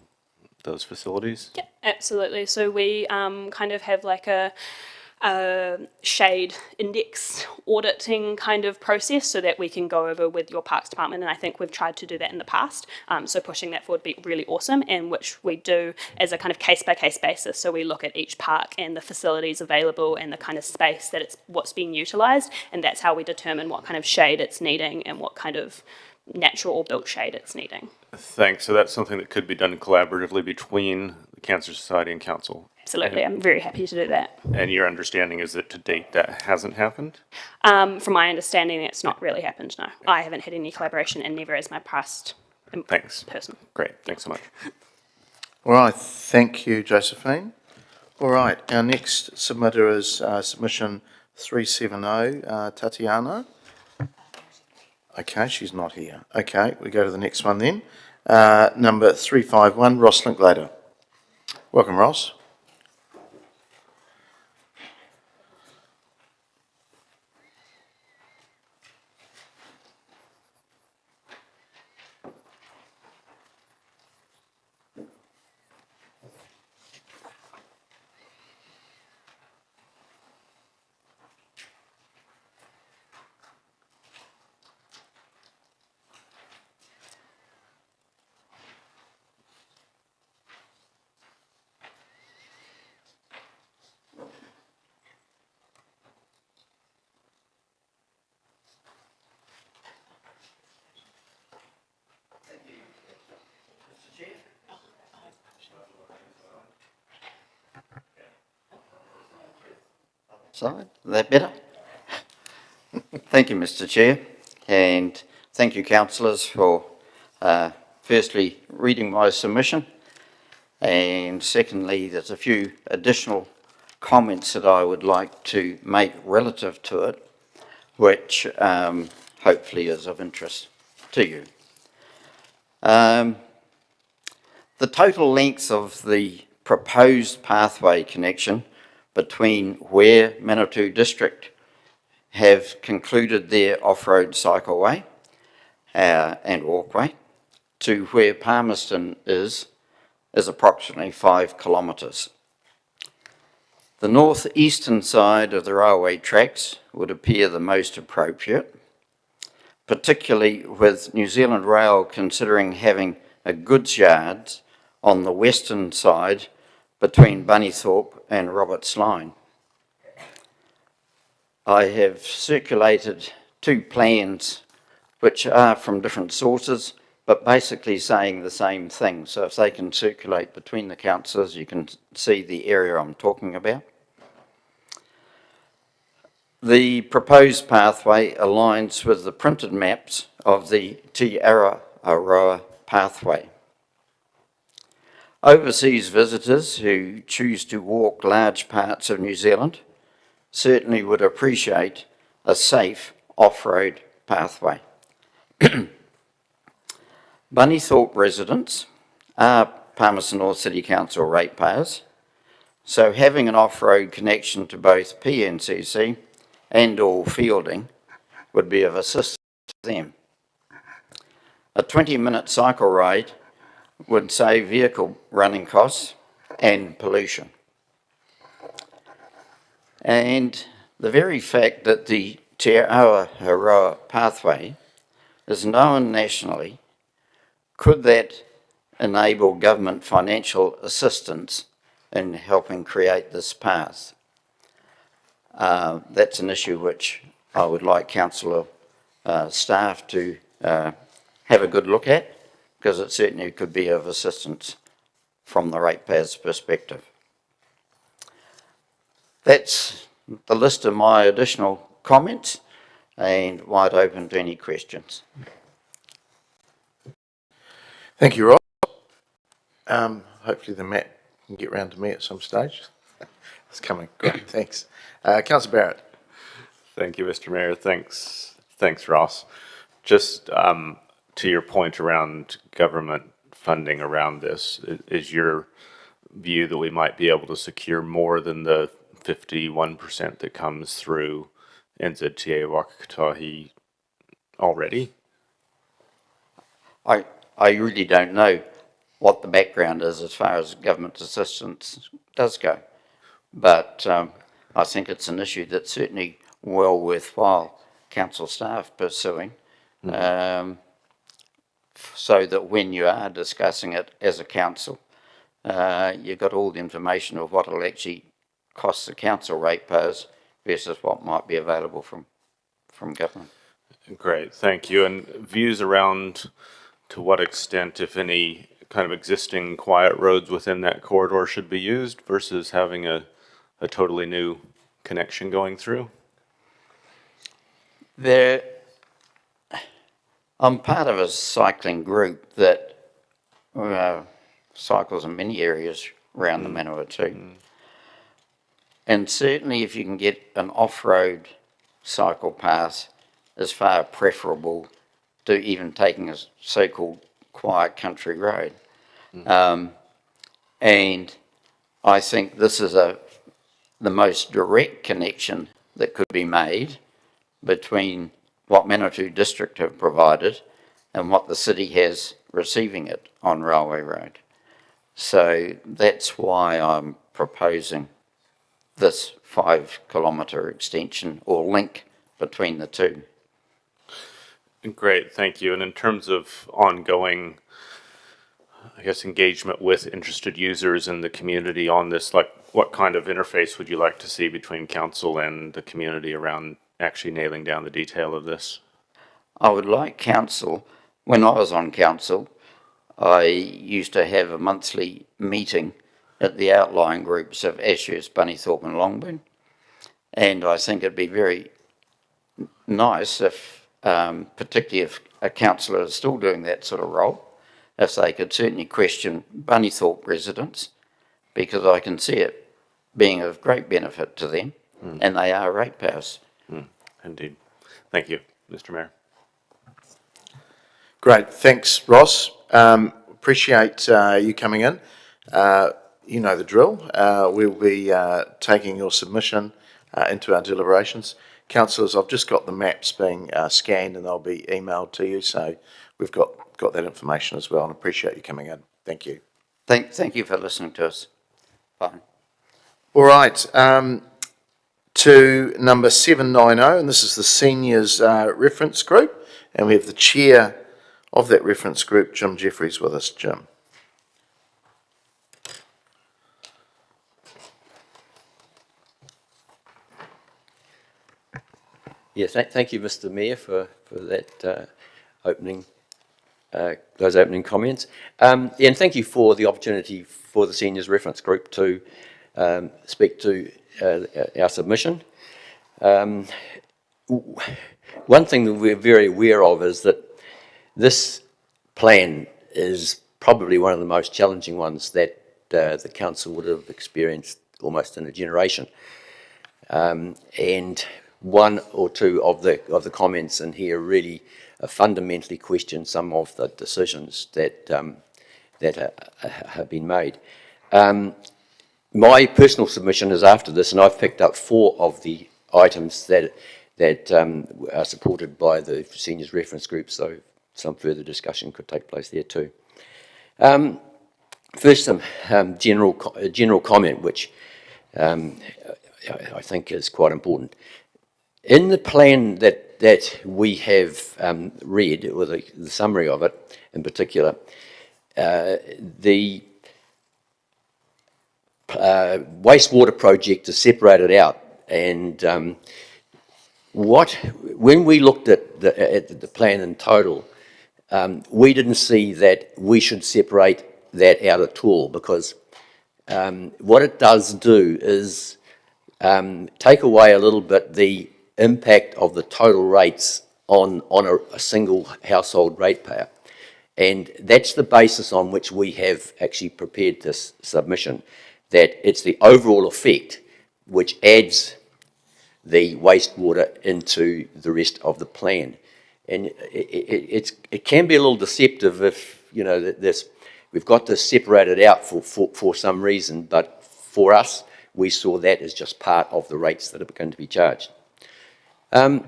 those facilities? Yeah, absolutely. So we kind of have like a shade index auditing kind of process so that we can go over with your Parks Department, and I think we've tried to do that in the past. So pushing that forward would be really awesome, and which we do as a kind of case-by-case basis. So we look at each park and the facilities available and the kind of space that what's being utilised, and that's how we determine what kind of shade it's needing and what kind of natural or built shade it's needing. Thanks. So that's something that could be done collaboratively between the Cancer Society and Council. Absolutely, I'm very happy to do that. And your understanding is that to date that hasn't happened? From my understanding, it's not really happened, no. I haven't had any collaboration and never has my past person. Great, thanks so much. All right, thank you, Josephine. All right, our next submitter is submission 370, Tatiana. Okay, she's not here. Okay, we go to the next one then. Number 351, Ross Linklater. Welcome, Ross. Is that better? Thank you, Mr. Chair, and thank you, councillors, for firstly reading my submission, and secondly, there's a few additional comments that I would like to make relative to it, which hopefully is of interest to you. The total length of the proposed pathway connection between where Manawatu District have concluded their off-road cycleway and walkway to where Palmerston is approximately 5 kilometres. The north-eastern side of the railway tracks would appear the most appropriate, particularly with New Zealand Rail considering having a goods yard on the western side between Bunnythorpe and Roberts Line. I have circulated 2 plans which are from different sources but basically saying the same thing. So if they can circulate between the councillors, you can see the area I'm talking about. The proposed pathway aligns with the printed maps of the Te Araroa pathway. Overseas visitors who choose to walk large parts of New Zealand certainly would appreciate a safe off-road pathway. Bunnythorpe residents are Palmerston North City Council ratepayers, so having an off-road connection to both PNCC and or Fielding would be of assistance to them. A 20-minute cycle ride would save vehicle running costs and pollution. And the very fact that the Te Araroa pathway is known nationally, could that enable government financial assistance in helping create this path? That's an issue which I would like councillor staff to have a good look at, because it certainly could be of assistance from the ratepayers' perspective. That's the list of my additional comments, and wide open to any questions. Thank you, Rob. Hopefully the map can get round to me at some stage. It's coming. Great, thanks. Councillor Barrett. Thank you, Mr. Mayor. Thanks, Ross. Just to your point around government funding around this, is your view that we might be able to secure more than the 51% that comes through NZTA Whakatahi already? I really don't know what the background is as far as government assistance does go, but I think it's an issue that's certainly well worthwhile council staff pursuing, so that when you are discussing it as a council, you've got all the information of what it'll actually cost the council ratepayers versus what might be available from government. Great, thank you. And views around to what extent, if any, kind of existing quiet roads within that corridor should be used versus having a totally new connection going through? I'm part of a cycling group that cycles in many areas around the Manawatu. And certainly if you can get an off-road cycle path is far preferable to even taking a so-called quiet country road. And I think this is the most direct connection that could be made between what Manawatu District have provided and what the city has receiving it on Railway Road. So that's why I'm proposing this 5-kilometre extension or link between the two. Great, thank you. And in terms of ongoing, I guess, engagement with interested users in the community on this, like what kind of interface would you like to see between council and the community around actually nailing down the detail of this? I would like council, when I was on council, I used to have a monthly meeting at the outlying groups of Ashurst, Bunnythorpe and Longburn. And I think it'd be very nice if, particularly if a councillor is still doing that sort of role, if they could certainly question Bunnythorpe residents, because I can see it being of great benefit to them, and they are ratepayers. Indeed. Thank you, Mr. Mayor. Great, thanks, Ross. Appreciate you coming in. You know the drill. We'll be taking your submission into our deliberations. Councillors, I've just got the maps being scanned and they'll be emailed to you, so we've got that information as well, and appreciate you coming in. Thank you. Thank you for listening to us. Bye. All right, to number 790, and this is the seniors reference group, and we have the chair of that reference group, Jim Jeffries, with us. Jim. Yes, thank you, Mr. Mayor, for that those opening comments. And thank you for the opportunity for the Seniors Reference Group to speak to our submission. One thing that we're very aware of is that this plan is probably one of the most challenging ones that the council would have experienced almost in a generation. And one or two of the comments in here really fundamentally question some of the decisions that have been made. My personal submission is after this, and I've picked up 4 of the items that are supported by the Seniors Reference Group, so some further discussion could take place there too. First, some general comment, which I think is quite important. In the plan that we have read, or the summary of it in particular, the wastewater project is separated out, and when we looked at the plan in total, we didn't see that we should separate that out at all, because what it does do is take away a little bit the impact of the total rates on a single household ratepayer. And that's the basis on which we have actually prepared this submission, that it's the overall effect which adds the wastewater into the rest of the plan. And it can be a little deceptive if, you know, we've got this separated out for some reason, but for us, we saw that as just part of the rates that are going to be charged. A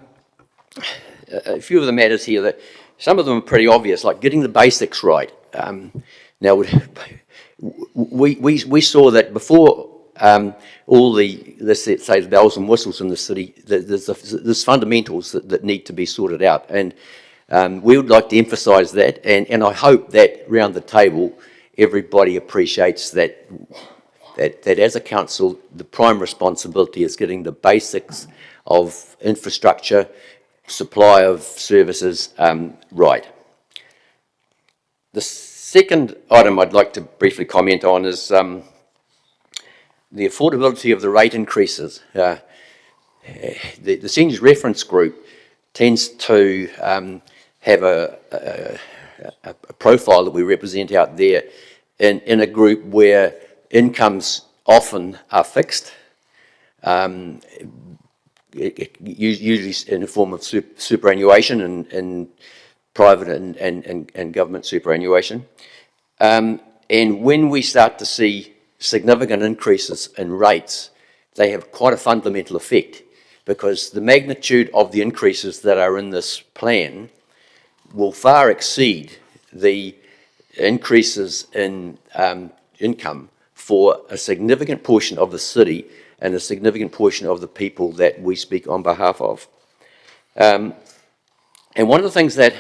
few of the matters here, that some of them are pretty obvious, like getting the basics right. Now, we saw that before all the, let's say, the bells and whistles in the city, there's fundamentals that need to be sorted out, and we would like to emphasise that, and I hope that round the table everybody appreciates that as a council, the prime responsibility is getting the basics of infrastructure supply of services right. The second item I'd like to briefly comment on is the affordability of the rate increases. The Seniors Reference Group tends to have a profile that we represent out there in a group where incomes often are fixed, usually in the form of superannuation and private and government superannuation. And when we start to see significant increases in rates, they have quite a fundamental effect, because the magnitude of the increases that are in this plan will far exceed the increases in income for a significant portion of the city and a significant portion of the people that we speak on behalf of. And one of the things that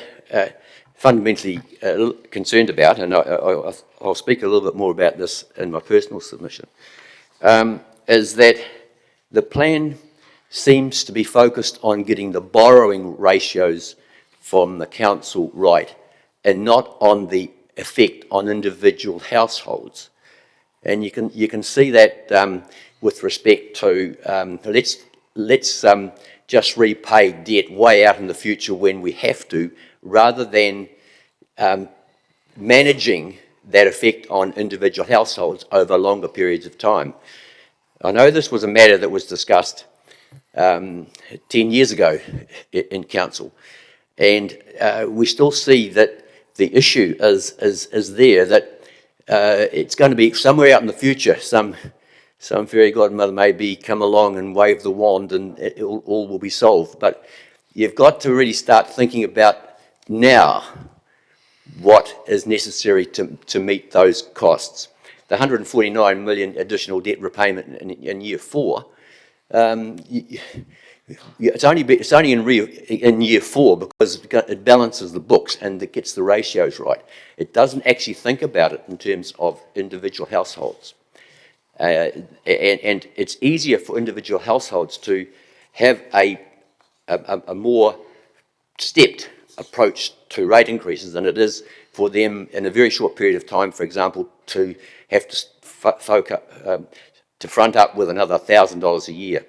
fundamentally concerned about, and I'll speak a little bit more about this in my personal submission, is that the plan seems to be focused on getting the borrowing ratios from the council right, and not on the effect on individual households. And you can see that with respect to let's just repay debt way out in the future when we have to, rather than managing that effect on individual households over longer periods of time. I know this was a matter that was discussed 10 years ago in council, and we still see that the issue is there, that it's going to be somewhere out in the future, some fairy godmother may come along and wave the wand and all will be solved. But you've got to really start thinking about now what is necessary to meet those costs. The 149 million additional debt repayment in year 4, it's only in year 4 because it balances the books and it gets the ratios right. It doesn't actually think about it in terms of individual households. And it's easier for individual households to have a more stepped approach to rate increases than it is for them in a very short period of time, for example, to have to front up with another $1,000 a year.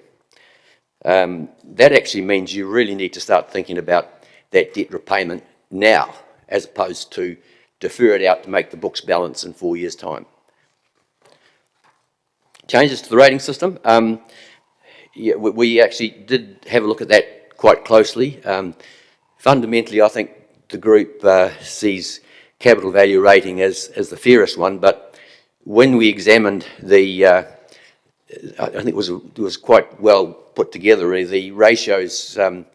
That actually means you really need to start thinking about that debt repayment now, as opposed to defer it out to make the books balance in 4 years' time. Changes to the rating system. Yeah, we actually did have a look at that quite closely. Fundamentally, I think the group sees capital value rating as the fairest one, but when we examined I think it was quite well put together, really, the ratios and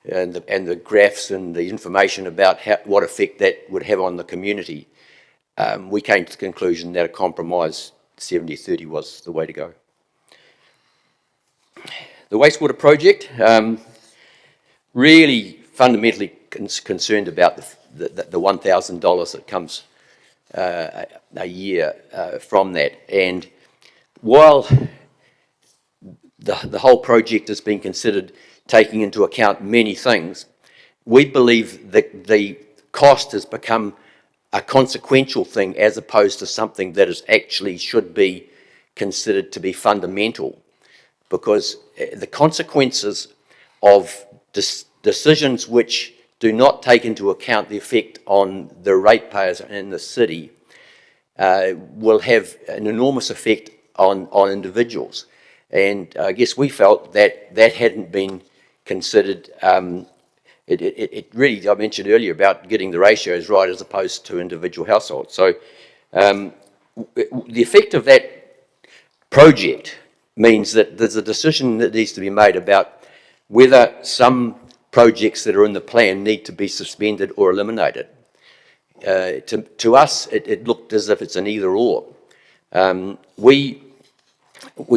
the graphs and the information about what effect that would have on the community. We came to the conclusion that a compromise 70-30 was the way to go. The wastewater project, really fundamentally concerned about the $1,000 that comes a year from that. And while the whole project is being considered taking into account many things, we believe that the cost has become a consequential thing as opposed to something that is actually should be considered to be fundamental, because the consequences of decisions which do not take into account the effect on the ratepayers in the city will have an enormous effect on individuals. And I guess we felt that that hadn't been considered. It really, I mentioned earlier about getting the ratios right as opposed to individual households. So the effect of that project means that there's a decision that needs to be made about whether some projects that are in the plan need to be suspended or eliminated. To us, it looked as if it's an either or. We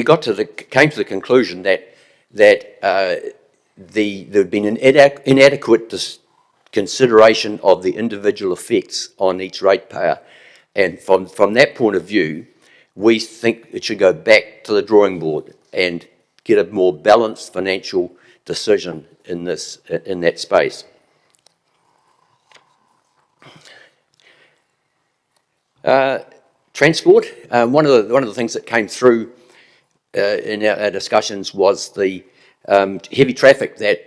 came to the conclusion that there'd been an inadequate consideration of the individual effects on each ratepayer, and from that point of view, we think it should go back to the drawing board and get a more balanced financial decision in that space. Transport. One of the things that came through in our discussions was the heavy traffic that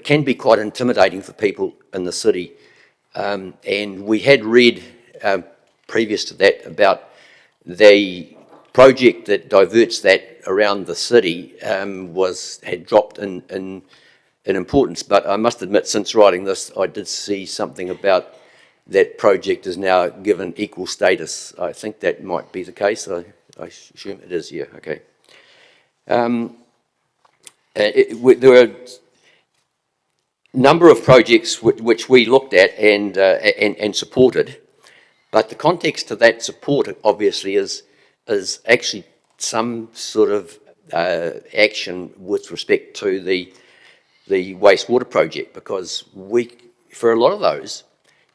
can be quite intimidating for people in the city. And we had read previous to that about the project that diverts that around the city had dropped in importance. But I must admit, since writing this, I did see something about that project is now given equal status. I think that might be the case. I assume it is, yeah, okay. There were a number of projects which we looked at and supported, but the context to that support obviously is actually some sort of action with respect to the wastewater project, because for a lot of those,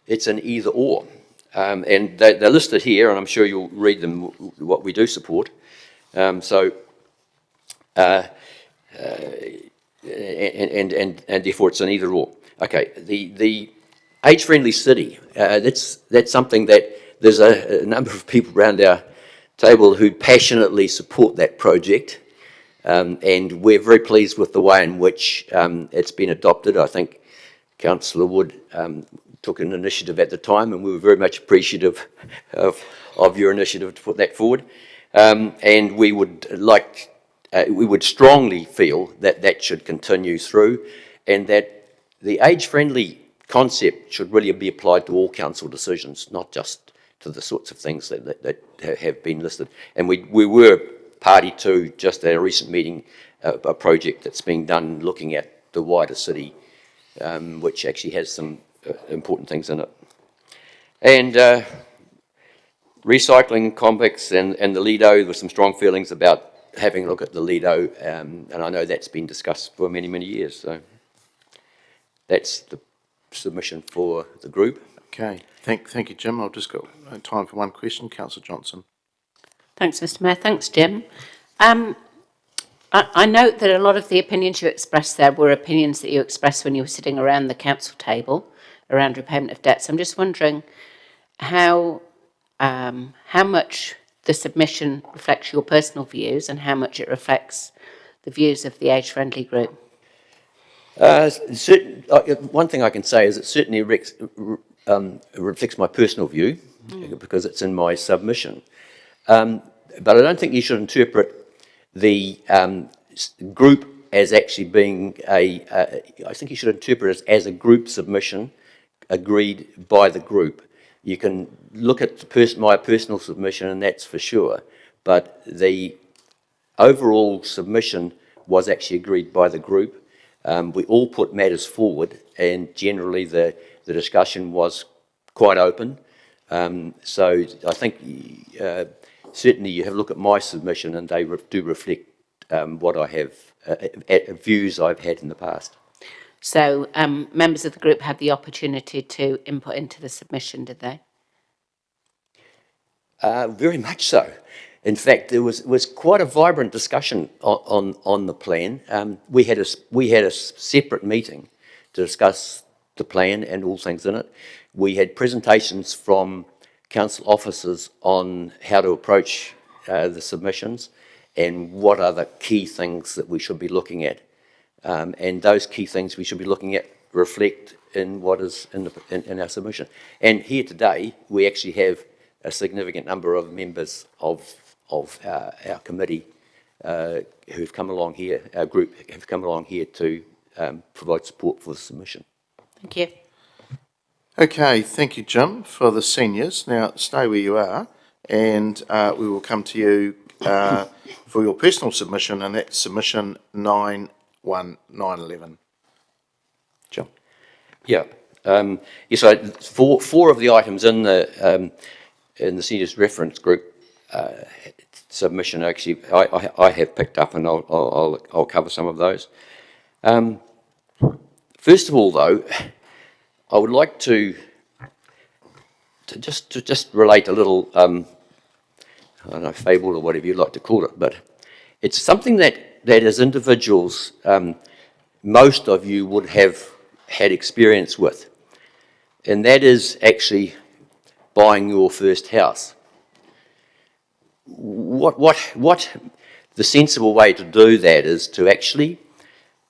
it's an either or. And they're listed here, and I'm sure you'll read them, what we do support. And therefore it's an either or. Okay, the age-friendly city, that's something that there's a number of people around our table who passionately support that project. And we're very pleased with the way in which it's been adopted. I think Councillor Wood took an initiative at the time, and we were very much appreciative of your initiative to put that forward. And we would strongly feel that that should continue through, and that the age-friendly concept should really be applied to all council decisions, not just to the sorts of things that have been listed. And we were party to, just at a recent meeting, a project that's being done looking at the wider city, which actually has some important things in it. And recycling, Convex and the Lido, there were some strong feelings about having a look at the Lido, and I know that's been discussed for many, many years. So that's the submission for the group. Okay, thank you, Jim. I've just got time for one question. Councillor Johnson. Thanks, Mr. Mayor. Thanks, Jim. I note that a lot of the opinions you expressed there were opinions that you expressed when you were sitting around the council table around repayment of debts. I'm just wondering how much the submission reflects your personal views and how much it reflects the views of the age-friendly group. One thing I can say is it certainly reflects my personal view, because it's in my submission. But I don't think you should interpret the group as actually being I think you should interpret it as a group submission agreed by the group. You can look at my personal submission, and that's for sure, but the overall submission was actually agreed by the group. We all put matters forward, and generally the discussion was quite open. So I think certainly you have a look at my submission, and they do reflect what I have, views I've had in the past. So members of the group had the opportunity to input into the submission, did they? Very much so. In fact, there was quite a vibrant discussion on the plan. We had a separate meeting to discuss the plan and all things in it. We had presentations from council officers on how to approach the submissions and what are the key things that we should be looking at. And those key things we should be looking at reflect in what is in our submission. And here today, we actually have a significant number of members of our committee who've come along here, our group have come along here to provide support for the submission. Thank you. Okay, thank you, Jim, for the seniors. Now, stay where you are, and we will come to you for your personal submission, and that's submission 91911. Jim. Yeah. Yes, four of the items in the seniors reference group submission, actually, I have picked up, and I'll cover some of those. First of all, though, I would like to just relate a little, I don't know, fable or whatever you'd like to call it, but it's something that as individuals most of you would have had experience with, and that is actually buying your first house. What the sensible way to do that is to actually,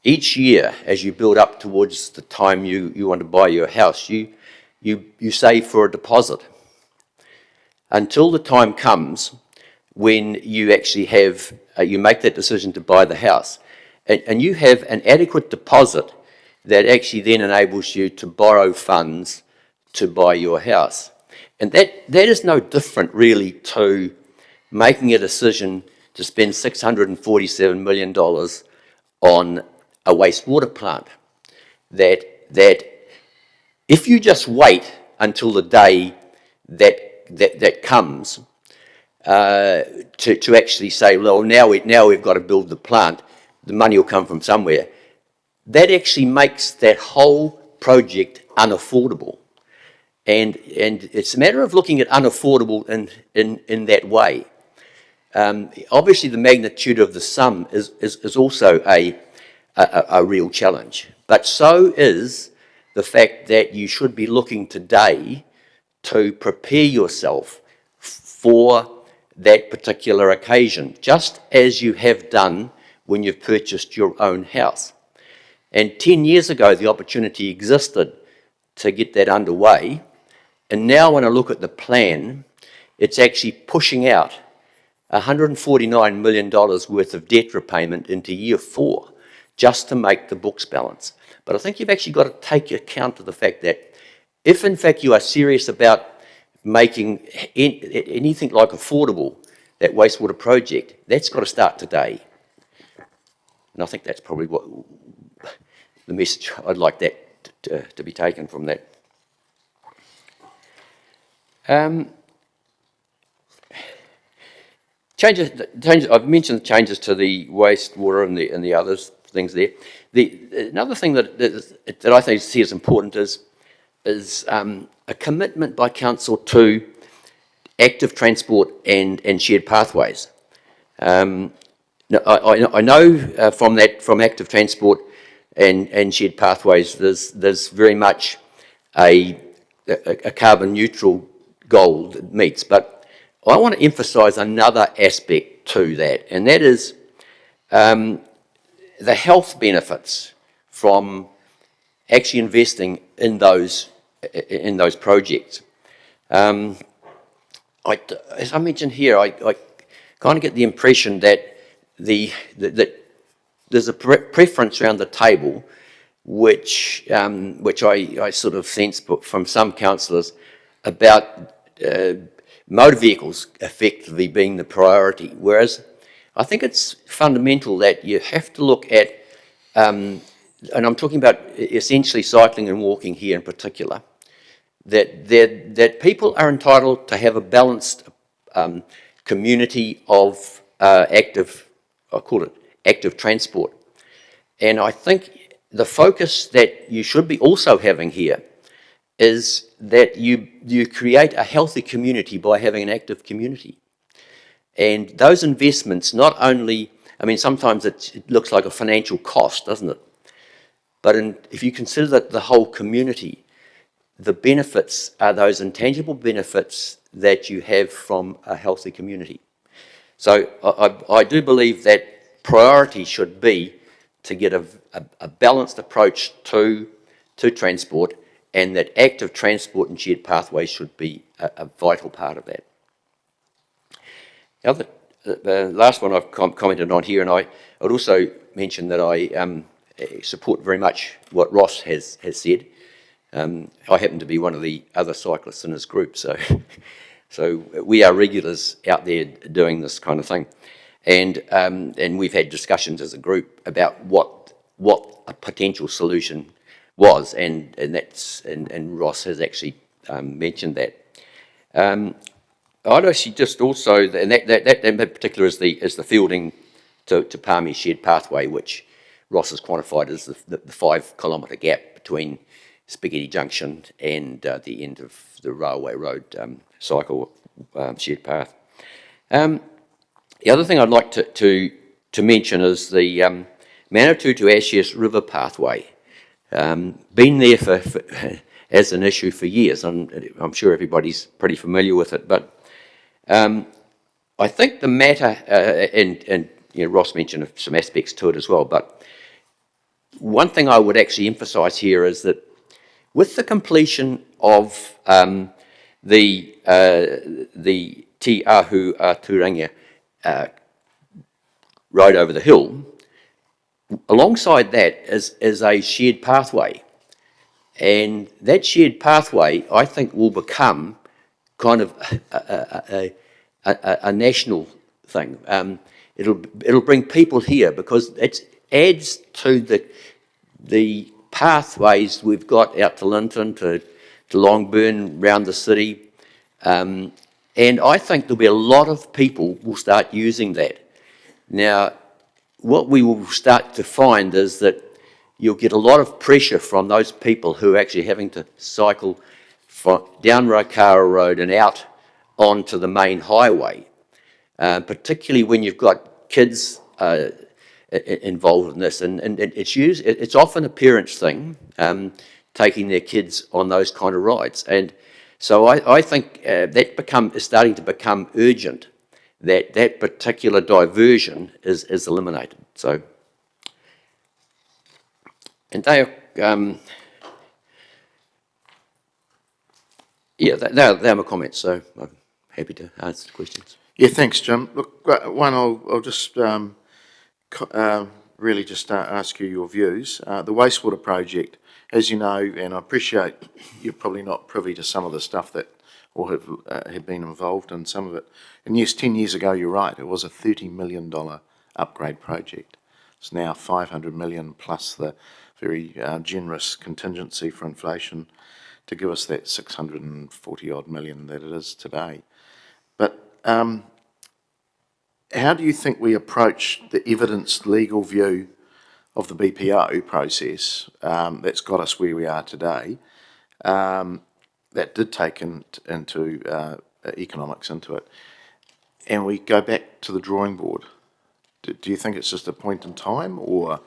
each year as you build up towards the time you want to buy your house, you save for a deposit until the time comes when you actually have, you make that decision to buy the house, and you have an adequate deposit that actually then enables you to borrow funds to buy your house. And that is no different really to making a decision to spend $647 million on a wastewater plant. That if you just wait until the day that comes to actually say, well, now we've got to build the plant, the money will come from somewhere, that actually makes that whole project unaffordable. And it's a matter of looking at unaffordable in that way. Obviously, the magnitude of the sum is also a real challenge, but so is the fact that you should be looking today to prepare yourself for that particular occasion, just as you have done when you've purchased your own house. And 10 years ago, the opportunity existed to get that underway. And now when I look at the plan, it's actually pushing out $149 million worth of debt repayment into year 4, just to make the books balance. But I think you've actually got to take account of the fact that if in fact you are serious about making anything like affordable, that wastewater project, that's got to start today. And I think that's probably what the message I'd like that to be taken from that. Changes. I've mentioned the changes to the wastewater and the other things there. Another thing that I think see as important is a commitment by council to active transport and shared pathways. Now, I know from active transport and shared pathways, there's very much a carbon neutral goal that meets, but I want to emphasise another aspect to that, and that is the health benefits from actually investing in those projects. As I mentioned here, I kind of get the impression that that there's a preference around the table, which I sort of sense from some councillors about motor vehicles effectively being the priority, whereas I think it's fundamental that you have to look at, and I'm talking about essentially cycling and walking here in particular, that people are entitled to have a balanced community of active transport. And I think the focus that you should be also having here is that you create a healthy community by having an active community. And those investments not only, I mean, sometimes it looks like a financial cost, doesn't it? But if you consider that the whole community, the benefits are those intangible benefits that you have from a healthy community. So I do believe that priority should be to get a balanced approach to transport, and that active transport and shared pathways should be a vital part of that. Now, the last one I've commented on here, and I would also mention that I support very much what Ross has said. I happen to be one of the other cyclists in his group, so we are regulars out there doing this kind of thing, and we've had discussions as a group about what a potential solution was, and Ross has actually mentioned that. I'd actually just also, and that in particular is the Fielding to Palmy shared pathway, which Ross has quantified as the 5 kilometre gap between Spaghetti Junction and the end of the Railway Road cycle shared path. The other thing I'd like to mention is the Manawatu to Ashes River Pathway. Been there for as an issue for years. I'm sure everybody's pretty familiar with it, but I think the matter, and you know, Ross mentioned some aspects to it as well, but one thing I would actually emphasise here is that with the completion of the Te Ahu Turanga road over the hill, alongside that is a shared pathway. And that shared pathway, I think, will become kind of a national thing. It'll bring people here because it adds to the pathways we've got out to Linton, to Longburn, round the city. And I think there'll be a lot of people will start using that. Now, what we will start to find is that you'll get a lot of pressure from those people who are actually having to cycle from down Raikara Road and out onto the main highway, particularly when you've got kids involved in this. And it's often a parents' thing, taking their kids on those kind of rides. And so I think that is starting to become urgent, that particular diversion is eliminated. So, and they are, they're my comments, so I'm happy to answer the questions. Yeah, thanks, Jim. Look, one, I'll just really just ask you your views. The wastewater project, as you know, and I appreciate you're probably not privy to some of the stuff that or have been involved in some of it. And yes, 10 years ago, you're right, it was a $30 million upgrade project. It's now 500 million plus the very generous contingency for inflation to give us that 640 odd million that it is today. But how do you think we approach the evidenced legal view of the BPO process that's got us where we are today, that did take into economics into it, and we go back to the drawing board? Do you think it's just a point in time, or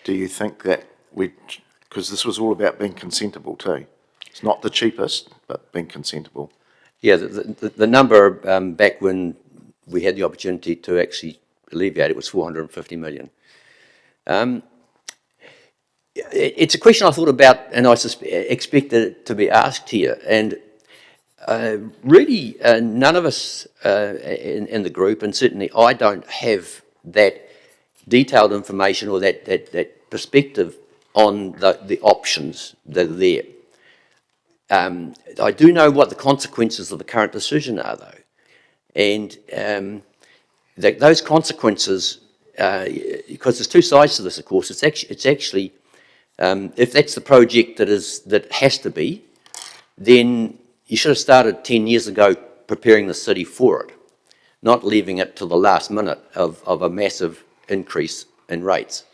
do you think that because this was all about being consentable too? It's not the cheapest, but being consentable. Yeah, the number back when we had the opportunity to actually alleviate it was 450 million. It's a question I thought about, and I expected it to be asked here. And really, none of us in the group, and certainly I don't have that detailed information or that perspective on the options that are there. I do know what the consequences of the current decision are, though. And those consequences, because there's two sides to this, of course, it's actually if that's the project that has to be, then you should have started 10 years ago preparing the city for it, not leaving it to the last minute of a massive increase in rates.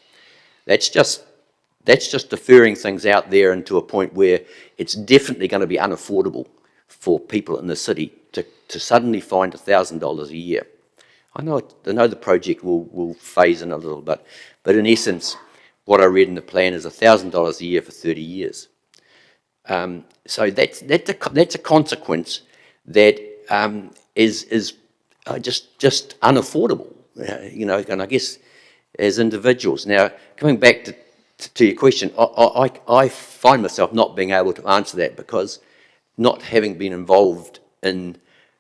That's just deferring things out there into a point where it's definitely going to be unaffordable for people in the city to suddenly find $1,000 a year. I know the project will phase in a little bit, but in essence, what I read in the plan is $1,000 a year for 30 years. So that's a consequence that is just unaffordable, you know. And I guess as individuals, now coming back to your question, I find myself not being able to answer that because not having been involved in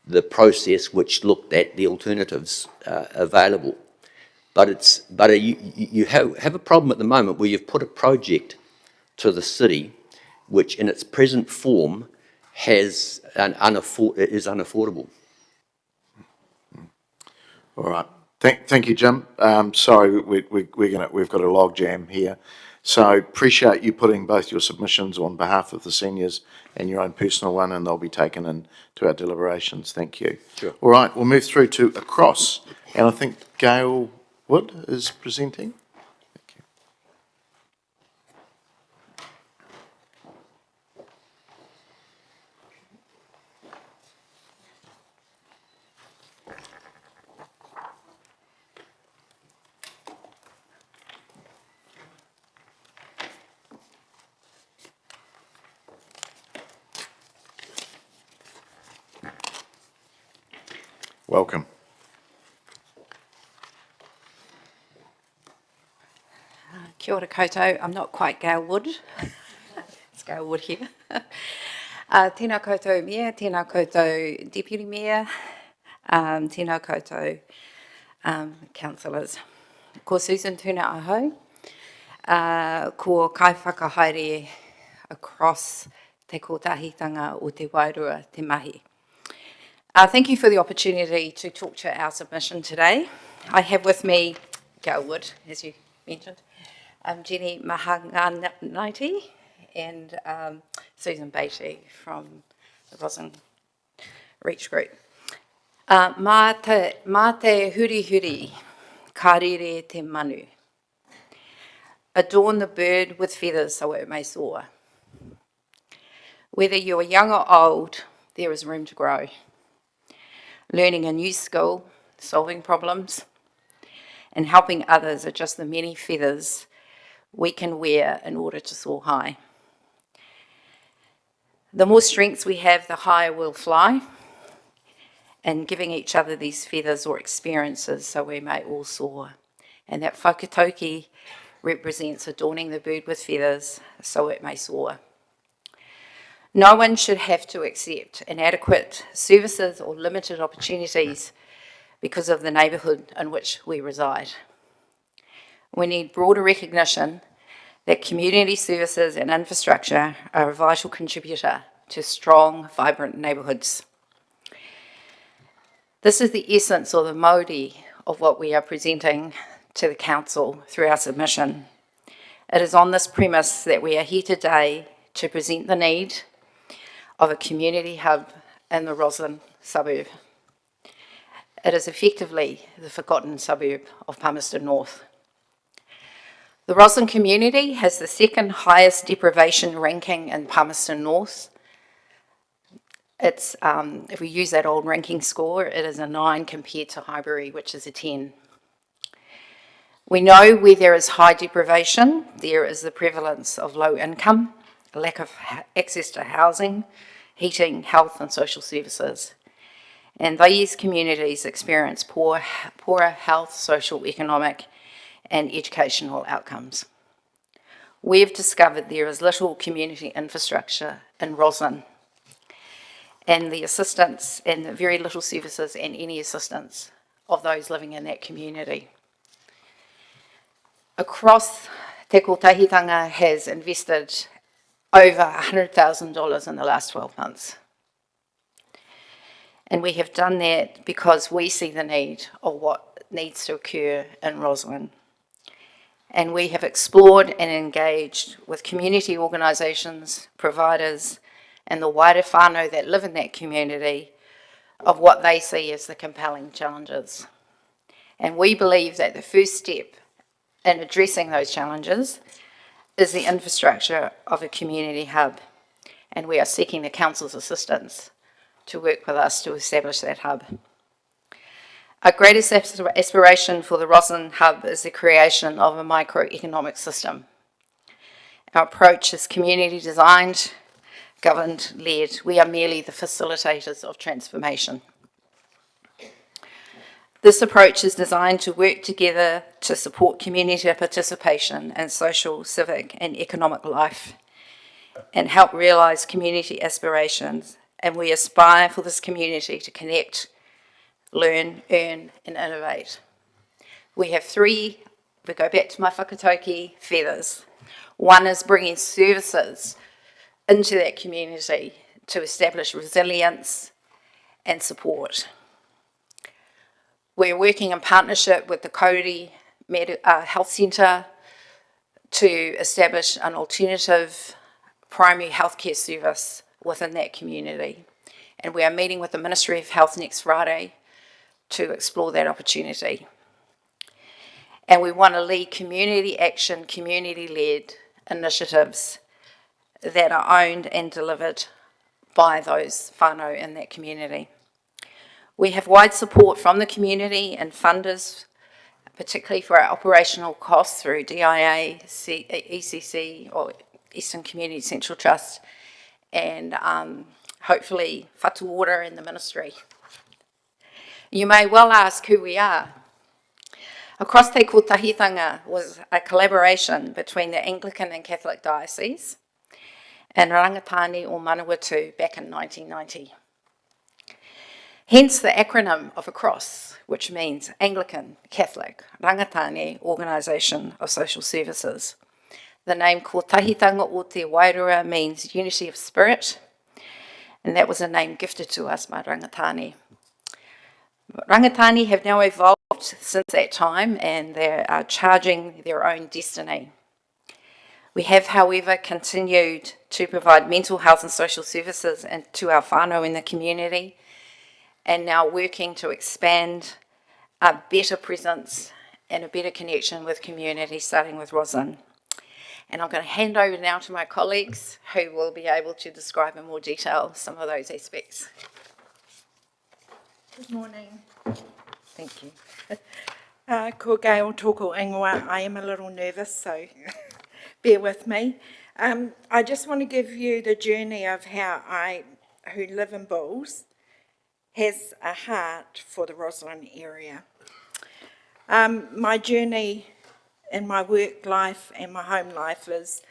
the process which looked at the alternatives available. But you have a problem at the moment where you've put a project to the city which in its present form is unaffordable. All right. Thank you, Jim. Sorry, we've got a log jam here. So appreciate you putting both your submissions on behalf of the seniors and your own personal one, and they'll be taken into our deliberations. Thank you. Sure. All right, we'll move through to across, and I think Gail Wood is presenting. Thank you. Welcome. Kia ora koutou. I'm not quite Gail Wood. It's Gail Wood here. Tēnā koutou Mayor, tēnā koutou Deputy Mayor, tēnā koutou councillors. Ko Susan tūna ahau, ko kai whakahaere across te kotahitanga o te Wairua, te mahi. Thank you for the opportunity to talk to our submission today. I have with me Gail Wood, as you mentioned, Jenny Mahanganaiti, and Susan Beatty from the Roslyn Reach Group. Mā te huri huri, ka rere te manu. Adorn the bird with feathers so it may soar. Whether you are young or old, there is room to grow. Learning a new skill, solving problems, and helping others are just the many feathers we can wear in order to soar high. The more strengths we have, the higher we'll fly, and giving each other these feathers or experiences so we may all soar. And that whakatauki represents adorning the bird with feathers so it may soar. No one should have to accept inadequate services or limited opportunities because of the neighbourhood in which we reside. We need broader recognition that community services and infrastructure are a vital contributor to strong, vibrant neighbourhoods. This is the essence or the mauri of what we are presenting to the Council through our submission. It is on this premise that we are here today to present the need of a community hub in the Roslyn suburb. It is effectively the forgotten suburb of Palmerston North. The Roslyn community has the second highest deprivation ranking in Palmerston North. It's, if we use that old ranking score, it is a 9 compared to Highbury, which is a 10. We know where there is high deprivation, there is the prevalence of low income, a lack of access to housing, heating, health and social services. And these communities experience poorer health, social, economic and educational outcomes. We've discovered there is little community infrastructure in Roslyn, and the assistance and the very little services and any assistance of those living in that community. Across Te Kotahitanga has invested over $100,000 in the last 12 months. And we have done that because we see the need of what needs to occur in Roslyn. And we have explored and engaged with community organisations, providers, and the wider whānau that live in that community of what they see as the compelling challenges. And we believe that the first step in addressing those challenges is the infrastructure of a community hub. And we are seeking the Council's assistance to work with us to establish that hub. Our greatest aspiration for the Roslyn hub is the creation of a microeconomic system. Our approach is community designed, governed, led. We are merely the facilitators of transformation. This approach is designed to work together to support community participation and social, civic and economic life and help realise community aspirations. And we aspire for this community to connect, learn, earn and innovate. We have 3, if we go back to my whakatauki, feathers. One is bringing services into that community to establish resilience and support. We're working in partnership with the Kauri Health Centre to establish an alternative primary healthcare service within that community. And we are meeting with the Ministry of Health next Friday to explore that opportunity. And we want to lead community action, community-led initiatives that are owned and delivered by those whānau in that community. We have wide support from the community and funders, particularly for our operational costs through DIA, ECC, or Eastern Community Central Trust, and hopefully Whatu Water and the Ministry. You may well ask who we are. Across Te Kotahitanga was a collaboration between the Anglican and Catholic Diocese and Rangatani o Manawatu back in 1990. Hence the acronym of ACROSS, which means Anglican, Catholic, Rangatani Organisation of Social Services. The name Kotahitanga o Te Wairua means unity of spirit, and that was a name gifted to us by Rangatani. Rangatani have now evolved since that time, and they are charging their own destiny. We have, however, continued to provide mental health and social services to our whānau in the community, and now working to expand a better presence and a better connection with community, starting with Rosalind. And I'm going to hand over now to my colleagues who will be able to describe in more detail some of those aspects. Good morning. Thank you. Ko Gail tōko ingoa. I am a little nervous, so bear with me. I just want to give you the journey of how who live in Bulls, has a heart for the Rosalind area. My journey in my work life and my home life is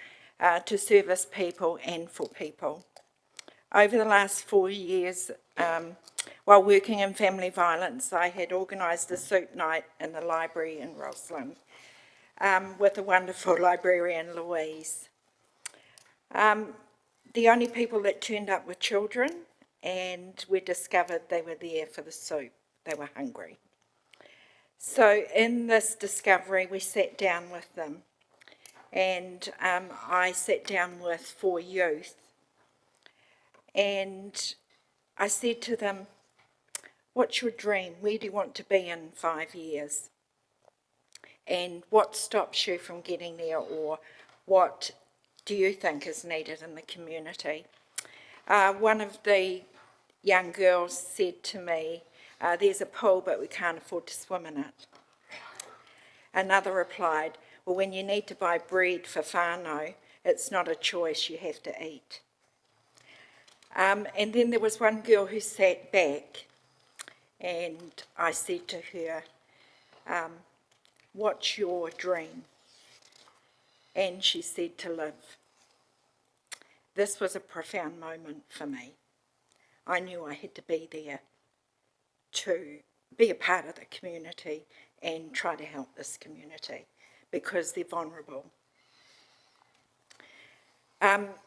to service people and for people. Over the last 4 years, while working in family violence, I had organised a soup night in the library in Rosalind with the wonderful librarian Louise. The only people that turned up were children, and we discovered they were there for the soup. They were hungry. So in this discovery, we sat down with them, and I sat down with 4 youth, and I said to them, what's your dream? Where do you want to be in 5 years? And what stops you from getting there, or what do you think is needed in the community? One of the young girls said to me, there's a pool, but we can't afford to swim in it. Another replied, well, when you need to buy bread for whānau, it's not a choice, you have to eat. And then there was one girl who sat back, and I said to her, what's your dream? And she said to live. This was a profound moment for me. I knew I had to be there to be a part of the community and try to help this community because they're vulnerable.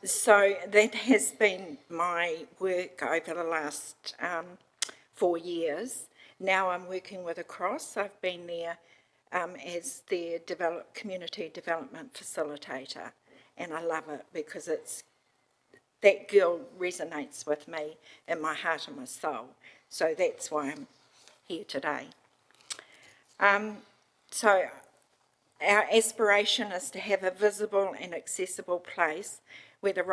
So that has been my work over the last 4 years. Now I'm working with ACROSS. I've been there as their community development facilitator, and I love it because that girl resonates with me in my heart and my soul. So that's why I'm here today. So our aspiration is to have a visible and accessible place where the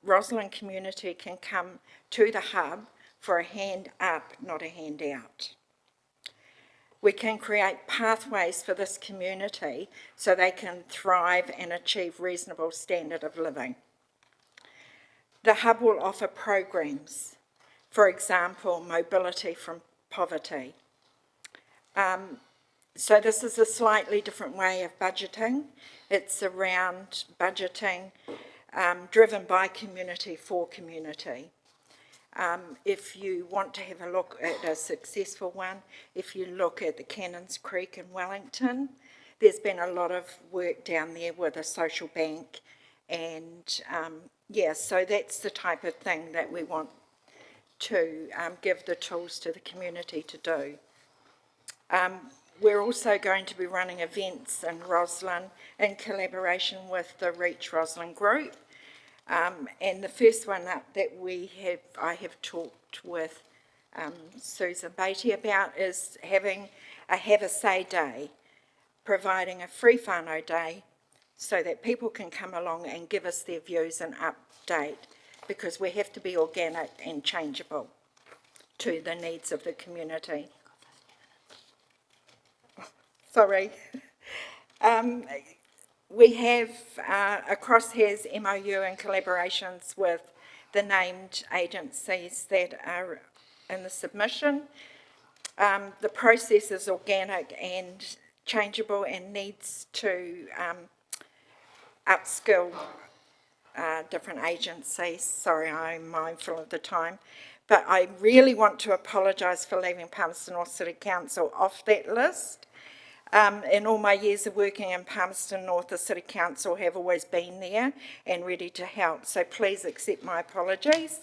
Rosalind community can come to the hub for a hand up, not a hand out. We can create pathways for this community so they can thrive and achieve reasonable standard of living. The hub will offer programs, for example, mobility from poverty. So this is a slightly different way of budgeting. It's around budgeting driven by community for community. If you want to have a look at a successful one, if you look at the Cannons Creek in Wellington, there's been a lot of work down there with a social bank, and so that's the type of thing that we want to give the tools to the community to do. We're also going to be running events in Rosalind in collaboration with the Reach Rosalind group. And the first one up that I have talked with Susan Beatty about is having a Have a Say Day, providing a free whānau day so that people can come along and give us their views and update, because we have to be organic and changeable to the needs of the community. Sorry. We have, ACROSS has MOU and collaborations with the named agencies that are in the submission. The process is organic and changeable and needs to upskill different agencies. Sorry, I'm mindful of the time. But I really want to apologise for leaving Palmerston North City Council off that list. In all my years of working in Palmerston North, the City Council have always been there and ready to help, so please accept my apologies.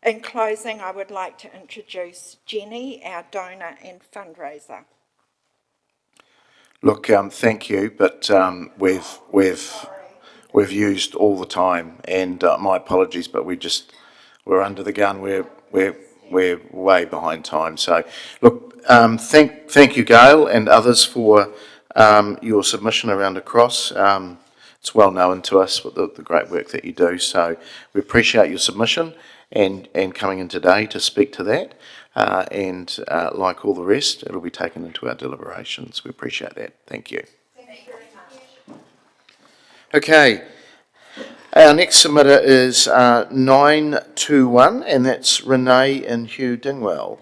In closing, I would like to introduce Jenny, our donor and fundraiser. Look, thank you, but we've used all the time, and my apologies, but we're under the gun. We're way behind time. So, look, thank you, Gail, and others for your submission around across. It's well known to us what the great work that you do. So we appreciate your submission and coming in today to speak to that. And like all the rest, it'll be taken into our deliberations. We appreciate that. Thank you. Thank you very much. Okay. Our next submitter is 921, and that's Renee and Hugh Dingwell.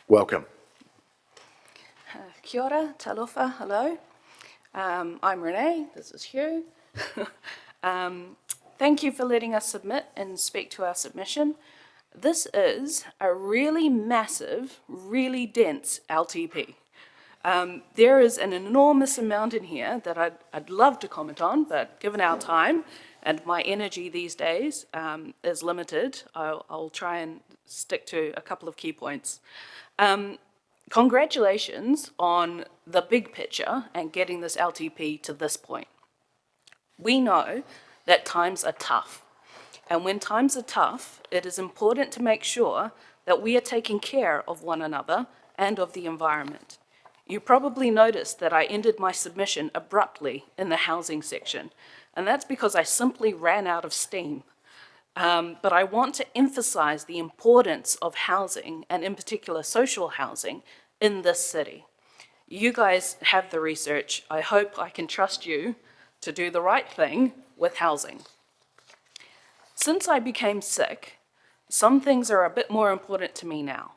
Welcome. Kia ora, talofa, hello. I'm Renee, this is Hugh. Thank you for letting us submit and speak to our submission. This is a really massive, really dense LTP. There is an enormous amount in here that I'd love to comment on, but given our time and my energy these days is limited, I'll try and stick to a couple of key points. Congratulations on the big picture and getting this LTP to this point. We know that times are tough, and when times are tough, it is important to make sure that we are taking care of one another and of the environment. You probably noticed that I ended my submission abruptly in the housing section, and that's because I simply ran out of steam. But I want to emphasize the importance of housing, and in particular social housing, in this city. You guys have the research. I hope I can trust you to do the right thing with housing. Since I became sick, some things are a bit more important to me now.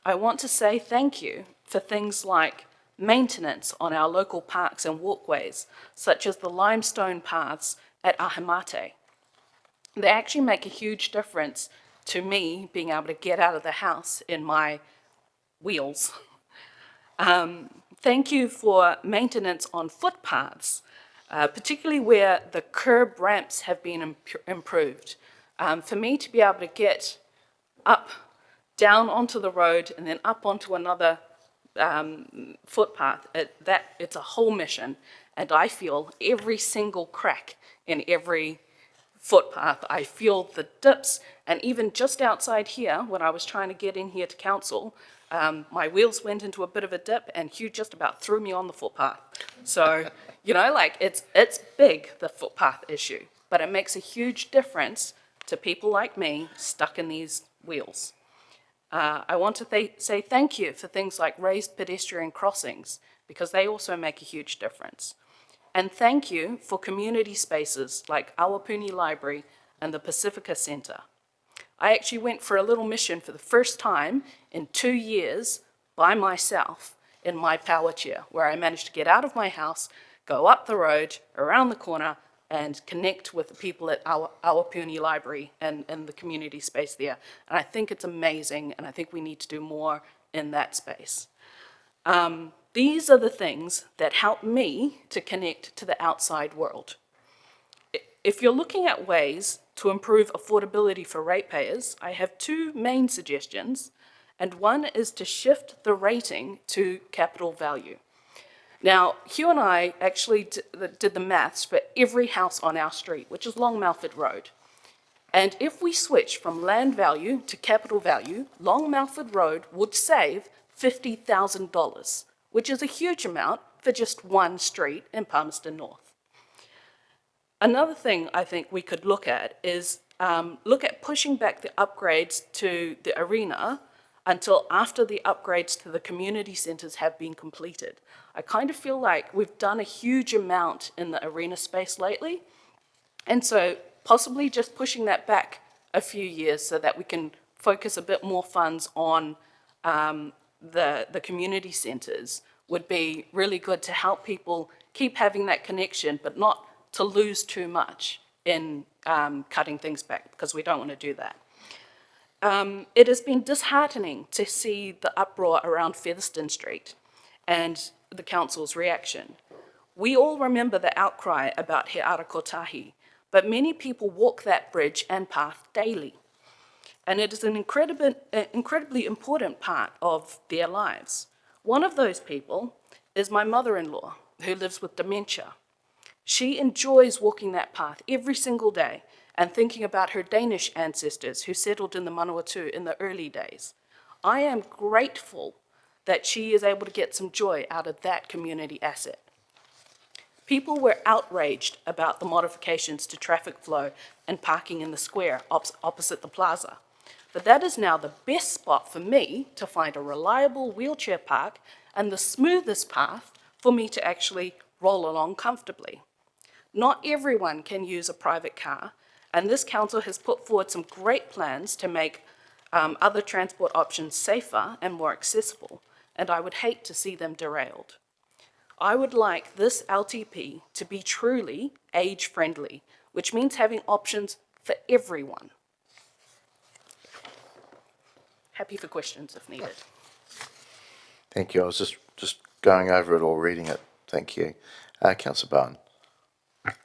I want to say thank you for things like maintenance on our local parks and walkways, such as the limestone paths at Ahemate. They actually make a huge difference to me being able to get out of the house in my wheels. Thank you for maintenance on footpaths, particularly where the curb ramps have been improved. For me to be able to get up, down onto the road and then up onto another footpath, it's a whole mission, and I feel every single crack in every footpath. I feel the dips, and even just outside here, when I was trying to get in here to council, my wheels went into a bit of a dip and Hugh just about threw me on the footpath. So, you know, like it's big, the footpath issue, but it makes a huge difference to people like me stuck in these wheels. I want to say thank you for things like raised pedestrian crossings, because they also make a huge difference. And thank you for community spaces like Awapuni Library and the Pacifica Centre. I actually went for a little mission for the first time in 2 years by myself in my power chair, where I managed to get out of my house, go up the road, around the corner, and connect with the people at Awapuni Library and the community space there. And I think it's amazing, and I think we need to do more in that space. These are the things that help me to connect to the outside world. If you're looking at ways to improve affordability for ratepayers, I have two main suggestions, and one is to shift the rating to capital value. Now, Hugh and I actually did the maths for every house on our street, which is Long Melford Road. And if we switch from land value to capital value, Long Melford Road would save $50,000, which is a huge amount for just one street in Palmerston North. Another thing I think we could look at is look at pushing back the upgrades to the arena until after the upgrades to the community centres have been completed. I kind of feel like we've done a huge amount in the arena space lately, and so possibly just pushing that back a few years so that we can focus a bit more funds on the community centres would be really good to help people keep having that connection, but not to lose too much in cutting things back, because we don't want to do that. It has been disheartening to see the uproar around Featherston Street and the council's reaction. We all remember the outcry about He Ara Kotahi, but many people walk that bridge and path daily. And it is an incredibly important part of their lives. One of those people is my mother-in-law, who lives with dementia. She enjoys walking that path every single day and thinking about her Danish ancestors who settled in the Manawatu in the early days. I am grateful that she is able to get some joy out of that community asset. People were outraged about the modifications to traffic flow and parking in the square opposite the plaza. But that is now the best spot for me to find a reliable wheelchair park and the smoothest path for me to actually roll along comfortably. Not everyone can use a private car, and this council has put forward some great plans to make other transport options safer and more accessible, and I would hate to see them derailed. I would like this LTP to be truly age-friendly, which means having options for everyone. Happy for questions if needed. Thank you. I was just going over it or reading it. Thank you. Councillor Barn.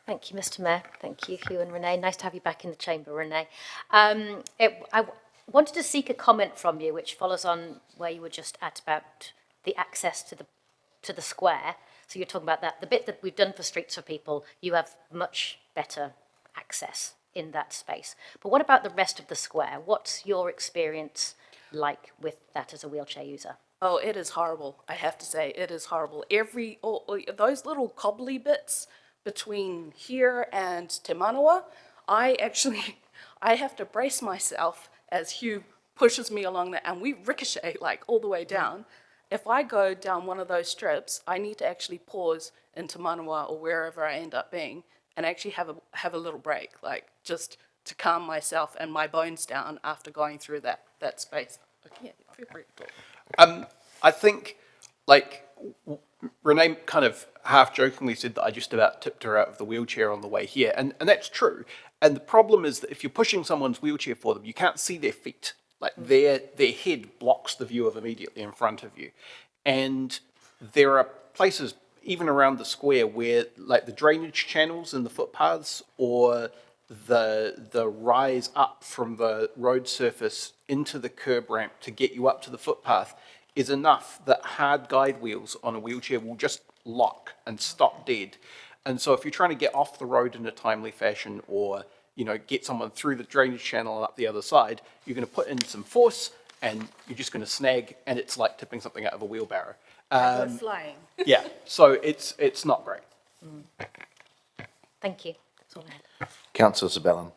Thank you, Mr. Mayor. Thank you, Hugh and Renee. Nice to have you back in the chamber, Renee. I wanted to seek a comment from you, which follows on where you were just at about the access to the square. So you're talking about that. The bit that we've done for Streets for People, you have much better access in that space. But what about the rest of the square? What's your experience like with that as a wheelchair user? Oh, it is horrible. I have to say, it is horrible. Those little cobbly bits between here and Te Manawa, I have to brace myself as Hugh pushes me along there, and we ricochet like all the way down. If I go down one of those strips, I need to actually pause in Te Manawa or wherever I end up being and actually have a little break, like just to calm myself and my bones down after going through that space. Okay, feel free to talk. I think, like, Renee kind of half-jokingly said that I just about tipped her out of the wheelchair on the way here, and that's true. And the problem is that if you're pushing someone's wheelchair for them, you can't see their feet. Like, their head blocks the view of immediately in front of you. And there are places, even around the square, where, like, the drainage channels in the footpaths or the rise up from the road surface into the curb ramp to get you up to the footpath is enough that hard guide wheels on a wheelchair will just lock and stop dead. And so if you're trying to get off the road in a timely fashion or, you know, get someone through the drainage channel and up the other side, you're going to put in some force and you're just going to snag, and it's like tipping something out of a wheelbarrow. Go flying. Yeah, so it's not great. Thank you. That's all I had. Councillor Zabellan.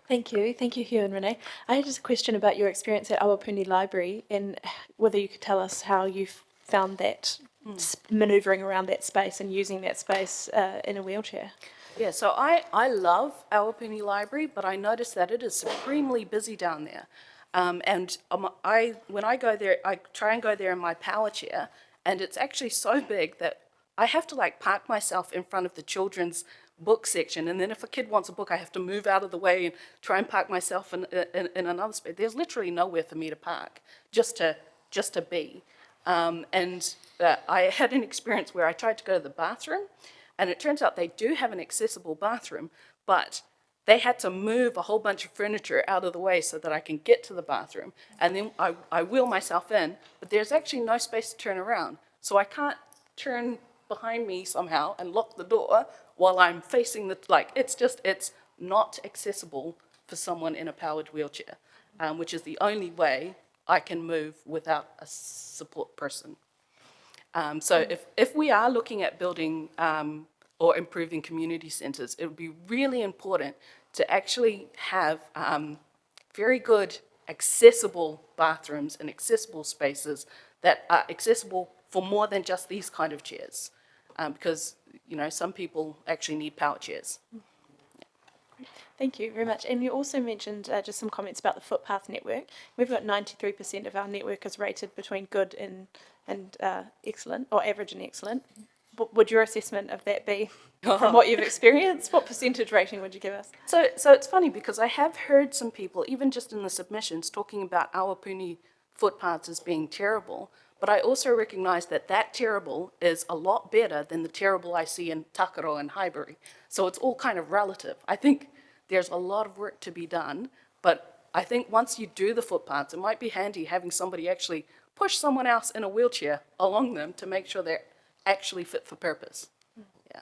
Thank you, Hugh and Renee. I had just a question about your experience at Awapuni Library and whether you could tell us how you found that manoeuvring around that space and using that space in a wheelchair. Yeah, so I love Awapuni Library, but I noticed that it is supremely busy down there. When I go there, I try and go there in my power chair, and it's actually so big that I have to like park myself in front of the children's book section, and then if a kid wants a book, I have to move out of the way and try and park myself in another space. There's literally nowhere for me to park, just to be. I had an experience where I tried to go to the bathroom, and it turns out they do have an accessible bathroom, but they had to move a whole bunch of furniture out of the way so that I can get to the bathroom, and then I wheel myself in, but there's actually no space to turn around, so I can't turn behind me somehow and lock the door while I'm facing it's not accessible for someone in a powered wheelchair, which is the only way I can move without a support person. So if we are looking at building or improving community centres, it would be really important to actually have very good accessible bathrooms and accessible spaces that are accessible for more than just these kind of chairs. Because, you know, some people actually need power chairs. Thank you very much. And you also mentioned just some comments about the footpath network. We've got 93% of our network is rated between good and excellent, or average and excellent. Would your assessment of that be, from what you've experienced? What percentage rating would you give us? So it's funny because I have heard some people, even just in the submissions, talking about Awapuni footpaths as being terrible, but I also recognise that that terrible is a lot better than the terrible I see in Takaro and Highbury. So it's all kind of relative. I think there's a lot of work to be done, but I think once you do the footpaths, it might be handy having somebody actually push someone else in a wheelchair along them to make sure they're actually fit for purpose. Yeah.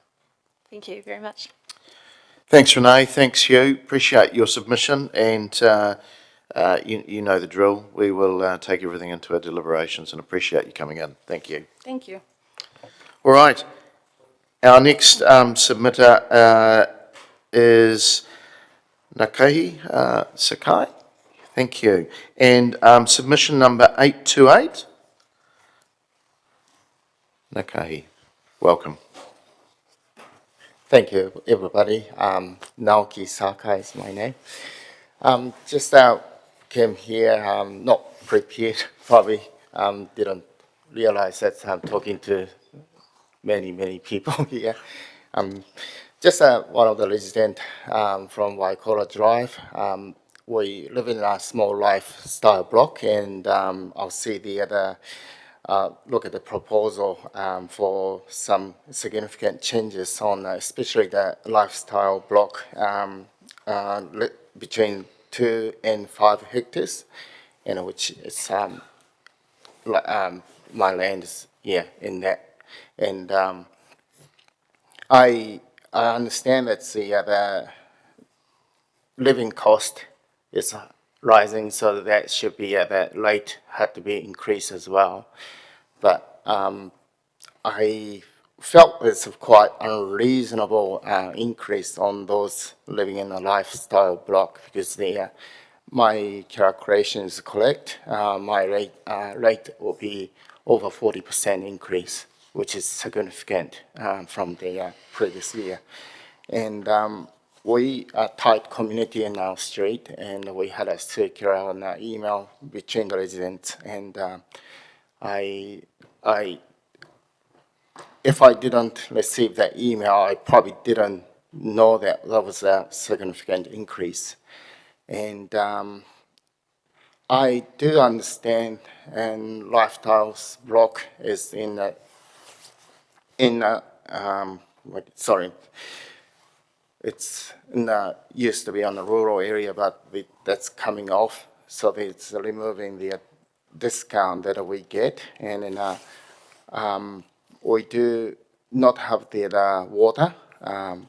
Thank you very much. Thanks, Renee. Thanks, Hugh. Appreciate your submission, and you know the drill. We will take everything into our deliberations and appreciate you coming in. Thank you. Thank you. All right. Our next submitter is Nakahi Sakai. Thank you. And submission number 828. Nakahi, welcome. Thank you, everybody. Naoki Sakai is my name. Just came here, not prepared, probably didn't realize that I'm talking to many people here. Just one of the residents from Waikola Drive. We live in a small lifestyle block, and I'll see the other look at the proposal for some significant changes on especially the lifestyle block between 2 and 5 hectares, which is my land is in that. And I understand that the living cost is rising, so that should be that rate had to be increased as well. But I felt it's a quite unreasonable increase on those living in a lifestyle block, because my calculation is correct. My rate will be over 40% increase, which is significant from the previous year. And we are a tight community in our street, and we had a circular and email between the residents. And if I didn't receive that email, I probably didn't know that there was a significant increase. And I do understand, and Lifestyles block is it's used to be on the rural area, but that's coming off. So it's removing the discount that we get, and then we do not have the water.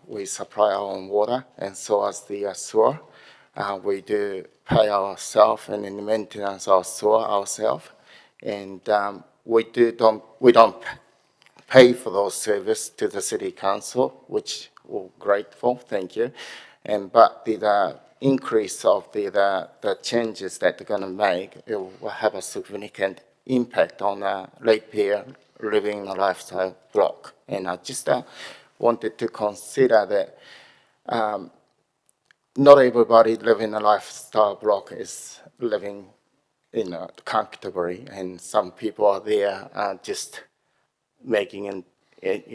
We supply our own water, and so as the sewer. We do pay ourselves and in maintenance our sewer ourselves, and we don't pay for those services to the city council, which we're grateful. Thank you. But the increase of the changes that they're going to make, it will have a significant impact on ratepayer living in a lifestyle block. And I just wanted to consider that not everybody living in a lifestyle block is living in a comfortably, and some people are there just making it,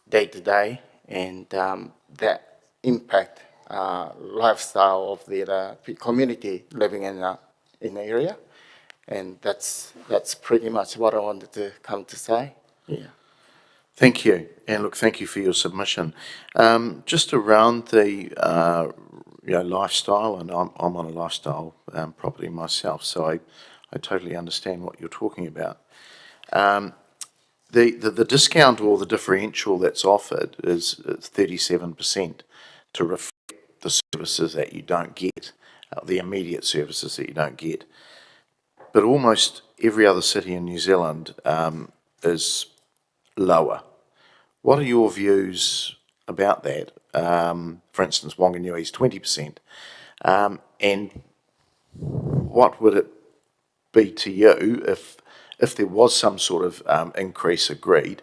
day to day, and that impact lifestyle of the community living in the area. And that's pretty much what I wanted to come to say. Yeah. Thank you. And look, thank you for your submission. Just around the lifestyle, and I'm on a lifestyle property myself, so I totally understand what you're talking about. The discount or the differential that's offered is 37% to reflect the services that you don't get, the immediate services that you don't get. But almost every other city in New Zealand is lower. What are your views about that? For instance, Wanganui is 20%. And what would it be to you if there was some sort of increase agreed,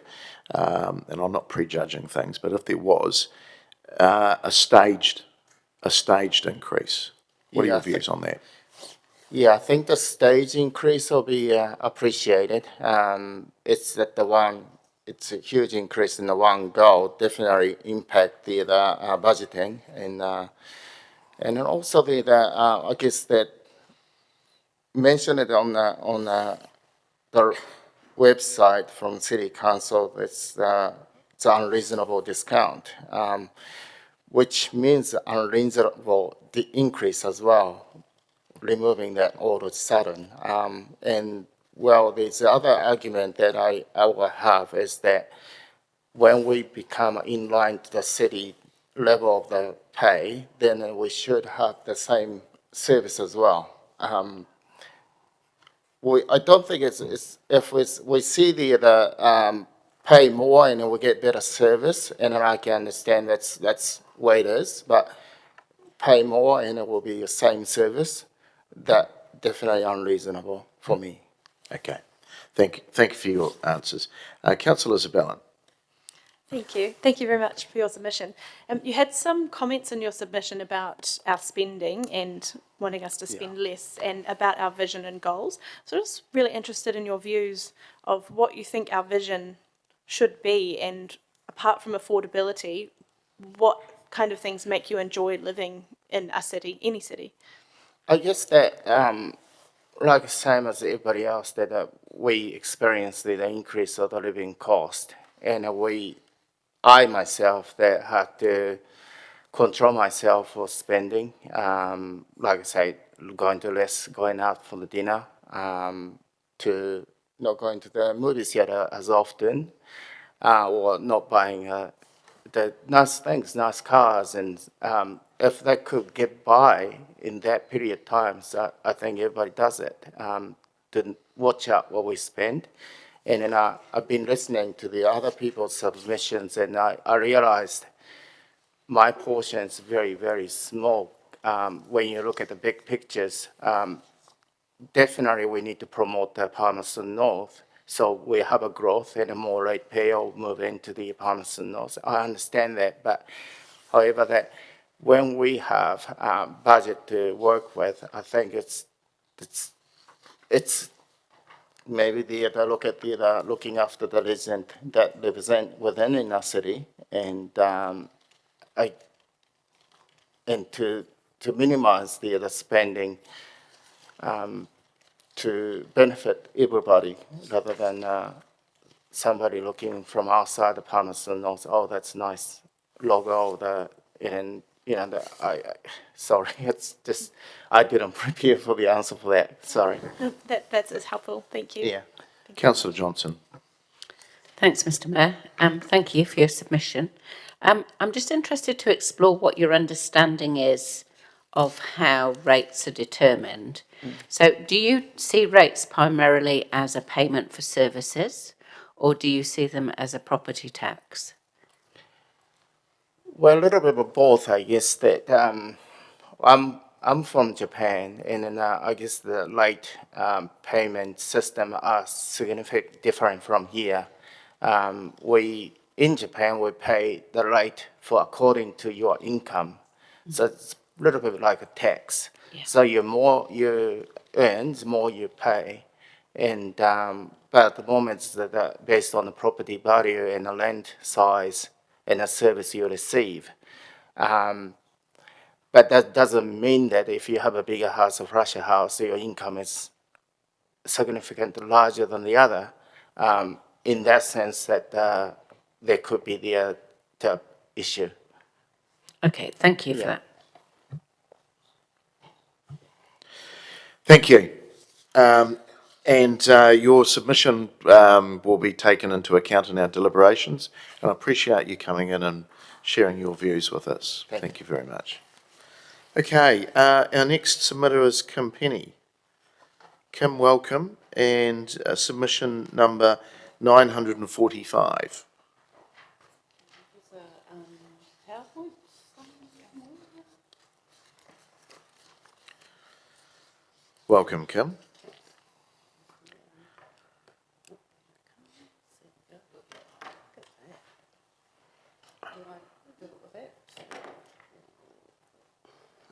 and I'm not prejudging things, but if there was a staged increase? What are your views on that? Yeah, I think the stage increase will be appreciated. It's it's a huge increase in the one go, definitely impact the budgeting and then also I guess that mentioned it on the website from City Council. It's an unreasonable discount, which means unreasonable the increase as well, removing that all of a sudden. And well, there's the other argument that I will have is that when we become in line to the city level of the pay, then we should have the same service as well. I don't think it's if we see the pay more and we get better service, and I can understand that's way it is, but pay more and it will be the same service, that definitely unreasonable for me. Okay, thank you for your answers. Councillor Isabella. Thank you. Thank you very much for your submission. You had some comments in your submission about our spending and wanting us to spend less, and about our vision and goals. So I was really interested in your views of what you think our vision should be, and apart from affordability, what kind of things make you enjoy living in a city, any city? I guess that, like the same as everybody else, that we experience the increase of the living cost, and I myself that had to control myself for spending. Like I say, going out for the dinner, to not going to the movie theater as often, or not buying the nice things, nice cars, and if they could get by in that period of time, so I think everybody does it, to watch out what we spend. And then I've been listening to the other people's submissions, and I realized my portion is very, very small. When you look at the big pictures, definitely we need to promote the Palmerston North, so we have a growth and a more ratepayer will move into the Palmerston North. I understand that, but however, that when we have budget to work with, I think it's maybe the look at the looking after the resident that lives within in our city, and to minimize the spending to benefit everybody, rather than somebody looking from outside the Palmerston North. Oh, that's nice logo. Sorry, it's just I didn't prepare for the answer for that. Sorry. No, that's helpful. Thank you. Yeah. Councillor Johnson. Thanks, Mr. Mayor. Thank you for your submission. I'm just interested to explore what your understanding is of how rates are determined. So do you see rates primarily as a payment for services, or do you see them as a property tax? Well, a little bit of both, I guess. That I'm from Japan, and then I guess the late payment system are significantly different from here. In Japan we pay the rate for according to your income, so it's a little bit like a tax. Yeah. So the more you earn, the more you pay, and but at the moment it's based on the property value and the land size and the service you receive. But that doesn't mean that if you have a bigger house, a flasher house, your income is significantly larger than the other. In that sense, that there could be the issue. Okay, thank you for that. Thank you. And your submission will be taken into account in our deliberations, and I appreciate you coming in and sharing your views with us. Thank you very much. Okay, our next submitter is Kim Penny. Kim, welcome, and submission number 945. Welcome, Kim.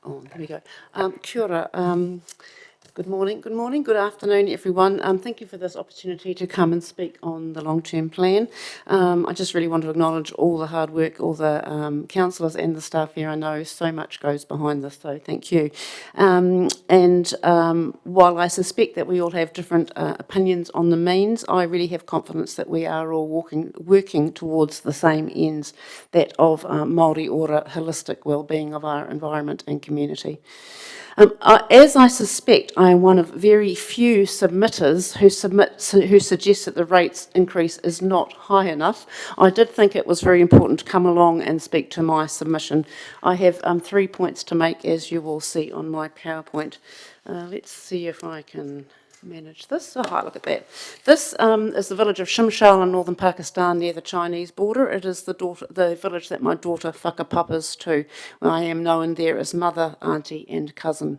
Oh, here we go. Kia ora. Good morning, good afternoon, everyone. Thank you for this opportunity to come and speak on the long-term plan. I just really want to acknowledge all the hard work, all the councillors and the staff here. I know so much goes behind this, so thank you. While I suspect that we all have different opinions on the means, I really have confidence that we are all working towards the same ends, that of Māori ora holistic wellbeing of our environment and community. As I suspect, I am one of very few submitters who suggest that the rates increase is not high enough. I did think it was very important to come along and speak to my submission. I have 3 points to make, as you will see on my PowerPoint. Let's see if I can manage this. Oh, hi, look at that. This is the village of Shimshal in northern Pakistan near the Chinese border. It is the village that my daughter whakapapas to. I am known there as mother, auntie and cousin.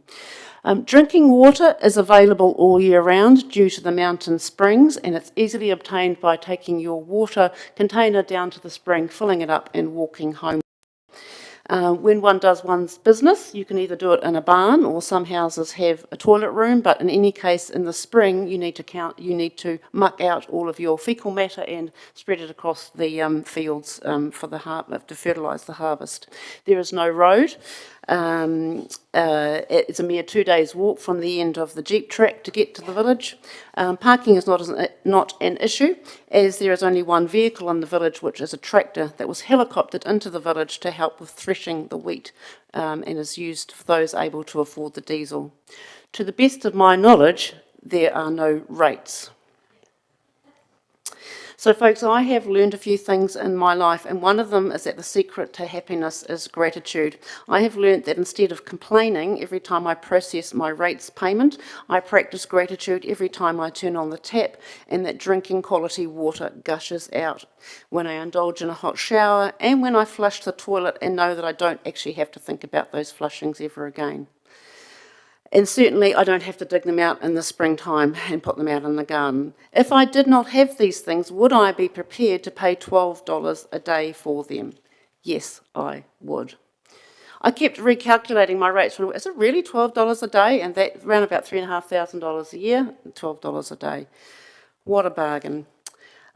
Drinking water is available all year round due to the mountain springs, and it's easily obtained by taking your water container down to the spring, filling it up and walking home. When one does one's business, you can either do it in a barn, or some houses have a toilet room, but in any case, in the spring, you need to muck out all of your fecal matter and spread it across the fields to fertilise the harvest. There is no road. It's a mere 2 days walk from the end of the jeep track to get to the village. Parking is not an issue, as there is only one vehicle in the village, which is a tractor that was helicoptered into the village to help with threshing the wheat, and is used for those able to afford the diesel. To the best of my knowledge, there are no rates. So folks, I have learned a few things in my life, and one of them is that the secret to happiness is gratitude. I have learned that instead of complaining every time I process my rates payment, I practice gratitude every time I turn on the tap, and that drinking quality water gushes out when I indulge in a hot shower and when I flush the toilet and know that I don't actually have to think about those flushings ever again. And certainly I don't have to dig them out in the springtime and put them out in the garden. If I did not have these things, would I be prepared to pay $12 a day for them? Yes, I would. I kept recalculating my rates. Is it really $12 a day? And that around about $3,500 a year, $12 a day. What a bargain.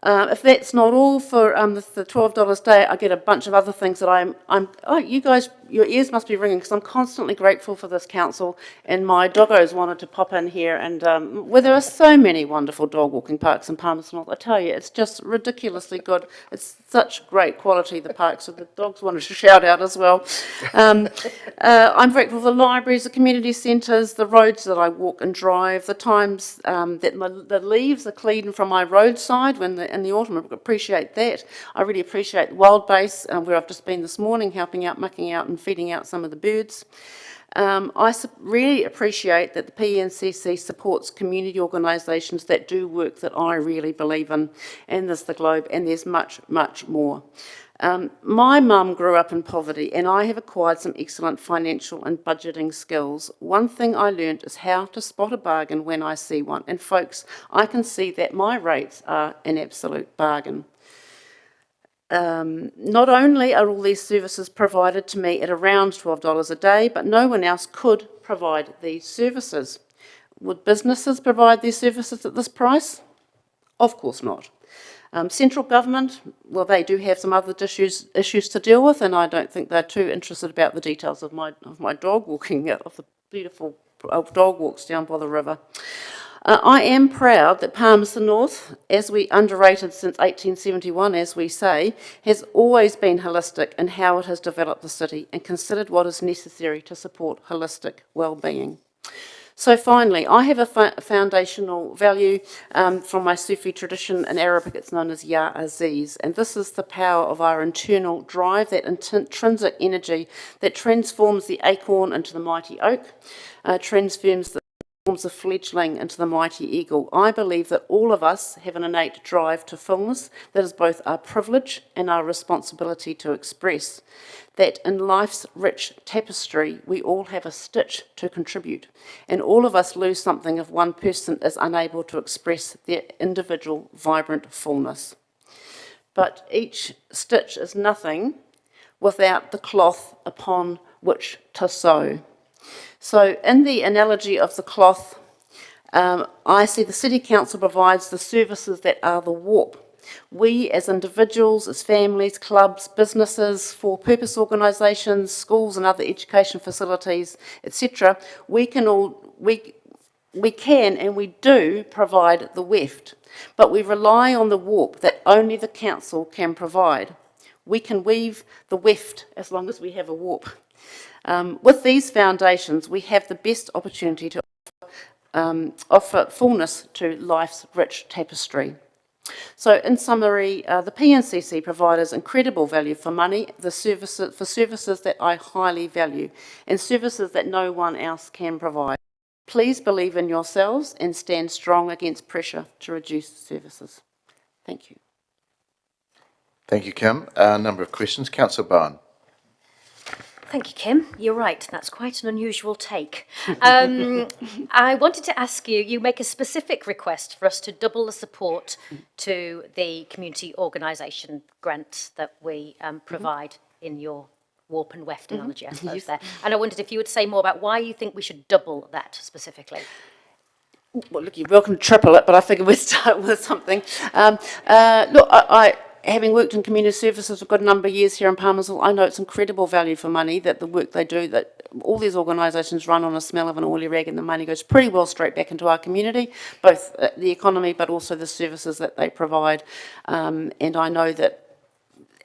If that's not all for the $12 a day, I get a bunch of other things that oh, you guys, your ears must be ringing, because I'm constantly grateful for this council, and my doggos wanted to pop in here, and where there are so many wonderful dog walking parks in Palmerston North, I tell you, it's just ridiculously good. It's such great quality, the parks, so the dogs wanted to shout out as well. I'm grateful for the libraries, the community centres, the roads that I walk and drive, the times that the leaves are clean from my roadside in the autumn. I appreciate that. I really appreciate the wild base, where I've just been this morning helping out, mucking out and feeding out some of the birds. I really appreciate that the PNCC supports community organisations that do work that I really believe in, and there's the Globe, and there's much, much more. My mum grew up in poverty, and I have acquired some excellent financial and budgeting skills. One thing I learned is how to spot a bargain when I see one, and folks, I can see that my rates are an absolute bargain. Not only are all these services provided to me at around $12 a day, but no one else could provide these services. Would businesses provide these services at this price? Of course not. Central government, well, they do have some other issues to deal with, and I don't think they're too interested about the details of my dog walking, of the beautiful dog walks down by the river. I am proud that Palmerston North, as we underrated since 1871, as we say, has always been holistic in how it has developed the city and considered what is necessary to support holistic wellbeing. So finally, I have a foundational value from my Sufi tradition. In Arabic, it's known as Ya Aziz, and this is the power of our internal drive, that intrinsic energy that transforms the acorn into the mighty oak, transforms the fledgling into the mighty eagle. I believe that all of us have an innate drive to fullness that is both our privilege and our responsibility to express. That in life's rich tapestry, we all have a stitch to contribute, and all of us lose something if one person is unable to express their individual vibrant fullness. But each stitch is nothing without the cloth upon which to sew. So in the analogy of the cloth, I see the City Council provides the services that are the warp. We as individuals, as families, clubs, businesses, for-purpose organisations, schools and other education facilities, etc., we can and we do provide the weft, but we rely on the warp that only the council can provide. We can weave the weft as long as we have a warp. With these foundations, we have the best opportunity to offer fullness to life's rich tapestry. So in summary, the PNCC provides incredible value for money, for services that I highly value, and services that no one else can provide. Please believe in yourselves and stand strong against pressure to reduce services. Thank you. Thank you, Kim. A number of questions. Councillor Bowen. Thank you, Kim. You're right. That's quite an unusual take. I wanted to ask you, you make a specific request for us to double the support to the community organisation grant that we provide in your warp and weft analogy, I suppose, there. And I wondered if you would say more about why you think we should double that specifically. Well, look, you're welcome to triple it, but I figured we'd start with something. Having worked in community services for a good number of years here in Palmersville, I know it's incredible value for money, that the work they do, that all these organisations run on a smell of an oily rag, and the money goes pretty well straight back into our community, both the economy but also the services that they provide. And I know that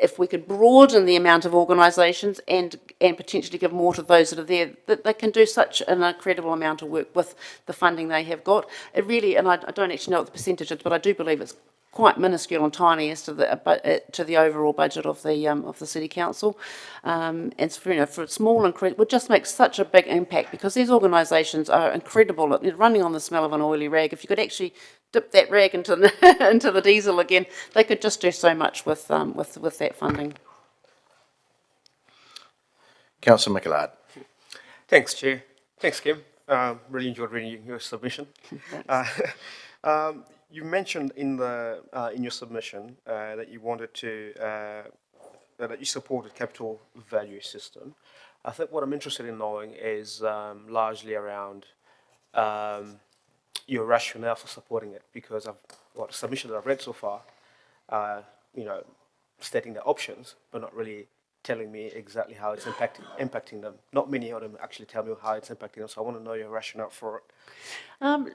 if we could broaden the amount of organisations and potentially give more to those that are there, that they can do such an incredible amount of work with the funding they have got. It really, and I don't actually know what the percentage is, but I do believe it's quite minuscule and tiny as to the overall budget of the City Council, and for a small increase would just make such a big impact, because these organisations are incredible at running on the smell of an oily rag. If you could actually dip that rag into the diesel again, they could just do so much with that funding. Councillor McLeod. Thanks, Chair. Thanks, Kim. Really enjoyed reading your submission. You mentioned in your submission that you wanted to that you supported capital value system. I think what I'm interested in knowing is largely around your rationale for supporting it, because the submission that I've read so far, stating the options, but not really telling me exactly how it's impacting them. Not many of them actually tell me how it's impacting them, so I want to know your rationale for it.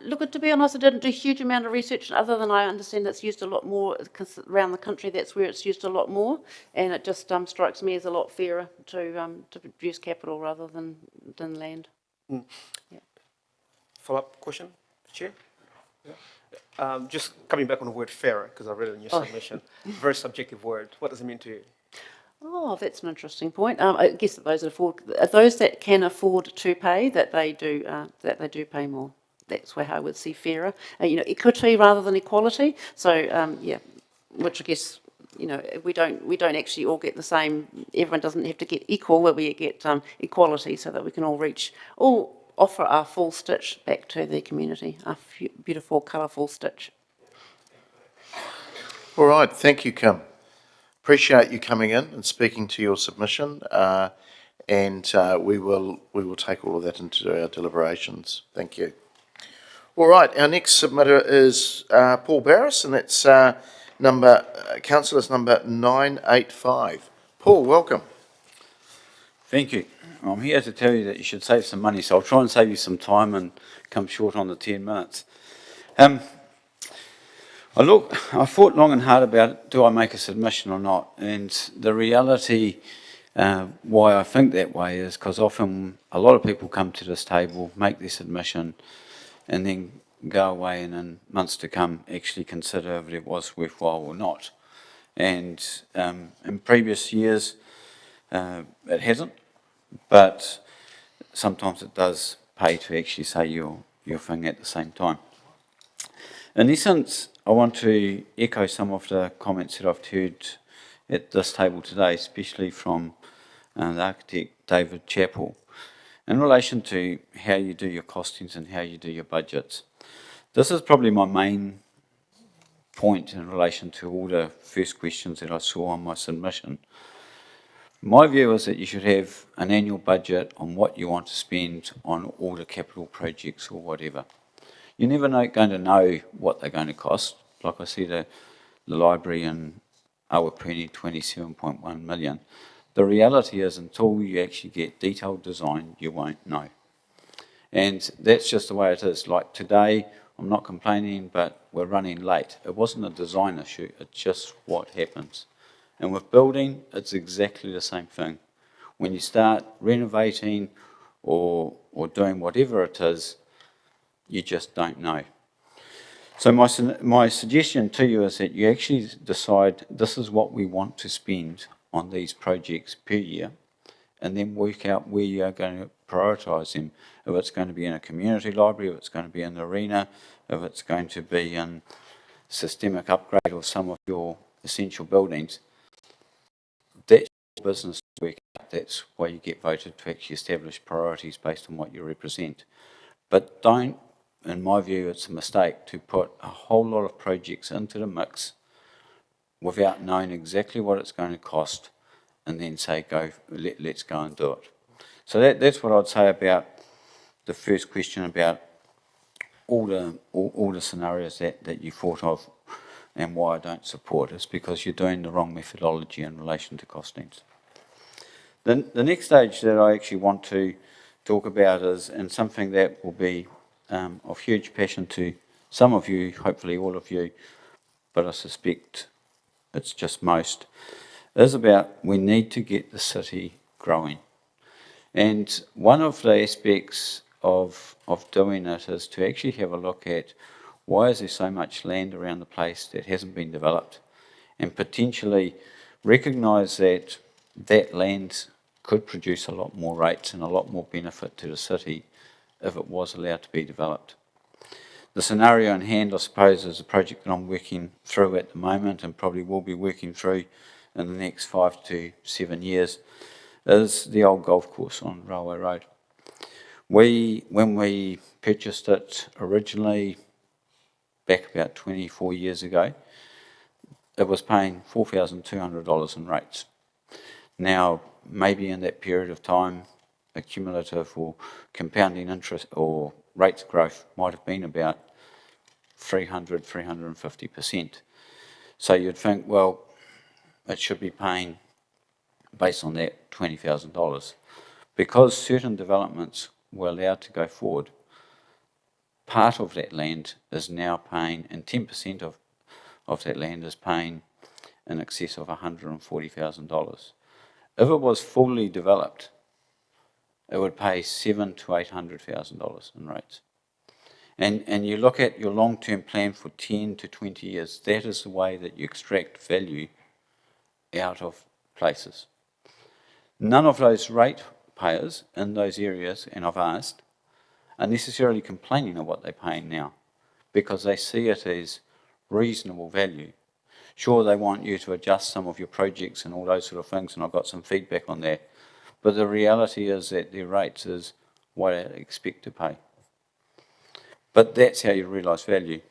Look, to be honest, I didn't do a huge amount of research, other than I understand it's used a lot more around the country. That's where it's used a lot more, and it just strikes me as a lot fairer to produce capital rather than land. Mm. Yeah. Follow-up question, Chair? Yeah. Just coming back on the word fairer, because I read it in your submission. Very subjective word. What does it mean to you? Oh, that's an interesting point. I guess that those that can afford to pay, that they do pay more. That's where I would see fairer. Equity rather than equality. So which I guess we don't actually all get the same. Everyone doesn't have to get equal, but we get equality, so that we can all offer our full stitch back to the community. Our beautiful, colourful stitch. All right, thank you, Kim. Appreciate you coming in and speaking to your submission, and we will take all of that into our deliberations. Thank you. All right, our next submitter is Paul Barris, and that's councillor's number 985. Paul, welcome. Thank you. I'm here to tell you that you should save some money, so I'll try and save you some time and come short on the 10 minutes. I thought long and hard about, do I make a submission or not? And the reality Why I think that way is because often a lot of people come to this table, make their submission, and then go away and in months to come actually consider if it was worthwhile or not. And in previous years, it hasn't, but sometimes it does pay to actually say your thing at the same time. In essence, I want to echo some of the comments that I've heard at this table today, especially from the architect David Chappell, in relation to how you do your costings and how you do your budgets. This is probably my main point in relation to all the first questions that I saw on my submission. My view is that you should have an annual budget on what you want to spend on all the capital projects or whatever. You're never going to know what they're going to cost. Like I see the library in Awapuni, 27.1 million. The reality is until you actually get detailed design, you won't know. And that's just the way it is. Like today, I'm not complaining, but we're running late. It wasn't a design issue, it's just what happens. And with building, it's exactly the same thing. When you start renovating or doing whatever it is, you just don't know. So my suggestion to you is that you actually decide this is what we want to spend on these projects per year, and then work out where you are going to prioritise them. If it's going to be in a community library, if it's going to be in the arena, if it's going to be in systemic upgrade of some of your essential buildings, that's your business to work out. That's why you get voted to actually establish priorities based on what you represent. But don't, in my view, it's a mistake to put a whole lot of projects into the mix without knowing exactly what it's going to cost and then say, let's go and do it. So that's what I'd say about the first question about all the scenarios that you thought of and why I don't support it. It's because you're doing the wrong methodology in relation to costings. The next stage that I actually want to talk about is, and something that will be of huge passion to some of you, hopefully all of you, but I suspect it's just most, is about we need to get the city growing. And one of the aspects of doing it is to actually have a look at why is there so much land around the place that hasn't been developed, and potentially recognise that that land could produce a lot more rates and a lot more benefit to the city if it was allowed to be developed. The scenario in hand, I suppose, is a project that I'm working through at the moment and probably will be working through in the next 5 to 7 years, is the old golf course on Railway Road. When we purchased it originally, back about 24 years ago, it was paying $4,200 in rates. Now, maybe in that period of time, accumulative or compounding interest or rates growth might have been about 350%. So you'd think, well, it should be paying, based on that, $20,000. Because certain developments were allowed to go forward, part of that land is now paying, and 10% of that land is paying in excess of $140,000. If it was fully developed, it would pay $700,000 to $800,000 in rates. And you look at your long-term plan for 10 to 20 years, that is the way that you extract value out of places. None of those rate payers in those areas, and I've asked, are necessarily complaining of what they're paying now, because they see it as reasonable value. Sure, they want you to adjust some of your projects and all those sort of things, and I've got some feedback on that. But the reality is that their rates is what they expect to pay. But that's how you realise value.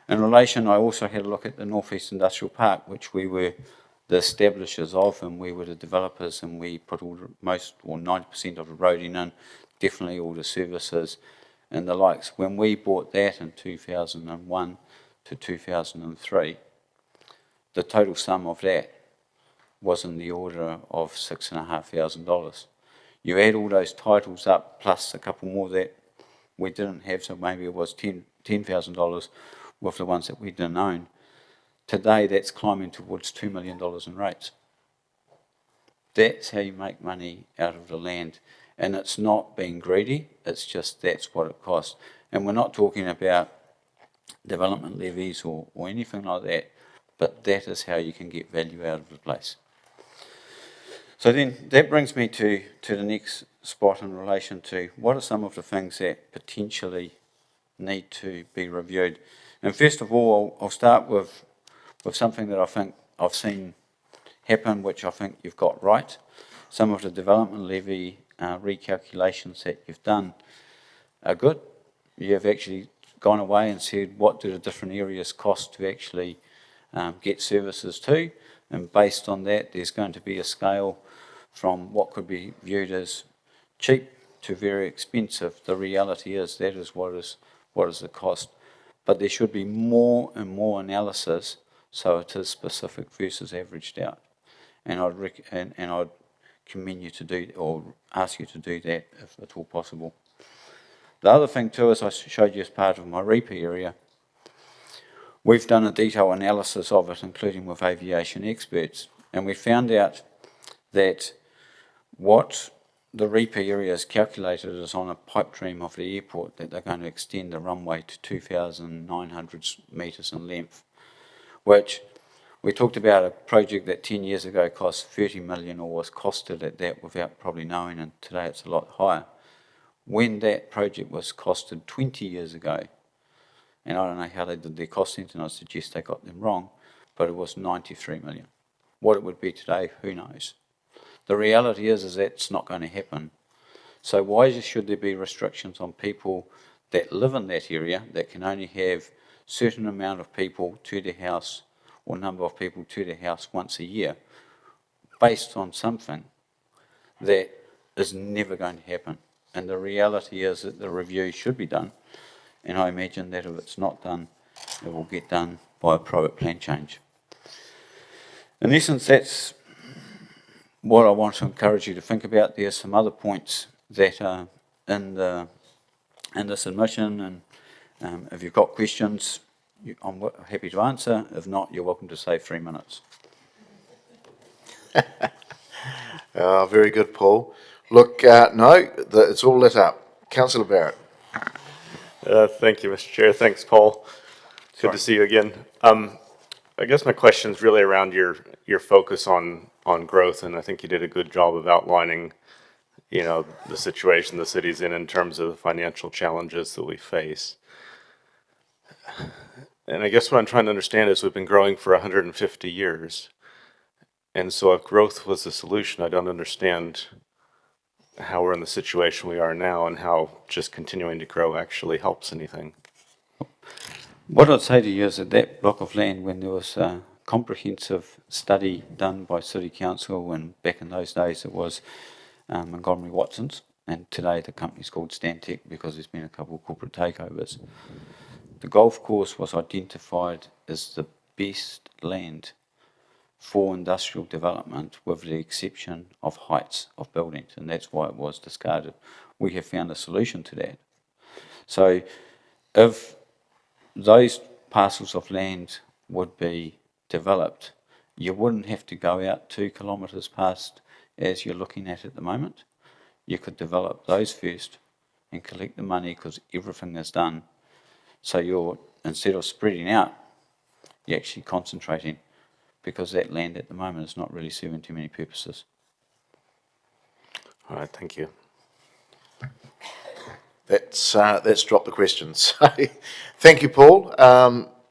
In relation, I also had a look at the North East Industrial Park, which we were the establishers of, and we were the developers, and we put all the, most or 90% of the roading in, definitely all the services and the likes. When we bought that in 2001 to 2003, the total sum of that was in the order of $6,500. You add all those titles up, plus a couple more that we didn't have, so maybe it was $10,000 with the ones that we didn't own. Today, that's climbing towards $2 million in rates. That's how you make money out of the land. And it's not being greedy, it's just that's what it costs. And we're not talking about development levies or anything like that, but that is how you can get value out of the place. So then that brings me to the next spot in relation to what are some of the things that potentially need to be reviewed. And first of all, I'll start with something that I think I've seen happen, which I think you've got right. Some of the development levy recalculations that you've done are good. You've actually gone away and said what do the different areas cost to actually get services to, and based on that there's going to be a scale from what could be viewed as cheap to very expensive. The reality is that is what is the cost, but there should be more and more analysis so it is specific versus averaged out, and I'd commend you to do, or ask you to do that if at all possible. The other thing too is I showed you as part of my REPA area, we've done a detailed analysis of it, including with aviation experts, and we found out that what the REPA area is calculated is on a pipe dream of the airport, that they're going to extend the runway to 2,900 metres in length, which we talked about a project that 10 years ago cost 30 million or was costed at that without probably knowing, and today it's a lot higher. When that project was costed 20 years ago, and I don't know how they did their costings, and I suggest they got them wrong, but it was 93 million. What it would be today, who knows? The reality is that's not going to happen. So why should there be restrictions on people that live in that area that can only have certain amount of people to their house or number of people to their house once a year based on something that is never going to happen? And the reality is that the review should be done, and I imagine that if it's not done, it will get done by a private plan change. In essence, that's what I want to encourage you to think about. There are some other points that are in the submission, and if you've got questions, I'm happy to answer. If not, you're welcome to say 3 minutes. Very good, Paul. Look, no, it's all lit up. Councillor Barrett. Thank you, Mr. Chair. Thanks, Paul. Good to see you again. I guess my question is really around your focus on growth, and I think you did a good job of outlining, you know, the situation the city's in terms of the financial challenges that we face. And I guess what I'm trying to understand is we've been growing for 150 years, and so if growth was the solution, I don't understand how we're in the situation we are now and how just continuing to grow actually helps anything. What I'd say to you is that that block of land, when there was a comprehensive study done by City Council, and back in those days it was Montgomery Watson's, and today the company's called Stantec because there's been a couple of corporate takeovers. The golf course was identified as the best land for industrial development with the exception of heights of buildings, and that's why it was discarded. We have found a solution to that. So if those parcels of land would be developed, you wouldn't have to go out 2 kilometres past as you're looking at the moment. You could develop those first and collect the money because everything is done. So you're, instead of spreading out, you're actually concentrating, because that land at the moment is not really serving too many purposes. All right, thank you. That's dropped the questions. Thank you, Paul.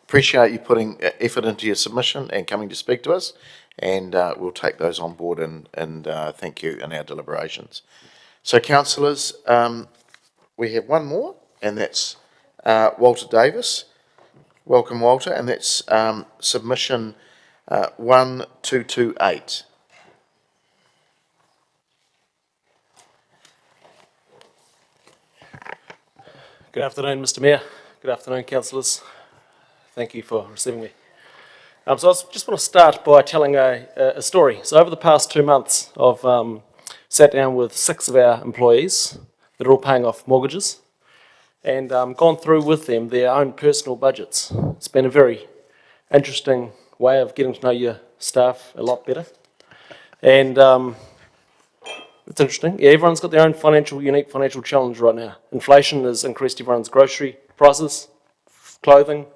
Appreciate you putting effort into your submission and coming to speak to us, and we'll take those on board and thank you in our deliberations. So, councillors, we have one more, and that's Walter Davis. Welcome, Walter, and that's submission 1228. Good afternoon, Mr. Mayor. Good afternoon, councillors. Thank you for receiving me. So I just want to start by telling a story. So over the past 2 months, I've sat down with 6 of our employees that are all paying off mortgages, and gone through with them their own personal budgets. It's been a very interesting way of getting to know your staff a lot better. And it's interesting. Yeah, everyone's got their own unique financial challenge right now. Inflation has increased everyone's grocery prices, clothing,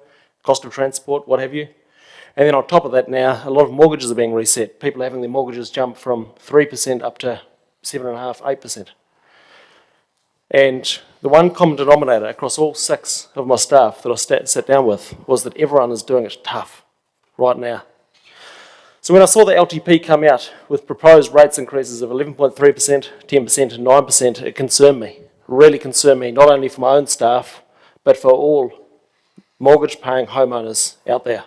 cost of transport, what have you. And then on top of that now, a lot of mortgages are being reset. People are having their mortgages jump from 3% up to 7.5%, 8%. And the one common denominator across all 6 of my staff that I sat down with was that everyone is doing it tough right now. So when I saw the LTP come out with proposed rates increases of 11.3%, 10% and 9%, it concerned me, really concerned me, not only for my own staff, but for all mortgage-paying homeowners out there.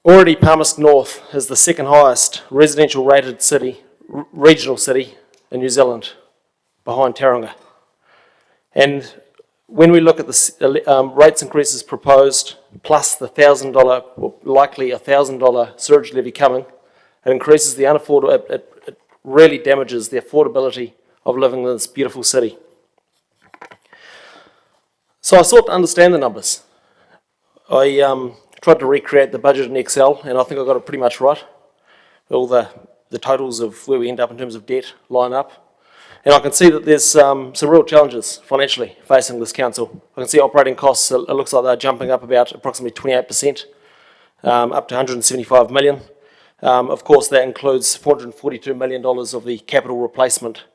Already Palmerston North is the second highest residential rated city, regional city in New Zealand, behind Tauranga. And when we look at the rates increases proposed, plus the $1,000, or likely $1,000 surge levy coming, it increases the unaffordable, it really damages the affordability of living in this beautiful city. So I sought to understand the numbers. I tried to recreate the budget in Excel, and I think I got it pretty much right. All the totals of where we end up in terms of debt line up. And I can see that there's some real challenges financially facing this council. I can see operating costs, it looks like they're jumping up about approximately 28%, up to 175 million. Of course, that includes $442 million of the capital replacement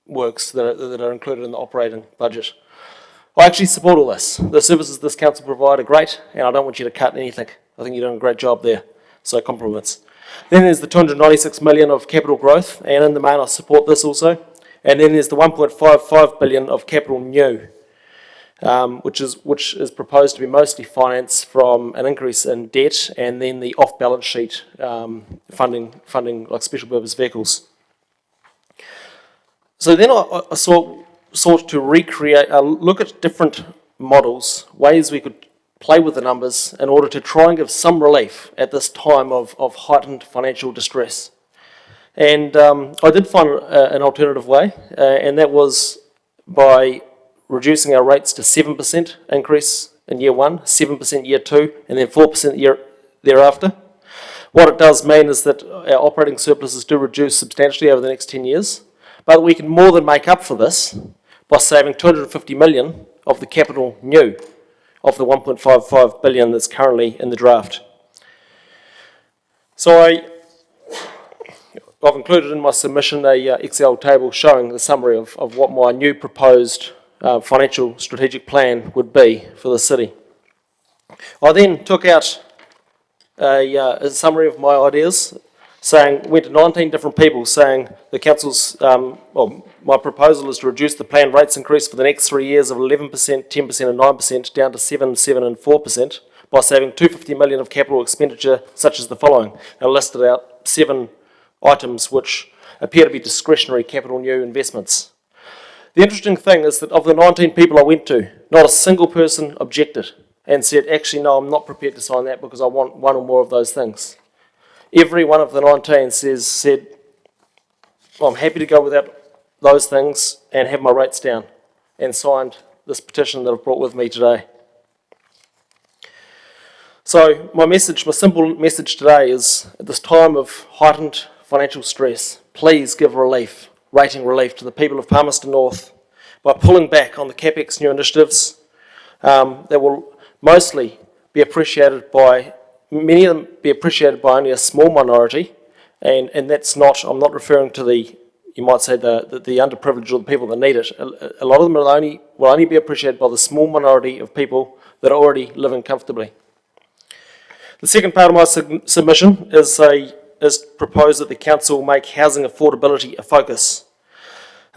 works that are included in the operating budget. I actually support all this. The services this council provide are great, and I don't want you to cut anything. I think you're doing a great job there, so compliments. Then there's the 296 million of capital growth, and in the main I support this also. And then there's the 1.55 billion of capital new, which is proposed to be mostly financed from an increase in debt and then the off-balance sheet funding like special purpose vehicles. So then I sought to recreate, look at different models, ways we could play with the numbers in order to try and give some relief at this time of heightened financial distress. And I did find an alternative way, and that was by reducing our rates to 7% increase in year 1, 7% year 2, and then 4% year thereafter. What it does mean is that our operating surpluses do reduce substantially over the next 10 years, but we can more than make up for this by saving 250 million of the capital new of the 1.55 billion that's currently in the draft. So I've included in my submission a Excel table showing the summary of what my new proposed financial strategic plan would be for the city. I then took out a summary of my ideas, went to 19 different people saying the council's, my proposal is to reduce the planned rates increase for the next 3 years of 11%, 10% and 9% down to 7%, 7% and 4% by saving 250 million of capital expenditure such as the following. I listed out 7 items which appear to be discretionary capital new investments. The interesting thing is that of the 19 people I went to, not a single person objected and said, actually no, I'm not prepared to sign that because I want one or more of those things. Every one of the 19 said, well, I'm happy to go without those things and have my rates down, and signed this petition that I've brought with me today. So my simple message today is, at this time of heightened financial stress, please give rating relief to the people of Palmerston North by pulling back on the CapEx new initiatives that will mostly be appreciated by, many of them be appreciated by only a small minority, and that's not, I'm not referring to you might say the underprivileged or the people that need it. A lot of them will only be appreciated by the small minority of people that are already living comfortably. The second part of my submission is proposed that the council make housing affordability a focus.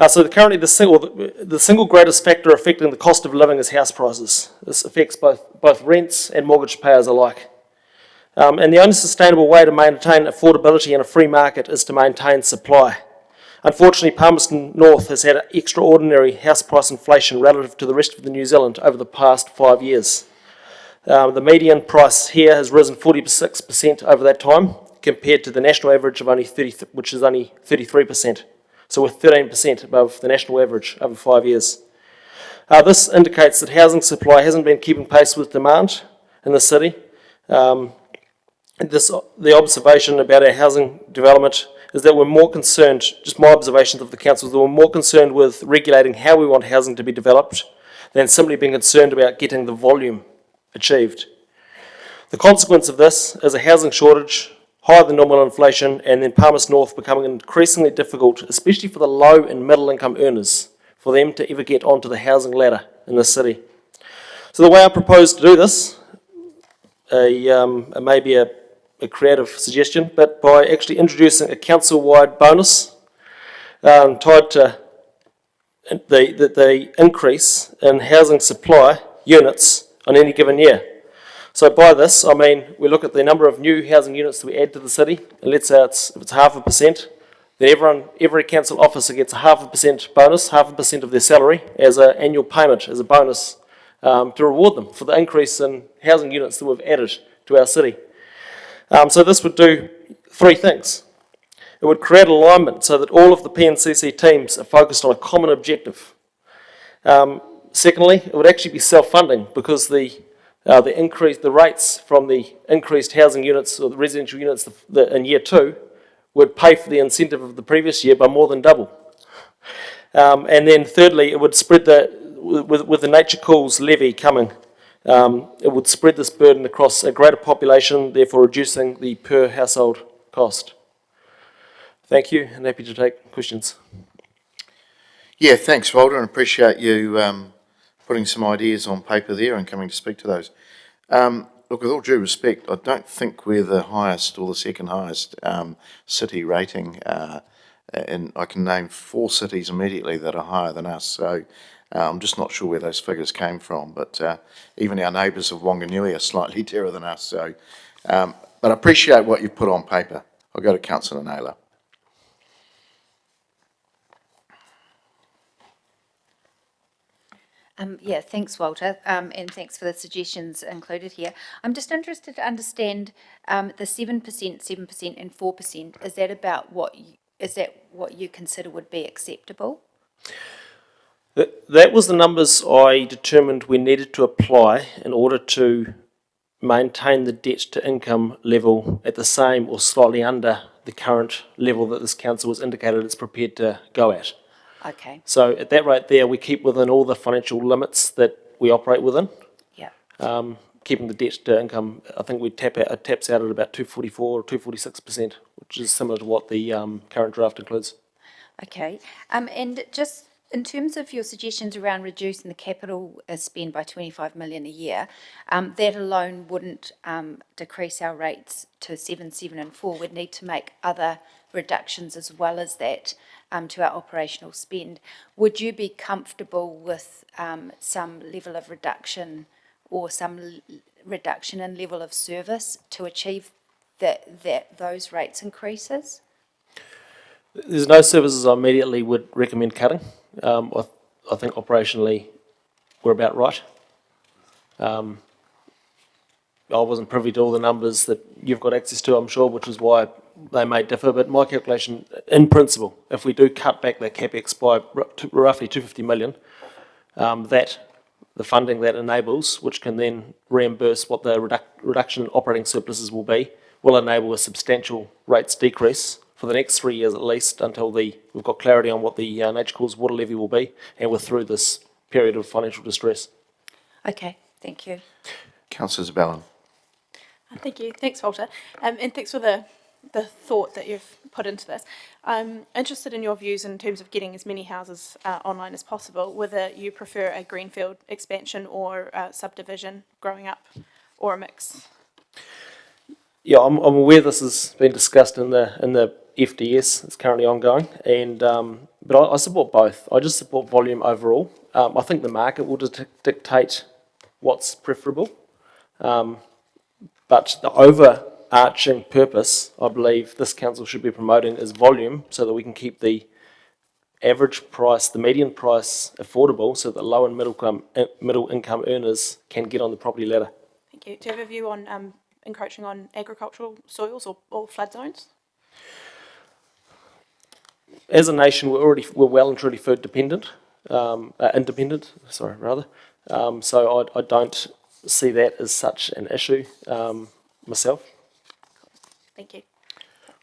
So currently the single greatest factor affecting the cost of living is house prices. This affects both rents and mortgage payers alike. And the only sustainable way to maintain affordability in a free market is to maintain supply. Unfortunately, Palmerston North has had extraordinary house price inflation relative to the rest of New Zealand over the past 5 years. The median price here has risen 46% over that time, compared to the national average of only 33%. So we're 13% above the national average over 5 years. This indicates that housing supply hasn't been keeping pace with demand in the city. the observation about our housing development is that we're more concerned, just my observations of the council, is that we're more concerned with regulating how we want housing to be developed than simply being concerned about getting the volume achieved. The consequence of this is a housing shortage, higher than normal inflation, and then Palmerston North becoming increasingly difficult, especially for the low and middle income earners, for them to ever get onto the housing ladder in this city. So the way I propose to do this, maybe a creative suggestion, but by actually introducing a council-wide bonus tied to the increase in housing supply units on any given year. So by this, I mean, we look at the number of new housing units that we add to the city, and let's say if it's 0.5%, then every council officer gets a 0.5% bonus, 0.5% of their salary as an annual payment, as a bonus to reward them for the increase in housing units that we've added to our city. So this would do three things. It would create alignment so that all of the PNCC teams are focused on a common objective. Secondly, it would actually be self-funding because the rates from the increased housing units or the residential units in year 2 would pay for the incentive of the previous year by more than double. And then thirdly, it would spread with the Nature Cools levy coming, it would spread this burden across a greater population, therefore reducing the per household cost. Thank you, and happy to take questions. Yeah, thanks, Walter, and appreciate you putting some ideas on paper there and coming to speak to those. Look, with all due respect, I don't think we're the highest or the second highest city rating, and I can name 4 cities immediately that are higher than us, so I'm just not sure where those figures came from, but even our neighbours of Wanganui are slightly dearer than us, so, but I appreciate what you've put on paper. I'll go to Councillor Naylor. Yeah, thanks, Walter, and thanks for the suggestions included here. I'm just interested to understand the 7%, 7% and 4%. Is that about what you consider would be acceptable? That was the numbers I determined we needed to apply in order to maintain the debt to income level at the same or slightly under the current level that this council has indicated it's prepared to go at. Okay. So at that rate there, we keep within all the financial limits that we operate within. Yeah. Keeping the debt to income, I think it taps out at about 244 or 246%, which is similar to what the current draft includes. Okay. And just in terms of your suggestions around reducing the capital spend by 25 million a year, that alone wouldn't decrease our rates to 7, 7 and 4. We'd need to make other reductions as well as that to our operational spend. Would you be comfortable with some level of reduction or some reduction in level of service to achieve those rates increases? There's no services I immediately would recommend cutting. I think operationally we're about right. I wasn't privy to all the numbers that you've got access to, I'm sure, which is why they may differ, but my calculation, in principle, if we do cut back that CapEx by roughly 250 million, the funding that enables, which can then reimburse what the reduction in operating surpluses will enable a substantial rates decrease for the next 3 years at least, until we've got clarity on what the Nature Cools water levy will be, and we're through this period of financial distress. Okay, thank you. Councillor Zabellan. Thank you. Thanks, Walter. And thanks for the thought that you've put into this. I'm interested in your views in terms of getting as many houses online as possible, whether you prefer a greenfield expansion or subdivision growing up, or a mix. Yeah, I'm aware this has been discussed in the FDS. It's currently ongoing, and but I support both. I just support volume overall. I think the market will dictate what's preferable, but the overarching purpose, I believe, this council should be promoting is volume, so that we can keep the average price, the median price, affordable, so that low and middle income earners can get on the property ladder. Thank you. Do you have a view on encroaching on agricultural soils or flood zones? As a nation, we're well and truly food independent. So I don't see that as such an issue myself. Thank you.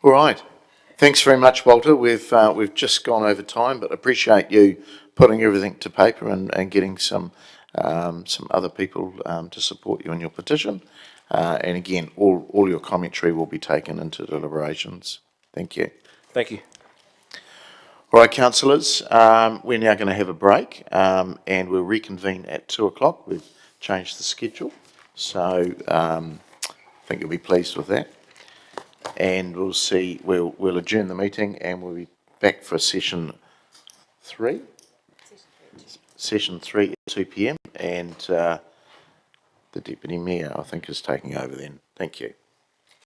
All right. Thanks very much, Walter. We've just gone over time, but appreciate you putting everything to paper and getting some other people to support you in your petition. And again, all your commentary will be taken into deliberations. Thank you. Thank you. All right, councillors, we're now going to have a break and we'll reconvene at 2 o'clock. We've changed the schedule, so I think you'll be pleased with that. And we'll adjourn the meeting and we'll be back for session 3. Session 3 at 2 p.m. and the Deputy Mayor, I think, is taking over then. Thank you.